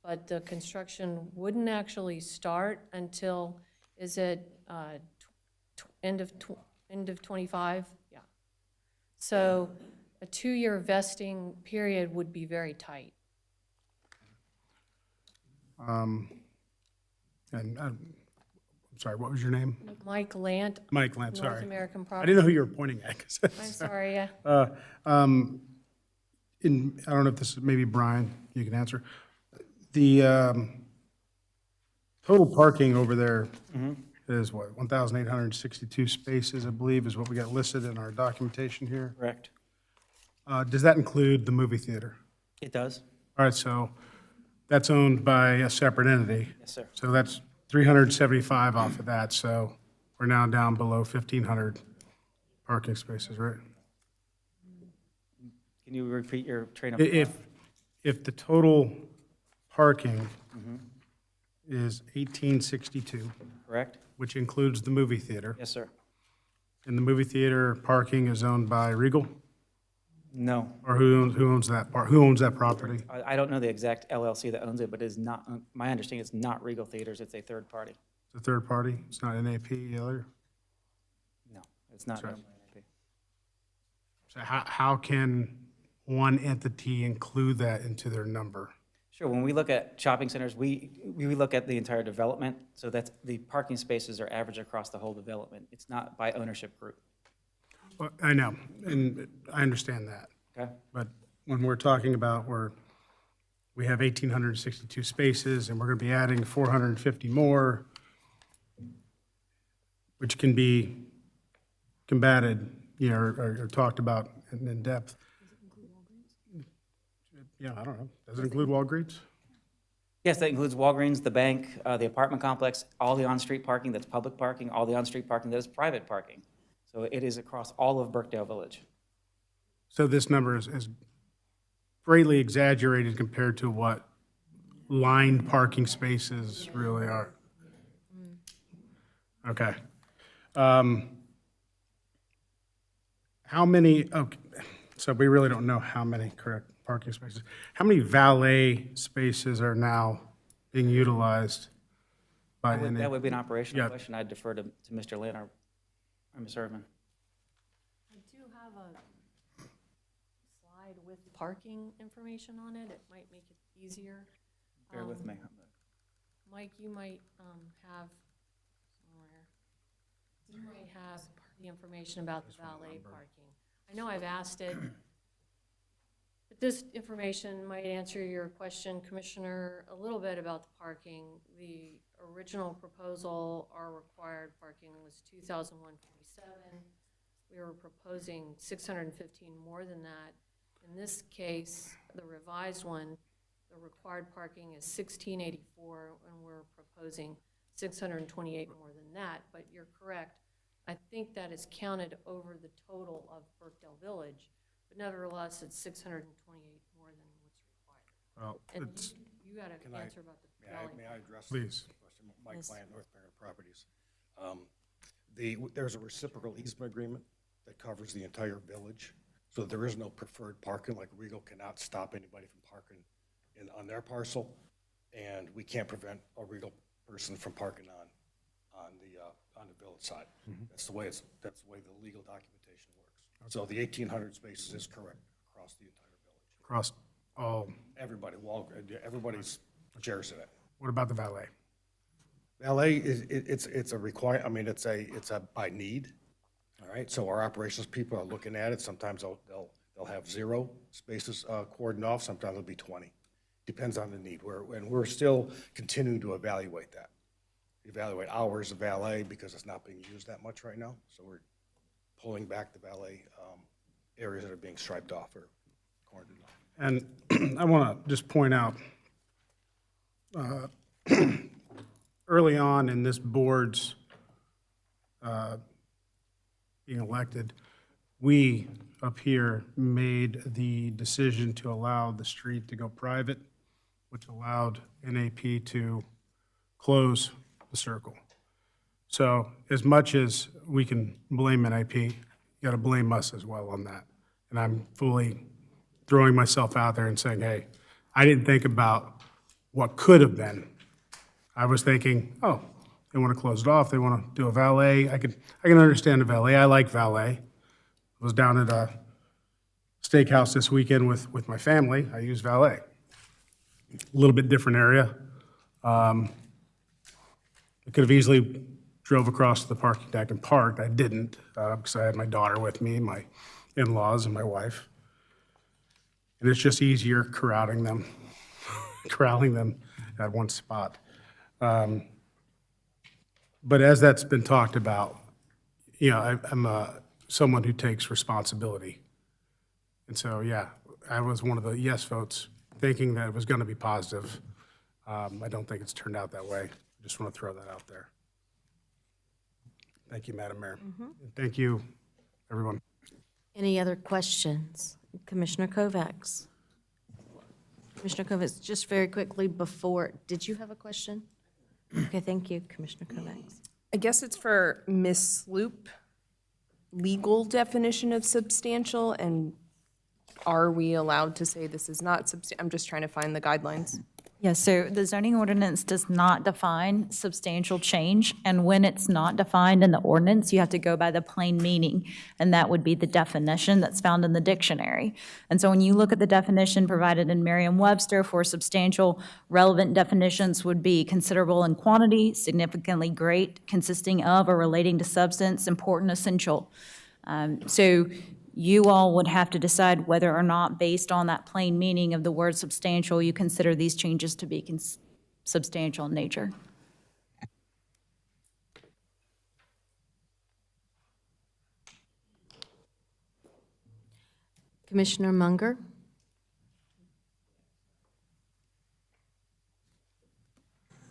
Speaker 9: but the construction wouldn't actually start until, is it end of 25? Yeah. So a 2-year vesting period would be very tight.
Speaker 1: And I'm sorry, what was your name?
Speaker 9: Mike Lant.
Speaker 1: Mike Lant, sorry.
Speaker 9: North American
Speaker 1: I
Speaker 9: Properties.
Speaker 1: didn't know who you were pointing at.
Speaker 9: I'm sorry, yeah.
Speaker 1: I don't know if this is, maybe Brian, you can answer. The total parking over there is what, 1,862 spaces, I believe, is what we got listed in our documentation here.
Speaker 10: Correct.
Speaker 1: Does that include the movie theater?
Speaker 10: It does.
Speaker 1: All right, so that's owned by a separate entity.
Speaker 10: Yes, sir.
Speaker 1: So that's 375 off of that, so we're now down below 1,500 parking spaces, right?
Speaker 10: Can you repeat your train of thought?
Speaker 1: If the total parking is 1,862,
Speaker 10: Correct?
Speaker 1: which includes the movie theater,
Speaker 10: Yes, sir.
Speaker 1: and the movie theater parking is owned by Regal?
Speaker 10: No.
Speaker 1: Or who owns that who owns that property?
Speaker 10: I don't know the exact LLC that owns it, but it is not, my understanding, it's not Regal Theaters, it's a third party.
Speaker 1: It's a third party? It's not NAP either?
Speaker 10: No, it's not.
Speaker 1: Sorry. So how can one entity include that into their number?
Speaker 10: Sure, when we look at shopping centers, we look at the entire development, so that's, the parking spaces are average across the whole development. It's not by ownership group.
Speaker 1: Well, I know, and I understand that.
Speaker 10: Okay.
Speaker 1: But when we're talking about we have 1,862 spaces, and we're going to be adding 450 more, which can be combated, or talked about in depth. Yeah, I don't know. Does it include Walgreens?
Speaker 10: Yes, that includes Walgreens, the bank, the apartment complex, all the on-street parking that's public parking, all the on-street parking that is private parking. So it is across all of Birkdale Village.
Speaker 1: So this number is greatly exaggerated compared to what lined parking spaces really are. Okay. How many, okay, so we really don't know how many correct parking spaces. How many valet spaces are now being utilized by NAP?
Speaker 10: That would be an operational
Speaker 1: Yeah.
Speaker 10: question. I'd defer to Mr. Lynn or Ms. Erdman.
Speaker 9: I do have a slide with parking information on it. It might make it easier.
Speaker 10: Bear with me.
Speaker 9: Mike, you might have somewhere, you might have the information about the valet parking. I know I've asked it, but this information might answer your question, Commissioner, a little bit about the parking. The original proposal, our required parking was 2,147. We were proposing 615 more than that. In this case, the revised one, the required parking is 1,684, and we're proposing 628 more than that. But you're correct. I think that is counted over the total of Birkdale Village, but nevertheless, it's 628 more than what's required.
Speaker 1: Well,
Speaker 9: And
Speaker 1: it's,
Speaker 9: you got to answer about the valet.
Speaker 11: May I address
Speaker 1: Please.
Speaker 11: the question? Mike
Speaker 9: Yes.
Speaker 11: Plant, North Barron Properties. There's a reciprocal easement agreement that covers the entire village, so there is no preferred parking, like Regal cannot stop anybody from parking on their parcel, and we can't prevent a Regal person from parking on the village side. That's the way the legal documentation works. So the 1,800 spaces is correct across the entire village.
Speaker 1: across all,
Speaker 11: Everybody's shares in it.
Speaker 1: what about the valet?
Speaker 11: Valet it's a require, I mean, it's a by need, all right? So our operations people are looking at it. Sometimes they'll have 0 spaces cordoned off, sometimes it'll be 20. Depends on the need. We're still continuing to evaluate that. Evaluate hours of valet because it's not being used that much right now. So we're pulling back the valet areas that are being striped off or cordoned off.
Speaker 1: And I want to just point out, early on in this board's being elected, we up here made the decision to allow the street to go private, which allowed NAP to close the circle. So as much as we can blame NAP, you got to blame us as well on that. And I'm fully throwing myself out there and saying, hey, I didn't think about what could have been. I was thinking, oh, they want to close it off, they want to do a valet. I can understand a valet. I like valet. I was down at a steakhouse this weekend with my family. I use valet. A little bit different area. I could have easily drove across the parking deck and parked. I didn't because I had my daughter with me, my in-laws, and my wife. And it's just easier corralling them at one spot. But as that's been talked about, I'm someone who takes responsibility. And so, yeah, I was one of the yes votes, thinking that it was going to be positive. I don't think it's turned out that way. I just want to throw that out there. Thank you, Madam Mayor. Thank you, everyone.
Speaker 4: Any other questions? Commissioner Kovacs? Commissioner Kovacs, just very quickly before, did you have a question? Okay, thank you, Commissioner Kovacs.
Speaker 14: I guess it's for Ms. Sloop, legal definition of substantial, and are we allowed to say this is not I'm just trying to find the guidelines.
Speaker 23: Yeah, so the zoning ordinance does not define substantial change, and when it's not defined in the ordinance, you have to go by the plain meaning, and that would be the definition that's found in the dictionary. And so when you look at the definition provided in Merriam-Webster for substantial, relevant definitions would be considerable in quantity, significantly great, consisting of or relating to substance, important, essential. So you all would have to decide whether or not, based on that plain meaning of the word substantial, you consider these changes to be substantial in nature.
Speaker 4: Commissioner Munger?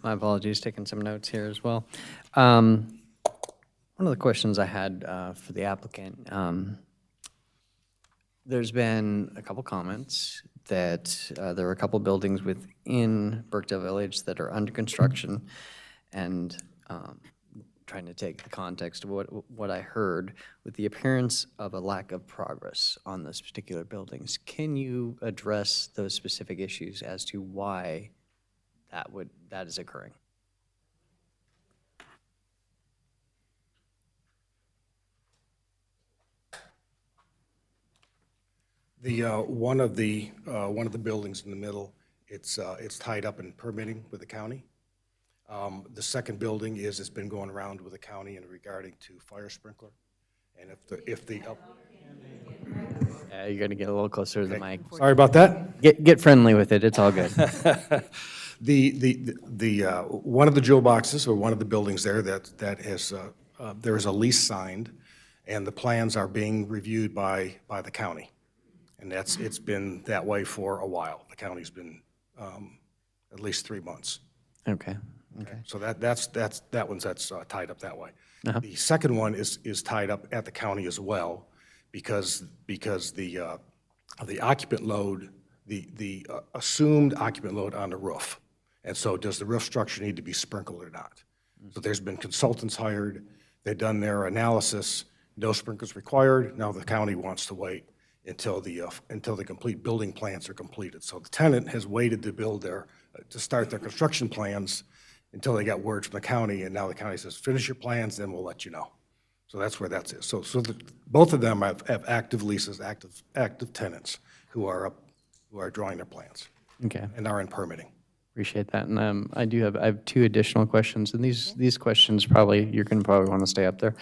Speaker 5: My apologies, taking some notes here as well. One of the questions I had for the applicant, there's been a couple comments that there are a couple buildings within Birkdale Village that are under construction, and trying to take the context of what I heard with the appearance of a lack of progress on those particular buildings. Can you address those specific issues as to why that is occurring?
Speaker 11: One of the buildings in the middle, it's tied up in permitting with the county. The second building it's been going around with the county in regarding to fire sprinkler. And if the,
Speaker 5: Yeah, you're gonna get a little closer to the mic.
Speaker 11: sorry about that.
Speaker 5: Get friendly with it, it's all good.
Speaker 11: One of the jewel boxes, or one of the buildings there that has, there is a lease signed, and the plans are being reviewed by the county. And it's been that way for a while. The county's been at least 3 months.
Speaker 5: Okay.
Speaker 11: So that one's tied up that way. The second one is tied up at the county as well, because the occupant load, the assumed occupant load on the roof. And so does the roof structure need to be sprinkled or not? So there's been consultants hired, they've done their analysis, no sprinklers required. Now the county wants to wait until the complete building plans are completed. So the tenant has waited to start their construction plans until they got word from the county, and now the county says, finish your plans, then we'll let you know. So that's where that's it. So both of them have active leases, active tenants who are drawing their plans.
Speaker 5: Okay.
Speaker 11: And are in permitting.
Speaker 5: Appreciate that. And I have 2 additional questions, and these questions you're gonna probably want to stay up there.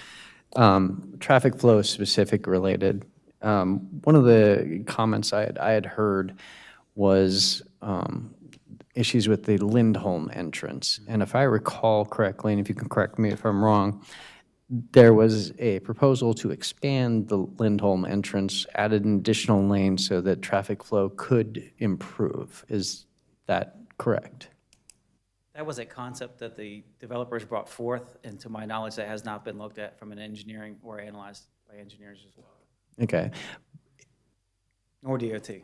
Speaker 5: Traffic flow specific related. One of the comments I had heard was issues with the Lindholm entrance. And if I recall correctly, and if you can correct me if I'm wrong, there was a proposal to expand the Lindholm entrance, added an additional lane so that traffic flow could improve. Is that correct?
Speaker 10: That was a concept that the developers brought forth, and to my knowledge, that has not been looked at from an engineering or analyzed by engineers as well.
Speaker 5: Okay.
Speaker 10: Or DOT.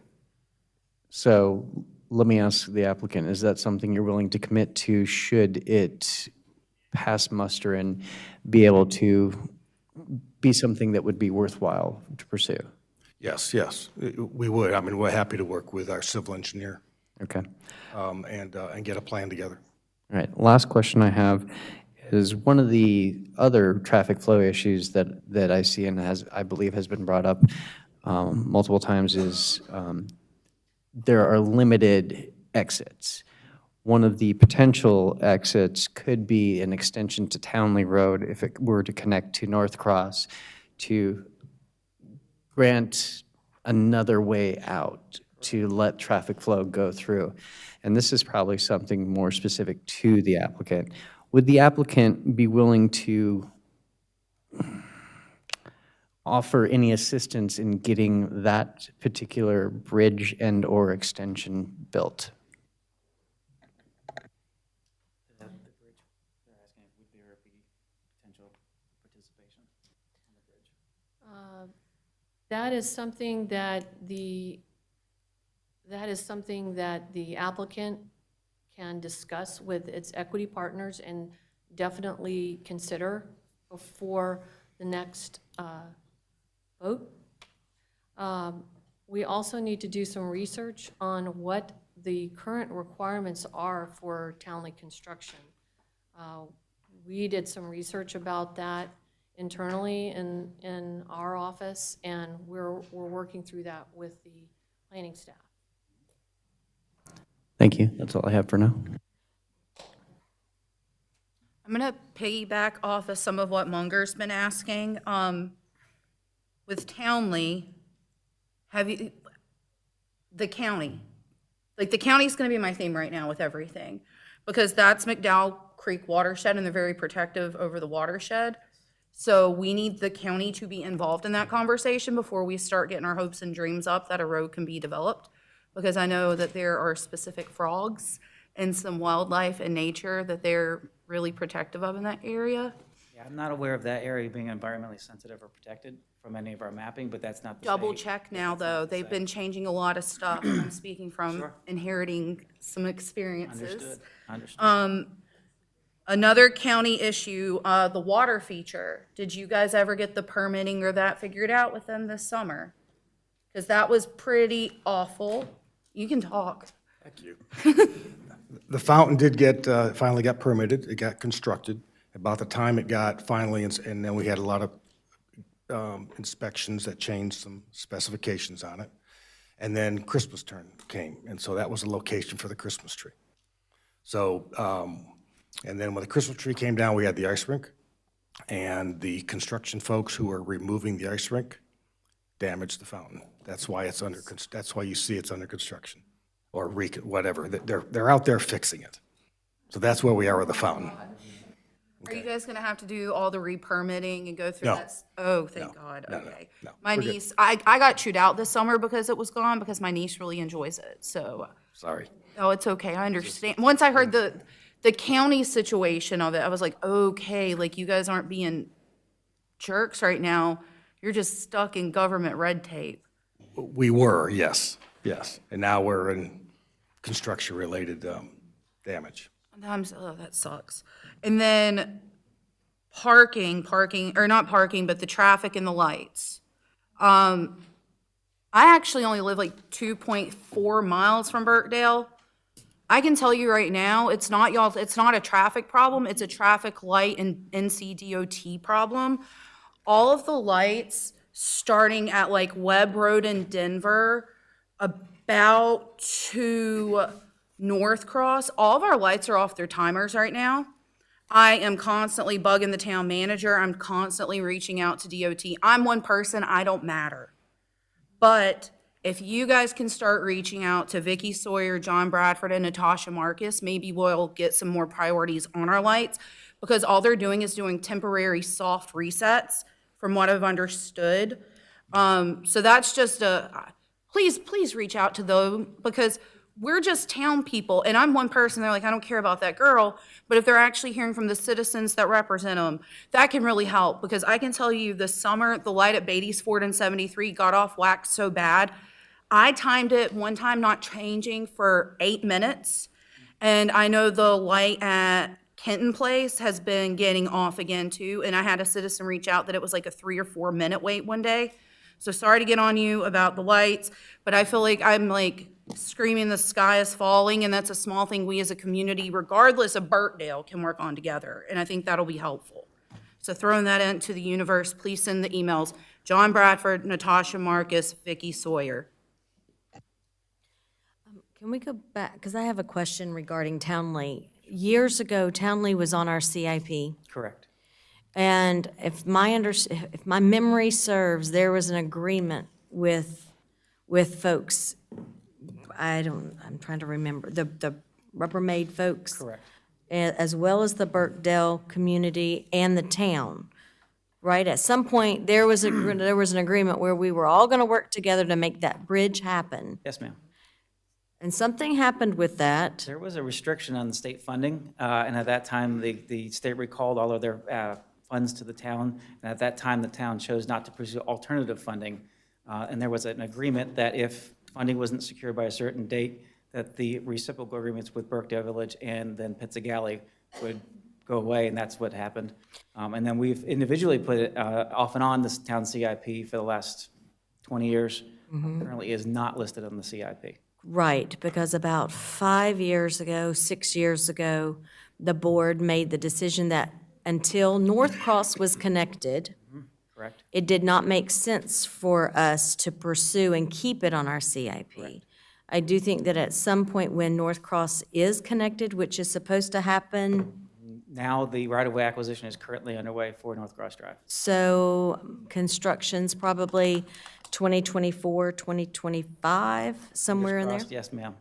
Speaker 5: So let me ask the applicant, is that something you're willing to commit to should it pass muster and be able to be something that would be worthwhile to pursue?
Speaker 11: Yes, we would. I mean, we're happy to work with our civil engineer.
Speaker 5: Okay.
Speaker 11: And get a plan together.
Speaker 5: All right, last question I have is one of the other traffic flow issues that I see and I believe has been brought up multiple times is there are limited exits. One of the potential exits could be an extension to Townley Road if it were to connect to North Cross to grant another way out to let traffic flow go through. And this is probably something more specific to the applicant. Would the applicant be willing to offer any assistance in getting that particular bridge and/or extension built?
Speaker 9: That is something that the applicant can discuss with its equity partners and definitely consider before the next vote. We also need to do some research on what the current requirements are for Townley construction. We did some research about that internally in our office, and we're working through that with the planning staff.
Speaker 5: Thank you. That's all I have for now.
Speaker 12: I'm going to piggyback off of some of what Munger's been asking. With Townley, the county, the county's going to be my theme right now with everything, because that's McDowell Creek watershed, and they're very protective over the watershed. So we need the county to be involved in that conversation before we start getting our hopes and dreams up that a road can be developed, because I know that there are specific frogs and some wildlife and nature that they're really protective of in that area.
Speaker 10: Yeah, I'm not aware of that area being environmentally sensitive or protected from any of our mapping, but that's not to say.
Speaker 12: Double check now, though. They've been changing a lot of stuff. I'm speaking from
Speaker 10: Sure.
Speaker 12: inheriting some experiences.
Speaker 10: Understood.
Speaker 12: Another county issue, the water feature. Did you guys ever get the permitting or that figured out with them this summer? Because that was pretty awful. You can talk.
Speaker 11: Thank you. The fountain did finally got permitted. It got constructed. About the time it got finally, and then we had a lot of inspections that changed some specifications on it. And then Christmas turn came, and so that was a location for the Christmas tree. So, and then when the Christmas tree came down, we had the ice rink. And the construction folks who are removing the ice rink damaged the fountain. That's why it's that's why you see it's under construction, or whatever. They're out there fixing it. So that's where we are with the fountain.
Speaker 12: Are you guys gonna have to do all the re-permitting and go through
Speaker 11: No.
Speaker 12: that? Oh, thank God,
Speaker 11: no,
Speaker 12: okay.
Speaker 11: no.
Speaker 12: My
Speaker 11: We're good.
Speaker 12: niece, I got chewed out this summer because it was gone, because my niece really enjoys it, so.
Speaker 11: Sorry.
Speaker 12: Oh, it's okay, I understand. Once I heard the county situation of it, I was like, okay, like, you guys aren't being jerks right now. You're just stuck in government red tape.
Speaker 11: We were, yes, yes. And now we're in construction-related damage.
Speaker 12: Oh, that sucks. And then parking, or not parking, but the traffic and the lights. I actually only live like 2.4 miles from Birkdale. I can tell you right now, it's not a traffic problem, it's a traffic light and NCDOT problem. All of the lights, starting at like Webb Road in Denver, about to North Cross, all of our lights are off their timers right now. I am constantly bugging the town manager. I'm constantly reaching out to DOT. I'm one person, I don't matter. But if you guys can start reaching out to Vicky Sawyer, John Bradford, and Natasha Marcus, maybe we'll get some more priorities on our lights, because all they're doing is doing temporary soft resets, from what I've understood. So that's just please reach out to them, because we're just town people, and I'm one person, they're like, I don't care about that girl, but if they're actually hearing from the citizens that represent them, that can really help, because I can tell you this summer, the light at Beatty's Ford and 73 got off whack so bad. I timed it one time not changing for 8 minutes, and I know the light at Kenton Place has been getting off again too, and I had a citizen reach out that it was like a 3 or 4 minute wait one day. So sorry to get on you about the lights, but I feel like I'm like screaming the sky is falling, and that's a small thing we as a community, regardless of Birkdale, can work on together, and I think that'll be helpful. So throwing that into the universe, please send the emails. John Bradford, Natasha Marcus, Vicky Sawyer.
Speaker 4: Can we go back, because I have a question regarding Townley. Years ago, Townley was on our CIP.
Speaker 10: Correct.
Speaker 4: And if my memory serves, there was an agreement with folks, I'm trying to remember, the Rubbermaid folks.
Speaker 10: Correct.
Speaker 4: As well as the Birkdale community and the town, right? At some point, there was an agreement where we were all gonna work together to make that bridge happen.
Speaker 10: Yes, ma'am.
Speaker 4: And something happened with that.
Speaker 10: There was a restriction on the state funding, and at that time, the state recalled all of their funds to the town, and at that time, the town chose not to pursue alternative funding. And there was an agreement that if funding wasn't secured by a certain date, that the reciprocal agreements with Birkdale Village and then Pizzagalley would go away, and that's what happened. And then we've individually put it off and on this town CIP for the last 20 years. Currently is not listed on the CIP.
Speaker 4: Right, because about 5 years ago, 6 years ago, the board made the decision that until North Cross was connected,
Speaker 10: Correct.
Speaker 4: it did not make sense for us to pursue and keep it on our CIP. I do think that at some point when North Cross is connected, which is supposed to happen,
Speaker 10: Now, the right-of-way acquisition is currently underway for North Cross Drive.
Speaker 4: so construction's probably 2024, 2025, somewhere in there?
Speaker 10: Crossed, yes, ma'am.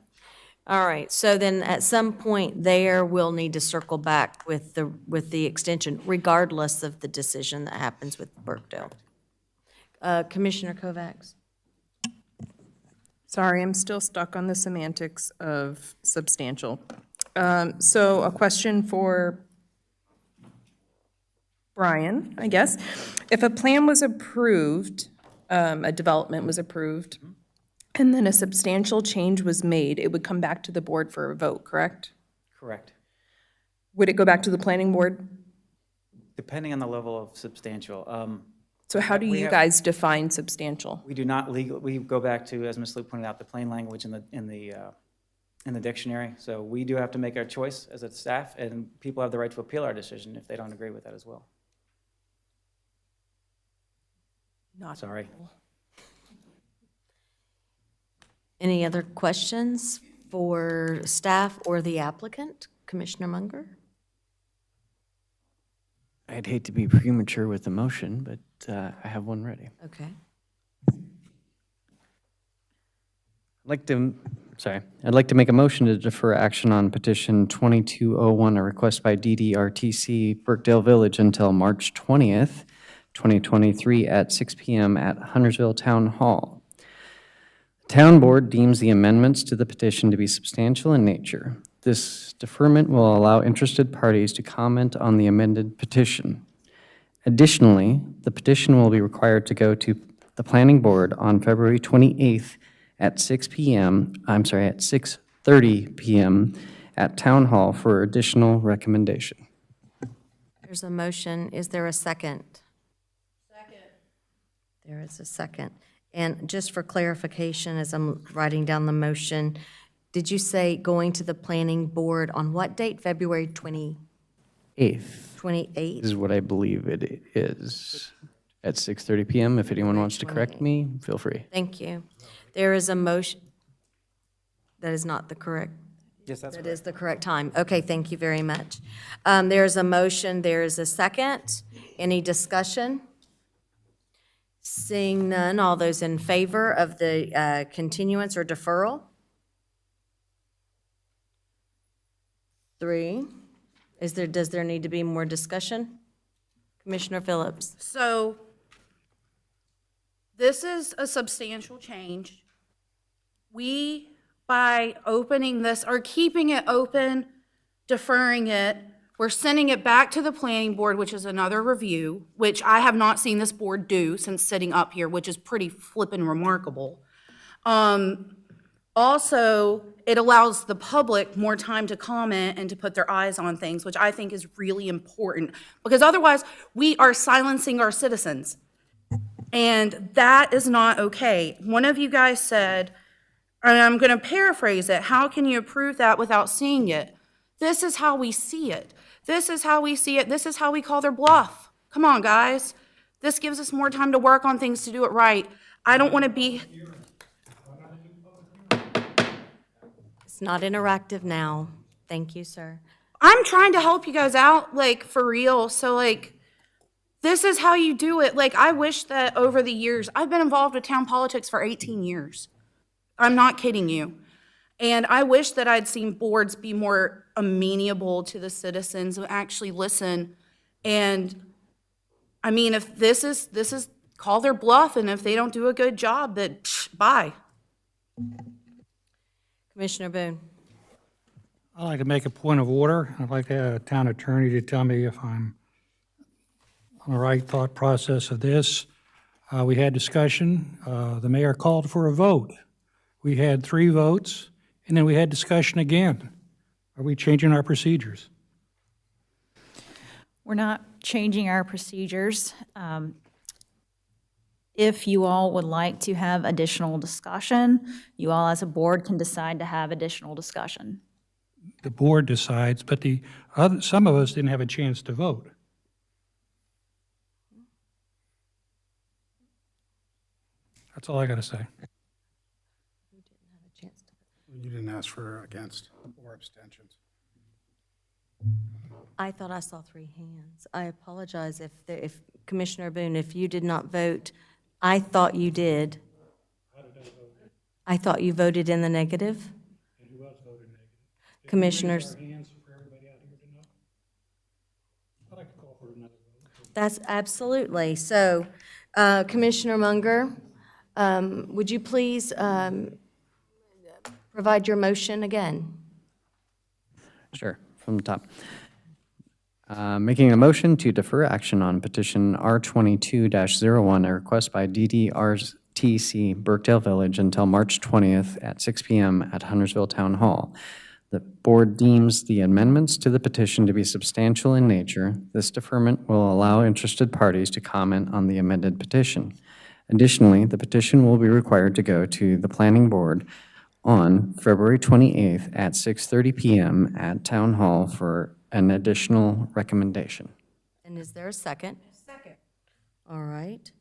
Speaker 4: All right, so then at some point there, we'll need to circle back with the extension, regardless of the decision that happens with Birkdale. Commissioner Kovacs?
Speaker 14: Sorry, I'm still stuck on the semantics of substantial. So a question for Brian, I guess. If a plan was approved, a development was approved, and then a substantial change was made, it would come back to the board for a vote, correct?
Speaker 10: Correct.
Speaker 14: Would it go back to the planning board?
Speaker 10: Depending on the level of substantial.
Speaker 14: So how do
Speaker 10: we
Speaker 14: you
Speaker 10: have-
Speaker 14: guys define substantial?
Speaker 10: We do not we go back to, as Ms. Luke pointed out, the plain language in the dictionary. So we do have to make our choice as a staff, and people have the right to appeal our decision if they don't agree with that as well.
Speaker 14: Not
Speaker 10: Sorry.
Speaker 4: Any other questions for staff or the applicant? Commissioner Munger?
Speaker 5: I'd hate to be premature with the motion, but I have one ready.
Speaker 4: Okay.
Speaker 5: I'd like to make a motion to defer action on petition 2201, a request by DDRTC Birkdale Village until March 20th, 2023 at 6 PM at Huntersville Town Hall. The Town Board deems the amendments to the petition to be substantial in nature. This deferment will allow interested parties to comment on the amended petition. Additionally, the petition will be required to go to the Planning Board on February 28th at 6:30 PM at Town Hall for additional recommendation.
Speaker 4: There's a motion. Is there a second? Second. There is a second. And just for clarification, as I'm writing down the motion, did you say going to the planning board on what date? February
Speaker 5: 8th
Speaker 4: 28th?
Speaker 5: is what I believe it is, at 6:30 PM. If anyone wants to correct me, feel free.
Speaker 4: Thank you. There is a motion. That is not the correct.
Speaker 10: Yes, that's
Speaker 4: That is the correct time. Okay, thank you very much. There's a motion, there is a second. Any discussion? Seeing none, all those in favor of the continuance or deferral? 3. Does there need to be more discussion? Commissioner Phillips?
Speaker 12: So this is a substantial change. We, by opening this, or keeping it open, deferring it, we're sending it back to the planning board, which is another review, which I have not seen this board do since sitting up here, which is pretty flippin' remarkable. Also, it allows the public more time to comment and to put their eyes on things, which I think is really important, because otherwise we are silencing our citizens. And that is not okay. One of you guys said, and I'm going to paraphrase it, how can you approve that without seeing it? This is how we see it. This is how we see it. This is how we call their bluff. Come on, guys. This gives us more time to work on things to do it right. I don't want to be...
Speaker 4: It's not interactive now. Thank you, sir.
Speaker 12: I'm trying to help you guys out, like, for real. So, like, this is how you do it. Like, I wish that over the years, I've been involved with town politics for 18 years. I'm not kidding you. And I wish that I'd seen boards be more amenable to the citizens and actually listen. And, I mean, if this is call their bluff, and if they don't do a good job, then bye.
Speaker 4: Commissioner Boone?
Speaker 13: I'd like to make a point of order. I'd like the town attorney to tell me if I'm on the right thought process of this. We had discussion. The mayor called for a vote. We had 3 votes, and then we had discussion again. Are we changing our procedures?
Speaker 23: We're not changing our procedures. If you all would like to have additional discussion, you all as a board can decide to have additional discussion.
Speaker 13: The board decides, but some of us didn't have a chance to vote. That's all I got to say.
Speaker 1: You didn't ask for against or abstentions.
Speaker 4: I thought I saw 3 hands. I apologize if Commissioner Boone, if you did not vote, I thought you did. I thought you voted in the negative?
Speaker 13: And who else voted negative?
Speaker 4: Commissioners? That's absolutely. So, Commissioner Munger, would you please provide your motion again?
Speaker 5: Sure, from the top. Making a motion to defer action on petition R22-01, a request by DDRTC Birkdale Village until March 20th at 6 PM at Huntersville Town Hall. The board deems the amendments to the petition to be substantial in nature. This deferment will allow interested parties to comment on the amended petition. Additionally, the petition will be required to go to the planning board on February 28th at 6:30 PM at Town Hall for an additional recommendation.
Speaker 4: And is there a second? Second. All right.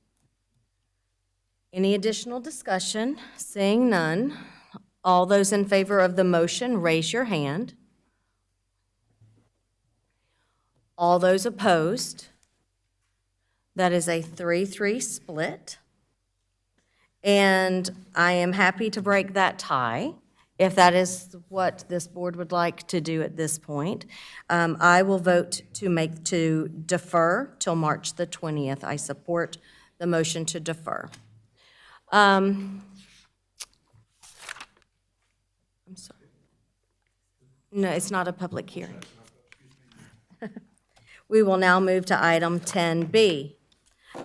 Speaker 4: Any additional discussion? Seeing none, all those in favor of the motion, raise your hand. All those opposed? That is a 3-3 split. And I am happy to break that tie, if that is what this board would like to do at this point. I will vote to defer till March the 20th. I support the motion to defer. I'm sorry. No, it's not a public hearing. We will now move to item 10B.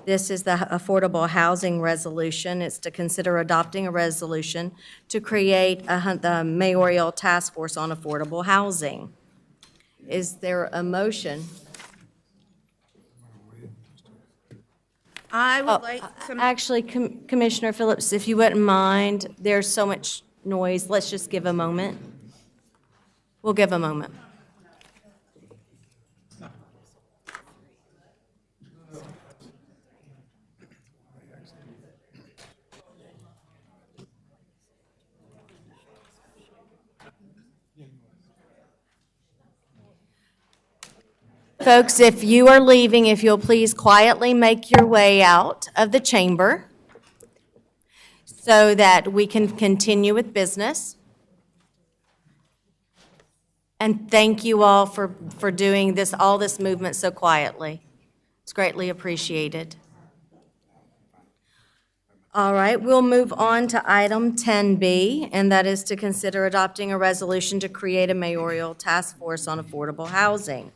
Speaker 4: This is the affordable housing resolution. It's to consider adopting a resolution to create the mayoral task force on affordable housing. Is there a motion?
Speaker 12: I would like some.
Speaker 4: Actually, Commissioner Phillips, if you wouldn't mind, there's so much noise. Let's just give a moment. We'll give a moment. Folks, if you are leaving, if you'll please quietly make your way out of the chamber so that we can continue with business. And thank you all for doing this, all this movement so quietly. It's greatly appreciated. All right, we'll move on to item 10B, and that is to consider adopting a resolution to create a mayoral task force on affordable housing.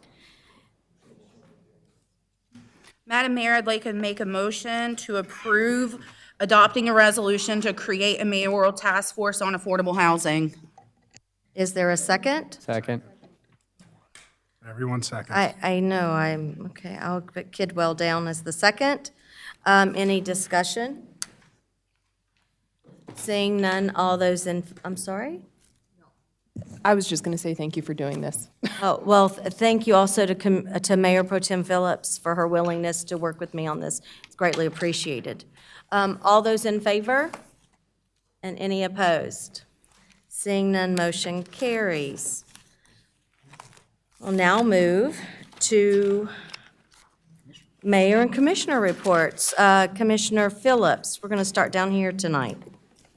Speaker 12: Madam Mayor, I'd like to make a motion to approve adopting a resolution to create a mayoral task force on affordable housing.
Speaker 4: Is there a second?
Speaker 5: Second.
Speaker 1: Everyone second.
Speaker 4: I know, okay, I'll put Kidwell down as the second. Any discussion? Seeing none, all those I'm sorry?
Speaker 14: I was just going to say thank you for doing this.
Speaker 4: Oh, well, thank you also to Mayor Pro Tem Phillips for her willingness to work with me on this. It's greatly appreciated. All those in favor? And any opposed? Seeing none, motion carries. We'll now move to Mayor and Commissioner reports. Commissioner Phillips, we're going to start down here tonight.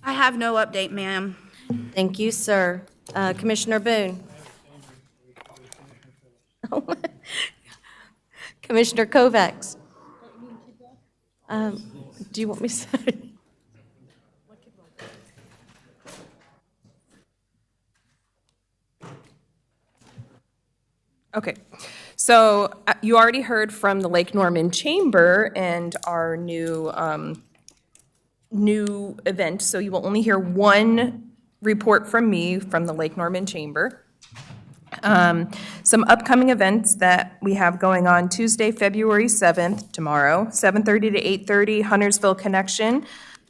Speaker 12: I have no update, ma'am.
Speaker 4: Thank you, sir. Commissioner Boone. Commissioner Kovacs. Do you want me to say?
Speaker 14: Okay, so you already heard from the Lake Norman Chamber and our new event, so you will only hear one report from me from the Lake Norman Chamber. Some upcoming events that we have going on Tuesday, February 7th, tomorrow, 7:30 to 8:30, Huntersville Connection.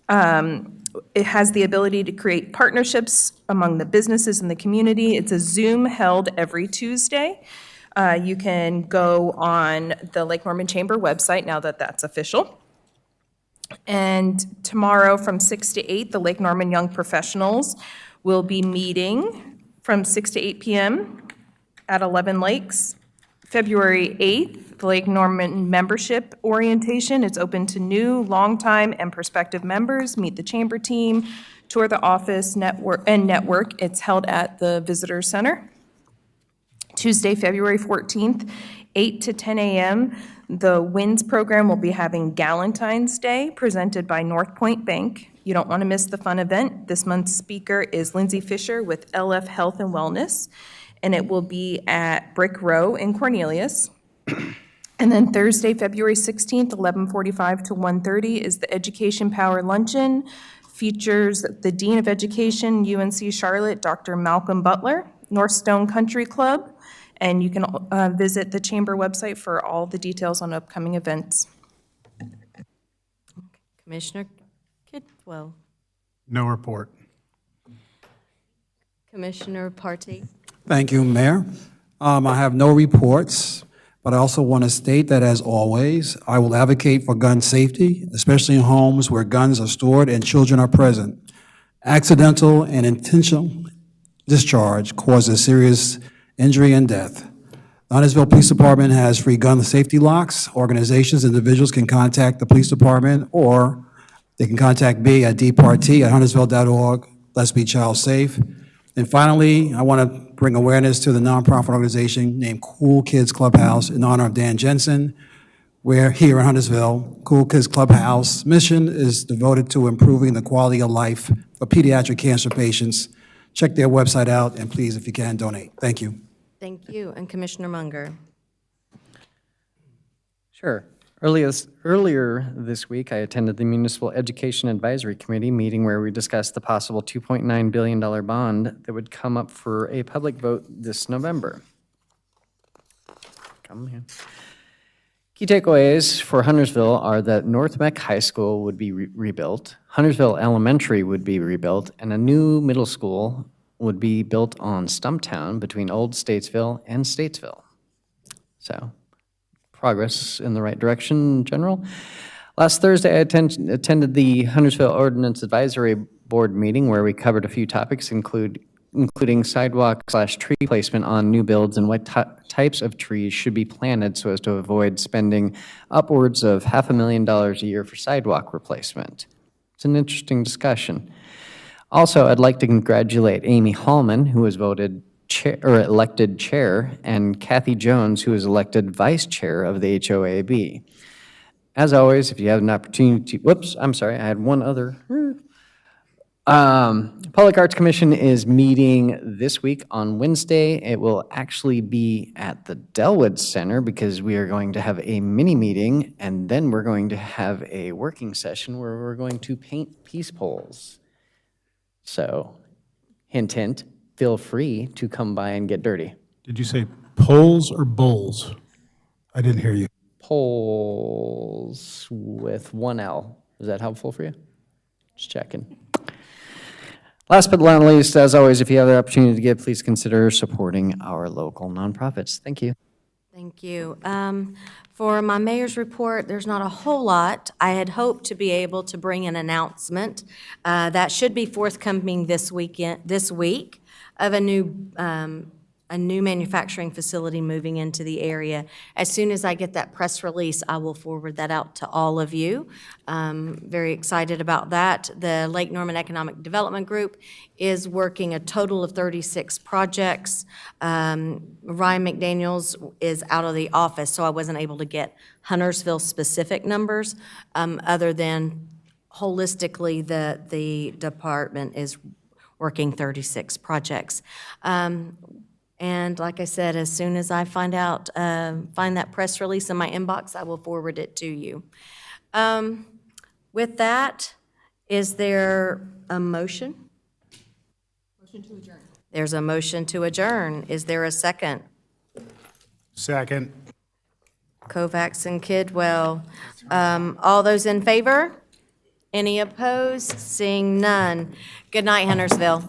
Speaker 14: It has the ability to create partnerships among the businesses in the community. It's a Zoom held every Tuesday. You can go on the Lake Norman Chamber website now that that's official. And tomorrow from 6 to 8, the Lake Norman Young Professionals will be meeting from 6 to 8 p.m. at 11 Lakes. February 8th, the Lake Norman Membership Orientation. It's open to new, longtime, and prospective members. Meet the chamber team, tour the office, network. It's held at the Visitor Center. Tuesday, February 14th, 8 to 10 a.m., the WINS program will be having Galentine's Day, presented by North Point Bank. You don't want to miss the fun event. This month's speaker is Lindsay Fisher with LF Health and Wellness, and it will be at Brick Row in Cornelius. And then Thursday, February 16th, 11:45 to 1:30 is the Education Power Luncheon. Features the Dean of Education, UNC Charlotte, Dr. Malcolm Butler, North Stone Country Club, and you can visit the chamber website for all the details on upcoming events.
Speaker 4: Commissioner Kidwell.
Speaker 1: No report.
Speaker 4: Commissioner Partee.
Speaker 15: Thank you, Mayor. I have no reports, but I also want to state that, as always, I will advocate for gun safety, especially in homes where guns are stored and children are present. Accidental and intentional discharge causes serious injury and death. The Huntersville Police Department has free gun safety locks. Organizations, individuals can contact the police department, or they can contact me at dparty@huntersville.org. Let's be child safe. And finally, I want to bring awareness to the nonprofit organization named Cool Kids Clubhouse in honor of Dan Jensen. We're here in Huntersville. Cool Kids Clubhouse mission is devoted to improving the quality of life for pediatric cancer patients. Check their website out, and please, if you can, donate. Thank you.
Speaker 4: Thank you. And Commissioner Munger.
Speaker 5: Sure. Earlier this week, I attended the Municipal Education Advisory Committee meeting where we discussed the possible $2.9 billion bond that would come up for a public vote this November. Come here. Key takeaways for Huntersville are that North Meck High School would be rebuilt, Huntersville Elementary would be rebuilt, and a new middle school would be built on Stumptown between Old Statesville and Statesville. So, progress in the right direction in general. Last Thursday, I attended the Huntersville Ordinance Advisory Board meeting where we covered a few topics, including sidewalk/tree placement on new builds and what types of trees should be planted so as to avoid spending upwards of $500,000 a year for sidewalk replacement. It's an interesting discussion. Also, I'd like to congratulate Amy Hallman, who was voted chair, or elected chair, and Kathy Jones, who was elected vice chair of the HOAB. As always, if you have an opportunity, whoops, I'm sorry, I had one other. Public Arts Commission is meeting this week on Wednesday. It will actually be at the Delwood Center because we are going to have a mini meeting, and then we're going to have a working session where we're going to paint peace poles. So, hint, hint, feel free to come by and get dirty.
Speaker 1: Did you say poles or bowls? I didn't hear you.
Speaker 5: Poles with one L. Is that helpful for you? Just checking. Last but not least, as always, if you have the opportunity to give, please consider supporting our local nonprofits. Thank you.
Speaker 4: Thank you. For my mayor's report, there's not a whole lot. I had hoped to be able to bring an announcement that should be forthcoming this week of a new manufacturing facility moving into the area. As soon as I get that press release, I will forward that out to all of you. Very excited about that. The Lake Norman Economic Development Group is working a total of 36 projects. Ryan McDaniels is out of the office, so I wasn't able to get Huntersville-specific numbers, other than holistically, the department is working 36 projects. And like I said, as soon as I find that press release in my inbox, I will forward it to you. With that, is there a motion? Motion to adjourn. There's a motion to adjourn. Is there a second?
Speaker 1: Second.
Speaker 4: Kovacs and Kidwell. All those in favor? Any opposed? Seeing none. Good night, Huntersville.